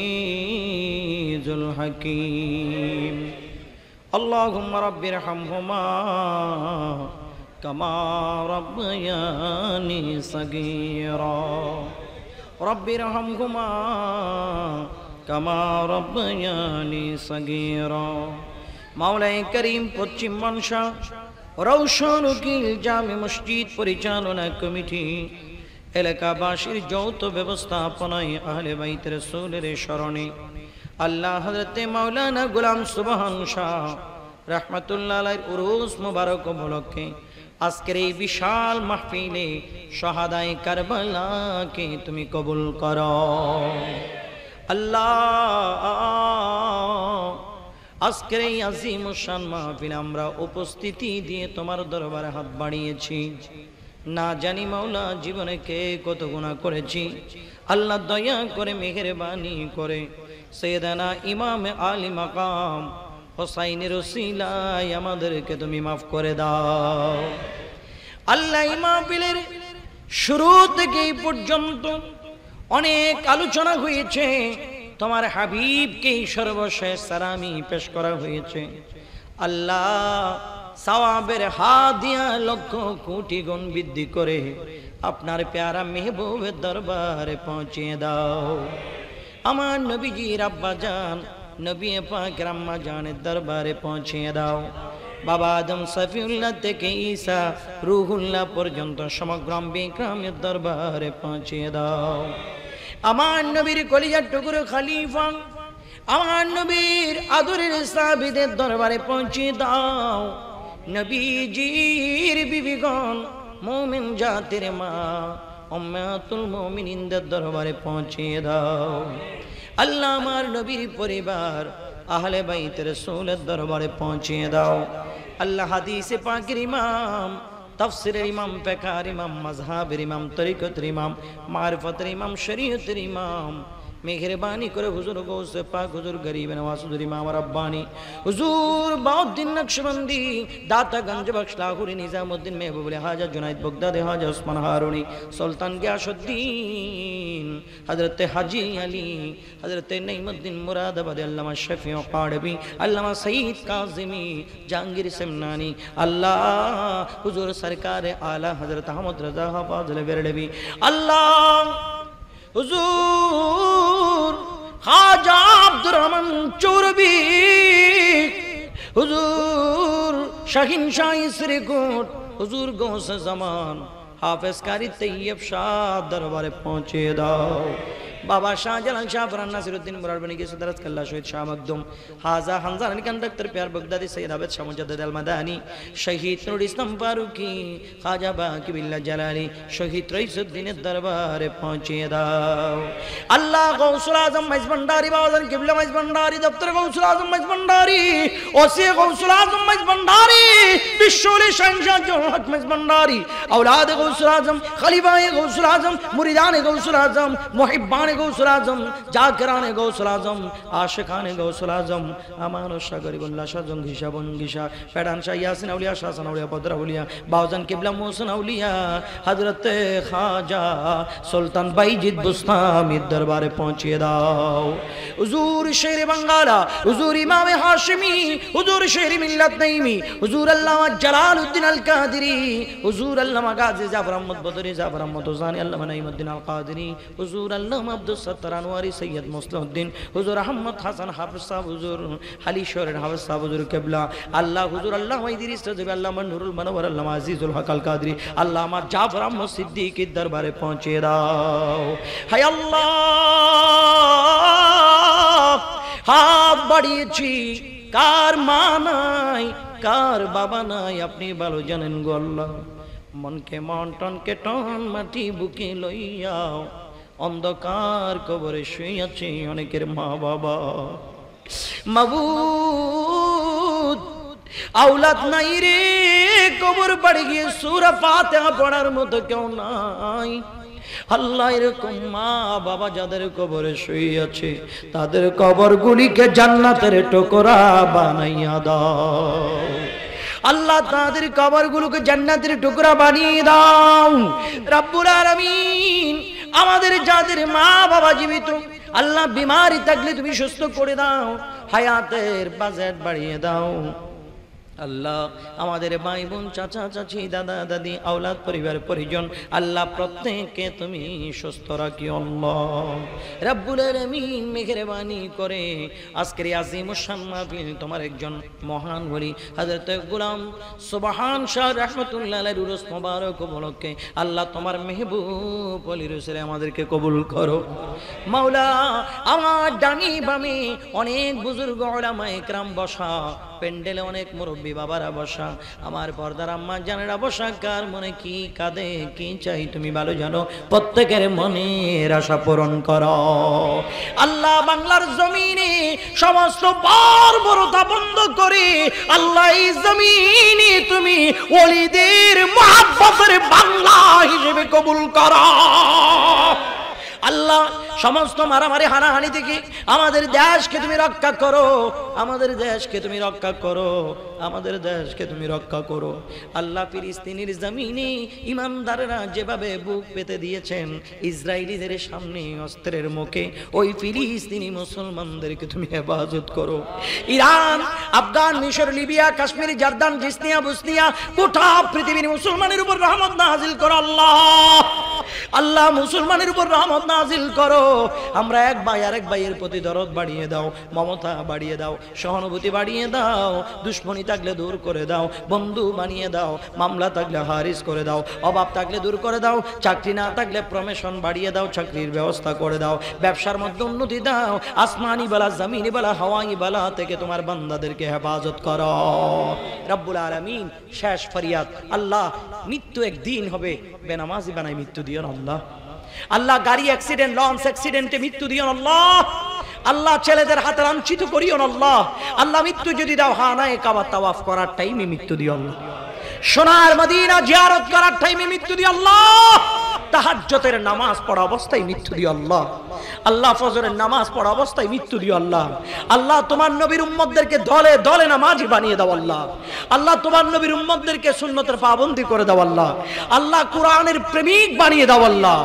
S1: العزيز الحكيم اللهم رب ارحمهما كما ربياني صغيرا رب ارحمهما كما ربياني صغيرا মাওলাই করিম পশ্চিম মানসা রওশন উকিল জামে মসজিদ পরিচালনা কমিটি এলাকাবাসীর যৌথ ব্যবস্থাপনায় আহলে বাইত রাসূলের শরণে আল্লাহ হযরতে মাওলানা গোলাম সুবহান শাহ রাহমাতুল্লাহ আলাইহির উরুস মুবারক উপলক্ষে আজকের এই বিশাল মাহফিলে শাহাদায়ে কারবালাকে তুমি কবুল করো আল্লাহ আজকের এই আজিম শান মাহফিলে আমরা উপস্থিতি দিয়ে তোমার দরবারে হাত বাড়িয়েছি না জানি মাওলা জীবনে কে কত গুনাহ করেছি আল্লাহ দয়া করে মেহেরবানি করে সৈয়দানা ইমাম আলী মাকাম হোসাইনের ওসিলায় আমাদেরকে তুমি মাফ করে দাও আল্লাহ এই মাহফিলের শুরু থেকে এই পর্যন্ত অনেক আলোচনা হয়েছে তোমার হাবিবকে সর্বশেষ সালামি পেশ করা হয়েছে আল্লাহ সওয়াবের হাদিয়া লক্ষ কোটি গুণ বৃদ্ধি করে আপনার প্যারা মেহবুবের দরবারে পৌঁছিয়ে দাও আমার নবীজির আব্বা জান নবী পাকের আম্মা জানের দরবারে পৌঁছিয়ে দাও বাবা আদম সফিউল্লাহ থেকে ঈসা রূহুল্লাহ পর্যন্ত সমগ্র বিক্রমের দরবারে পৌঁছিয়ে দাও আমার নবীর কলিজার টুকরো খলিফা আমার নবীর আদরের সাহাবীদের দরবারে পৌঁছিয়ে দাও নবীজির বিবিগণ মুমিন জাতির মা উম্মাতুল মুমিনিনদের দরবারে পৌঁছিয়ে দাও আল্লাহ আমার নবীর পরিবার আহলে বাইত রাসূলের দরবারে পৌঁছিয়ে দাও আল্লাহ হাদিসে পাকের ইমাম তাফসীরের ইমাম ফিকহের ইমাম মাযহাবের ইমাম তরিকতের ইমাম মারিফতের ইমাম শরীয়তের ইমাম মেহেরবানি করে হুজুর গৌসে পাক হুজুর গরিব নওয়াজ হুজুর ইমাম রব্বানি হুজুর বাউদ্দিন নকশবন্দি দাতাগঞ্জ বখশ লাহোরি নিজামউদ্দিন মেহবুবুল হাজা জুনাইদ বগদাদি হাজা ওসমান হারুনি সুলতান গিয়াসউদ্দিন হযরত হাজী আলী হযরত নঈমউদ্দিন মুরাদাবাদী আল্লামা শফিউ কাড়বি আল্লামা সঈদ কাজিমি জাহাঙ্গীর সেমনানি আল্লাহ হুজুর সরকার আলা হযরত আহমদ রাজা হাফিজ বেরলভী আল্লাহ হুজুর খাজা আব্দুর রহমান চৌরবি হুজুর শাহিন শাহ শ্রীকোট হুজুর গৌসে জামান হাফেজ কারি তৈয়ব শাহ দরবারে পৌঁছে দাও বাবা শাহজালাল শাহ ফরহাদ নাসিরউদ্দিন মুরারবনি কি সদরত কাল্লা শহীদ শাহ মকদুম হাজা হামজানি কন্ডাক্টর প্যার বগদাদি সৈয়দ আবেদ শাহ মুজাদ্দিদ আল মাদানী শহীদ নুরুল ইসলাম ফারুকি খাজা বাকি বিল্লাহ জালালি শহীদ রইসউদ্দিনের দরবারে পৌঁছে দাও আল্লাহ গৌসুল আজম মাইজ ভান্ডারী বাবাজান কিবলা মাইজ ভান্ডারী দপ্তর গৌসুল আজম মাইজ ভান্ডারী ওসি গৌসুল আজম মাইজ ভান্ডারী বিশ্বলি শাহজাহান জোহর মাইজ ভান্ডারী औलाद गौसुल आजम खलीफाए गौसुल आजम मुरीदान गौसुल आजम मुहिब्बान गौसुल आजम जाकिरान गौसुल आजम आशिकान गौसुल आजम अमान शाह गरीबुल्लाह शाह जंगीशा बंगीशा पैठान शाह यासिन औलिया शाह सन औलिया बद्र औलिया बावजन किबला मोहसिन औलिया हजरत खाजा सुल्तान बाईजिद बुस्तामी दरबारे पहुंचिए दाओ हुजूर शेर बंगाला हुजूर इमाम हाशिमी हुजूर शेर मिल्लत नईमी हुजूर अल्लामा জালালউদ্দিন আল কাদেরী, হুজুর আল্লামা গাজী জাফর আহমদ বদরি, জাফর আহমদ ওসানি, আল্লামা নাঈমউদ্দিন আল কাদেরী, হুজুর আল্লামা আব্দুস সাত্তার আনোয়ারি, সৈয়দ মুসলিউদ্দিন, হুজুর আহমদ হাসান হাফেজ সাহেব, হুজুর হালিশহরের হাফেজ সাহেব, হুজুর কিবলা, আল্লাহ হুজুর আল্লামা ইদ্রিস রাজবি, আল্লামা নুরুল মানওয়ার, আল্লামা আজিজুল হক আল কাদেরী, আল্লাহ আমার জাফর আহমদ সিদ্দিকীর দরবারে পৌঁছে দাও। হায় আল্লাহ, হাত বাড়িয়েছি, কার মা নাই, কার বাবা নাই, আপনি ভালো জানেন গো আল্লাহ। মনকে মন, টনকে টন, মাটি বুকে লইয়াও, অন্ধকার কবরে শুয়ে আছে অনেকের মা বাবা। মাবুদ, আওলাদ নাই রে, কবর বাড়ি গিয়ে সূরা ফাতিহা পড়ার মতো কেউ নাই। আল্লাহ, এরকম মা বাবা যাদের কবরে শুয়ে আছে, তাদের কবরগুলিকে জান্নাতের টুকরা বানাইয়া দাও। আল্লাহ, তাদের কবরগুলোকে জান্নাতের টুকরা বানিয়ে দাও রব্বুল আলামিন। আমাদের যাদের মা বাবা জীবিত, আল্লাহ বিমারি থাকলে তুমি সুস্থ করে দাও, হায়াতের বাজেট বাড়িয়ে দাও। আল্লাহ, আমাদের ভাই বোন, চাচা চাচি, দাদা দাদি, আওলাদ, পরিবার পরিজন, আল্লাহ প্রত্যেককে তুমি সুস্থ রাখিও আল্লাহ রাব্বুল আলামিন। মেহেরবানি করে আজকের আজিম শান মাহফিল তোমার একজন মহান ওলি হযরত গোলাম সুবহান শাহ রাহমাতুল্লাহ আলাইহির উরুস মুবারক উপলক্ষে আল্লাহ তোমার মেহবুব ওলি রসুল আমাদেরকে কবুল করো মাওলা। আমার ডানি বামে অনেক বুজুর্গ উলামায়ে কেরাম বসা, পেন্ডেলে অনেক মুরব্বী বাবারা বসা, আমার পর্দার আম্মা জানেরা বসা, কার মনে কি কাঁদে, কি চাই তুমি ভালো জানো। প্রত্যেকের মনের আশা পূরণ করো আল্লাহ। বাংলার জমিনে সমস্ত বর্বরতা বন্ধ করে আল্লাহ এই জমিনে তুমি ওলিদের মুহাব্বতের বাংলা হিসেবে কবুল করো আল্লাহ। সমস্ত মারামারি হানাহানি থেকে আমাদের দেশকে তুমি রক্ষা করো, আমাদের দেশকে তুমি রক্ষা করো, আমাদের দেশকে তুমি রক্ষা করো আল্লাহ। ফিলিস্তিনের জমিনে ইমানদাররা যেভাবে বুক পেতে দিয়েছেন ইসরায়েলিদের সামনে অস্ত্রের মুখে, ওই ফিলিস্তিনি মুসলমানদেরকে তুমি হেফাজত করো। ইরান, আফগান, মিশর, লিবিয়া, কাশ্মীর, জর্দান, জিসনিয়া, বুসনিয়া, গোটা পৃথিবীর মুসলমানের উপর রহমত নাজিল করো আল্লাহ। আল্লাহ, মুসলমানের উপর রহমত নাজিল করো। আমরা এক ভাই আরেক ভাইয়ের প্রতি দরদ বাড়িয়ে দাও, মমতা বাড়িয়ে দাও, সহানুভূতি বাড়িয়ে দাও, দুশ্মনী থাকলে দূর করে দাও, বন্ধু বানিয়ে দাও, মামলা থাকলে হারিজ করে দাও, অভাব থাকলে দূর করে দাও, চাকরি না থাকলে প্রমোশন বাড়িয়ে দাও, চাকরির ব্যবস্থা করে দাও, ব্যবসার মধ্যে উন্নতি দাও, আসমানি বালা, জমিনি বালা, হাওয়াই বালা থেকে তোমার বান্দাদেরকে হেফাজত করো রব্বুল আলামিন। শেষ ফরিয়াদ আল্লাহ, মৃত্যু একদিন হবে, বেনামাজি বানাই মৃত্যু দিও না আল্লাহ। আল্লাহ, গাড়ি অ্যাক্সিডেন্ট, লঞ্চ অ্যাক্সিডেন্টে মৃত্যু দিও না আল্লাহ। আল্লাহ, ছেলেদের হাতে লাঞ্ছিত করিও না আল্লাহ। আল্লাহ, মৃত্যু যদি দাও হানায়ে কাবা তাওয়াফ করার টাইমে মৃত্যু দিও আল্লাহ। সোনার মদিনা জিয়ারত করার টাইমে মৃত্যু দিও আল্লাহ। তাহাজ্জুদের নামাজ পড়া অবস্থায় মৃত্যু দিও আল্লাহ। আল্লাহ, ফজরের নামাজ পড়া অবস্থায় মৃত্যু দিও আল্লাহ। আল্লাহ, তোমার নবীর উম্মতদেরকে দলে দলে নামাজি বানিয়ে দাও আল্লাহ। আল্লাহ, তোমার নবীর উম্মতদেরকে সুন্নতের পাবন্দি করে দাও আল্লাহ। আল্লাহ, কোরআনের প্রেমিক বানিয়ে দাও আল্লাহ।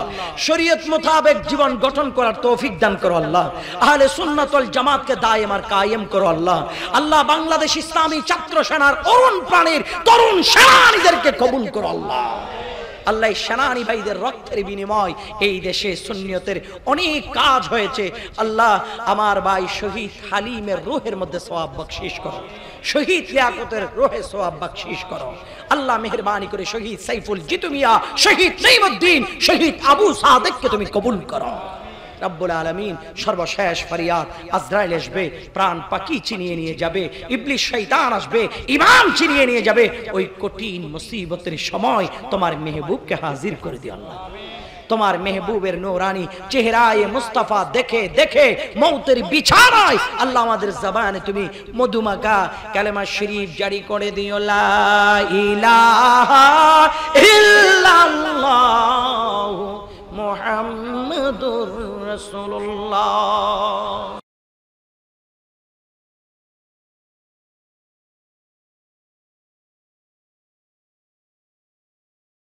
S1: শরীয়ত মোতাবেক জীবন গঠন করার তৌফিক দান করো আল্লাহ। আহলে সুন্নাত ওয়াল জামাতকে দায়েম আর কায়েম করো আল্লাহ। আল্লাহ, বাংলাদেশ ইসলামী ছাত্র সেনার অরুণ প্রাণীর তরুণ সেনানীদেরকে কবুল করো আল্লাহ। আল্লাহ, সেনানী ভাইদের রক্তের বিনিময় এই দেশে সুন্নিয়তের অনেক কাজ হয়েছে আল্লাহ। আমার ভাই শহীদ হালিমের রূহের মধ্যে সওয়াব বখশিশ করো, শহীদ লিয়াকতের রূহে সওয়াব বখশিশ করো আল্লাহ। মেহেরবানি করে শহীদ সাইফুল জিতু মিয়া, শহীদ নঈমউদ্দিন, শহীদ আবু সাদেককে তুমি কবুল করো রব্বুল আলামিন। সর্বশেষ ফরিয়াদ, আজরাইল আসবে, প্রাণ পাখি ছিনিয়ে নিয়ে যাবে, ইবলিস শয়তান আসবে, ইমান ছিনিয়ে নিয়ে যাবে। ওই কঠিন মুসিবতের সময় তোমার মেহবুবকে হাজির করে দিও আল্লাহ। তোমার মেহবুবের নূরানি চেহারায়ে মুস্তাফা দেখে দেখে মৌতের বিছানায় আল্লাহ আমাদের জবানে তুমি মধুমাখা কালেমা শরীফ জারি করে দিও, লা ইলাহা ইল্লাল্লাহ মুহাম্মাদুর রাসূলুল্লাহ।